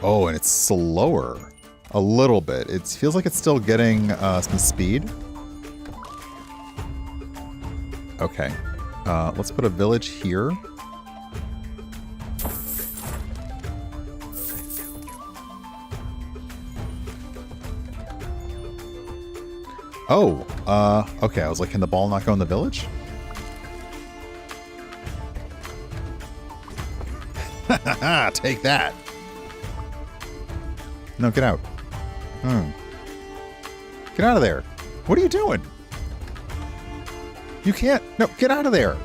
Speaker 1: Oh, and it's slower. A little bit. It feels like it's still getting some speed. Okay. Let's put a village here. Oh, okay. I was like, can the ball not go in the village? Take that. No, get out. Get out of there. What are you doing? You can't. No, get out of there.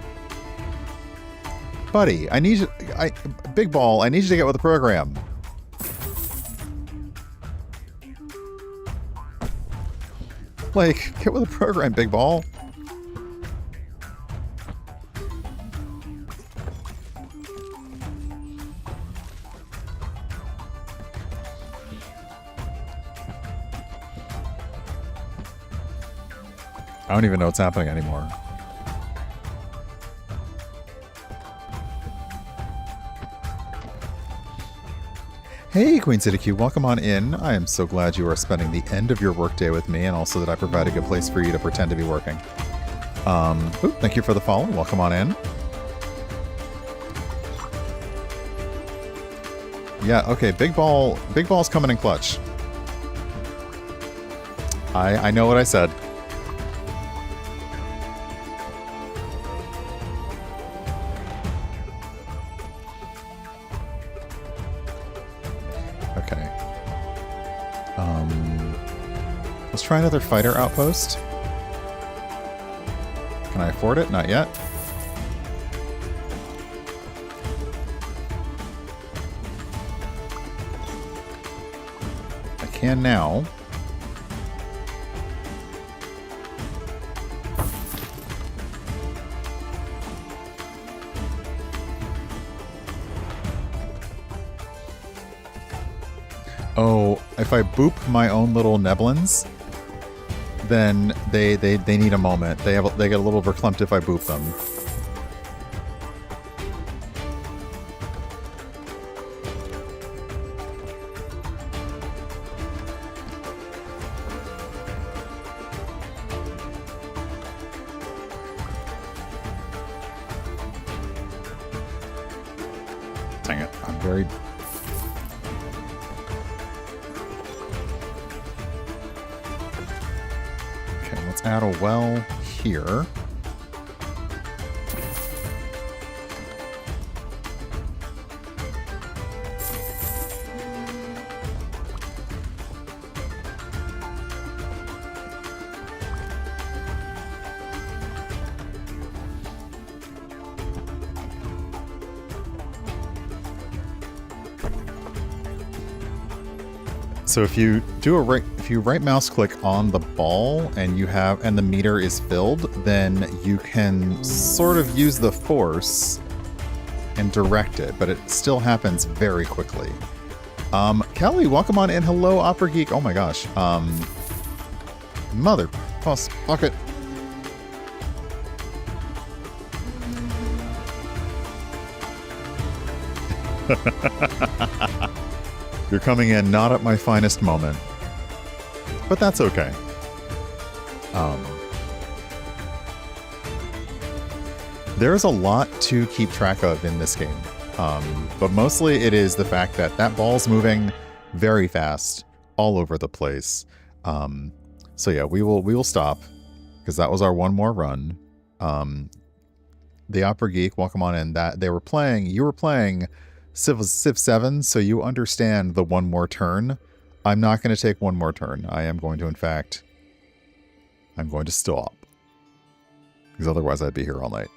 Speaker 1: Buddy, I need you. Big ball, I need you to get with the program. Like, get with the program, big ball. I don't even know what's happening anymore. Hey, Queen City Q, welcome on in. I am so glad you are spending the end of your workday with me, and also that I provide a good place for you to pretend to be working. Thank you for the follow. Welcome on in. Yeah, okay, big ball's coming in clutch. I know what I said. Let's try another fighter outpost. Can I afford it? Not yet. I can now. Oh, if I boop my own little Neblins, then they need a moment. They get a little verklempt if I boop them. Dang it, I'm very... Okay, let's add a well here. So if you do if you right mouse click on the ball and the meter is filled, then you can sort of use the force and direct it, but it still happens very quickly. Kelly, welcome on in. Hello, Opera Geek. Oh my gosh. Mother plus pocket. You're coming in not at my finest moment. But that's okay. There's a lot to keep track of in this game. But mostly it is the fact that that ball's moving very fast all over the place. So yeah, we will stop because that was our one more run. The Opera Geek, welcome on in. You were playing Civ 7, so you understand the one more turn. I'm not going to take one more turn. I am going to, in fact, I'm going to stop. Because otherwise I'd be here all night.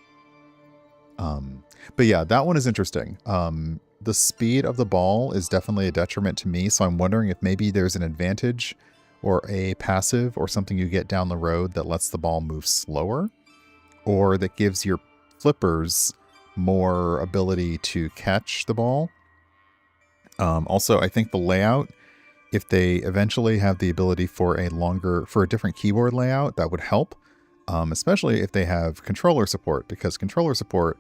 Speaker 1: But yeah, that one is interesting. The speed of the ball is definitely a detriment to me, so I'm wondering if maybe there's an advantage or a passive or something you get down the road that lets the ball move slower, or that gives your flippers more ability to catch the ball. Also, I think the layout, if they eventually have the ability for a different keyboard layout, that would help. Especially if they have controller support, because controller support,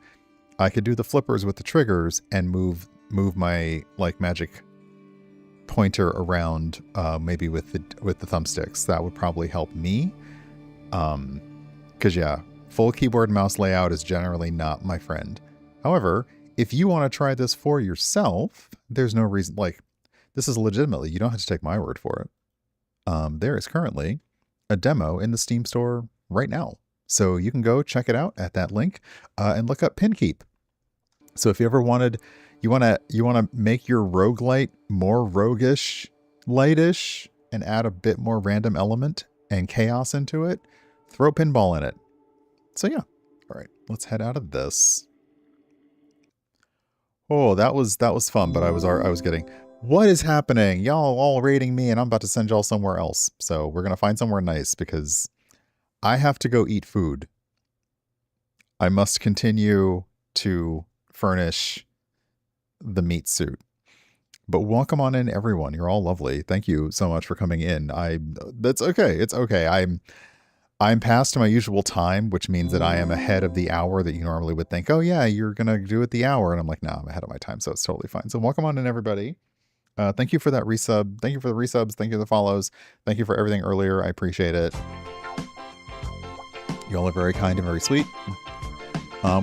Speaker 1: I could do the flippers with the triggers and move my like magic pointer around, maybe with the thumbsticks. That would probably help me. Because yeah, full keyboard and mouse layout is generally not my friend. However, if you want to try this for yourself, there's no reason, like, this is legitimately, you don't have to take my word for it. There is currently a demo in the Steam store right now. So you can go check it out at that link and look up Pinkeep. So if you ever wanted, you want to make your roguelite more roguish, lightish, and add a bit more random element and chaos into it, throw pinball in it. So yeah. All right, let's head out of this. Oh, that was fun, but I was getting, what is happening? Y'all all raiding me and I'm about to send y'all somewhere else. So we're going to find somewhere nice because I have to go eat food. I must continue to furnish the meat suit. But welcome on in, everyone. You're all lovely. Thank you so much for coming in. That's okay. It's okay. I'm past my usual time, which means that I am ahead of the hour that you normally would think, oh yeah, you're going to do it the hour. And I'm like, no, I'm ahead of my time. So it's totally fine. So welcome on in, everybody. Thank you for that resub. Thank you for the resubs. Thank you for the follows. Thank you for everything earlier. I appreciate it. You all are very kind and very sweet.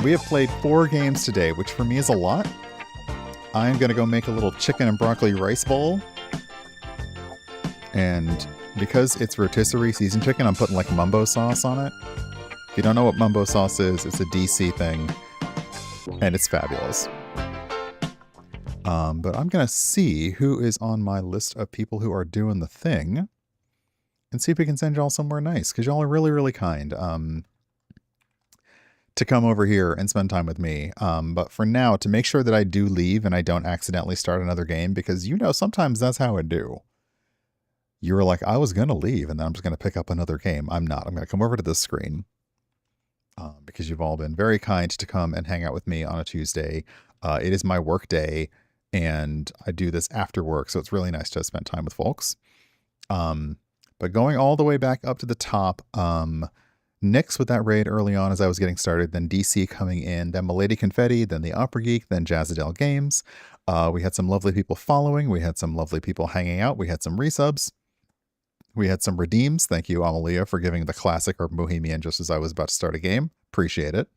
Speaker 1: We have played 4 games today, which for me is a lot. I'm going to go make a little chicken and broccoli rice bowl. And because it's rotisserie seasoned chicken, I'm putting like mumbo sauce on it. If you don't know what mumbo sauce is, it's a DC thing. And it's fabulous. But I'm going to see who is on my list of people who are doing the thing. And see if we can send y'all somewhere nice. Because y'all are really, really kind. To come over here and spend time with me. But for now, to make sure that I do leave and I don't accidentally start another game, because you know, sometimes that's how I do. You were like, I was going to leave and then I'm just going to pick up another game. I'm not. I'm going to come over to this screen because you've all been very kind to come and hang out with me on a Tuesday. It is my work day and I do this after work, so it's really nice to spend time with folks. But going all the way back up to the top, Nyx with that raid early on as I was getting started, then DC coming in, then Milady Confetti, then the Opera Geek, then Jazzadel Games. We had some lovely people following. We had some lovely people hanging out. We had some resubs. We had some redeems. Thank you, Amalia, for giving the classic Urban Bohemian just as I was about to start a game. Appreciate it.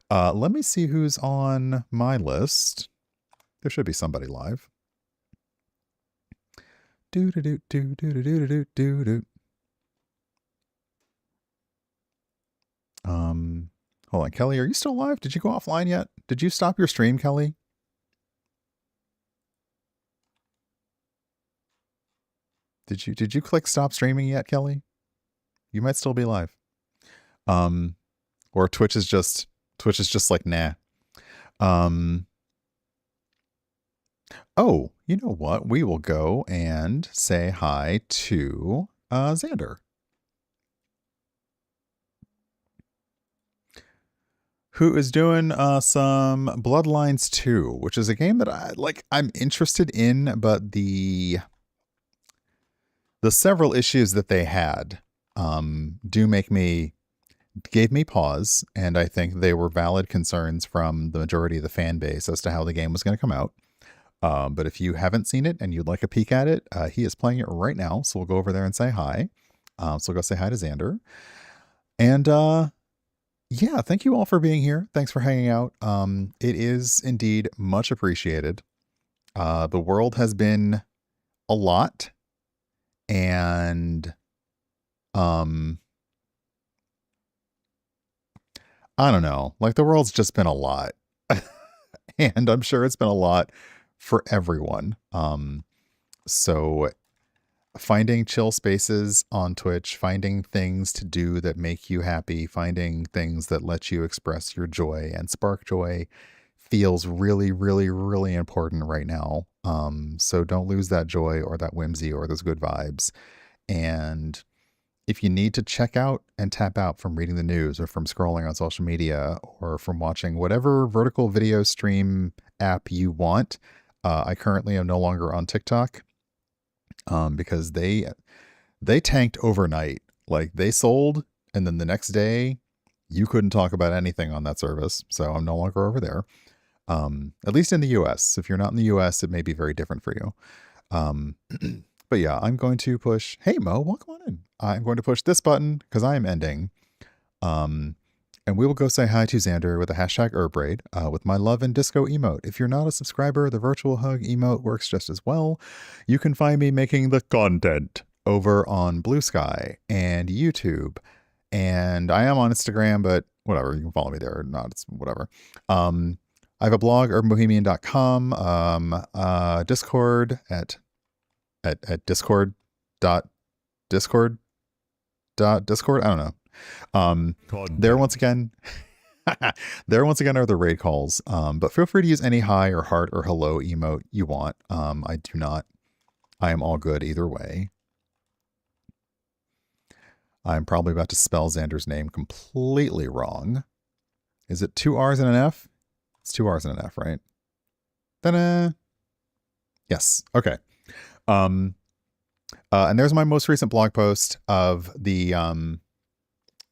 Speaker 1: Let me see who's on my list. There should be somebody live. Hold on, Kelly, are you still live? Did you go offline yet? Did you stop your stream, Kelly? Did you click stop streaming yet, Kelly? You might still be live. Or Twitch is just like, nah. Oh, you know what? We will go and say hi to Xander, who is doing some Bloodlines 2, which is a game that I'm interested in, but the several issues that they had gave me pause, and I think they were valid concerns from the majority of the fan base as to how the game was going to come out. But if you haven't seen it and you'd like a peek at it, he is playing it right now, so we'll go over there and say hi. So we'll go say hi to Xander. And yeah, thank you all for being here. Thanks for hanging out. It is indeed much appreciated. The world has been a lot, and I don't know, like the world's just been a lot. And I'm sure it's been a lot for everyone. So finding chill spaces on Twitch, finding things to do that make you happy, finding things that let you express your joy and spark joy feels really, really, really important right now. So don't lose that joy or that whimsy or those good vibes. And if you need to check out and tap out from reading the news or from scrolling on social media or from watching whatever vertical video stream app you want, I currently am no longer on TikTok because they tanked overnight. Like they sold, and then the next day you couldn't talk about anything on that service. So I'm no longer over there. At least in the US. If you're not in the US, it may be very different for you. But yeah, I'm going to push. Hey Mo, welcome on in. I'm going to push this button because I am ending. And we will go say hi to Xander with the hashtag Urbraid with my love and disco emote. If you're not a subscriber, the virtual hug emote works just as well. You can find me making the content over on Blue Sky and YouTube. And I am on Instagram, but whatever, you can follow me there or not, it's whatever. I have a blog, urbanbohemian.com, Discord at discord. I don't know. There once again are the raid calls. But feel free to use any hi or heart or hello emote you want. I do not. I am all good either way. I'm probably about to spell Xander's name completely wrong. Is it 2 R's and an F? It's 2 R's and an F, right? Ta-da! Yes. Okay. And there's my most recent blog post of the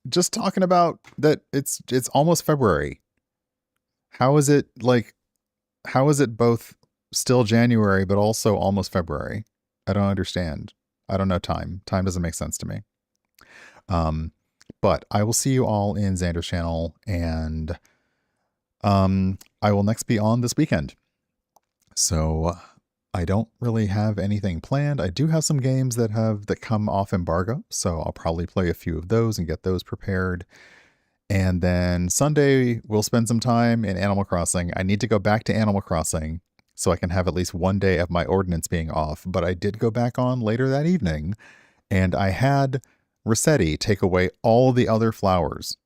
Speaker 1: just talking about that it's almost February. How is it both still January but also almost February? I don't understand. I don't know time. Time doesn't make sense to me. But I will see you all in Xander's channel, and I will next be on this weekend. So I don't really have anything planned. I do have some games that come off embargo, so I'll probably play a few of those and get those prepared. And then Sunday, we'll spend some time in Animal Crossing. I need to go back to Animal Crossing so I can have at least one day of my ordinance being off. But I did go back on later that evening, and I had Rossetti take away all the other flowers.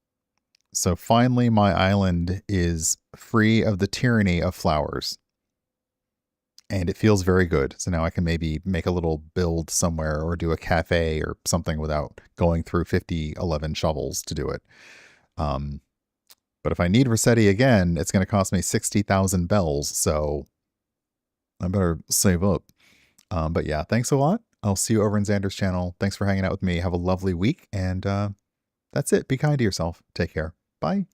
Speaker 1: So finally, my island is free of the tyranny of flowers. And it feels very good. So now I can maybe make a little build somewhere or do a cafe or something without going through 11 shovels to do it. But if I need Rossetti again, it's going to cost me 60,000 bells. So I better save up. But yeah, thanks a lot. I'll see you over in Xander's channel. Thanks for hanging out with me. Have a lovely week. And that's it. Be kind to yourself. Take care. Bye.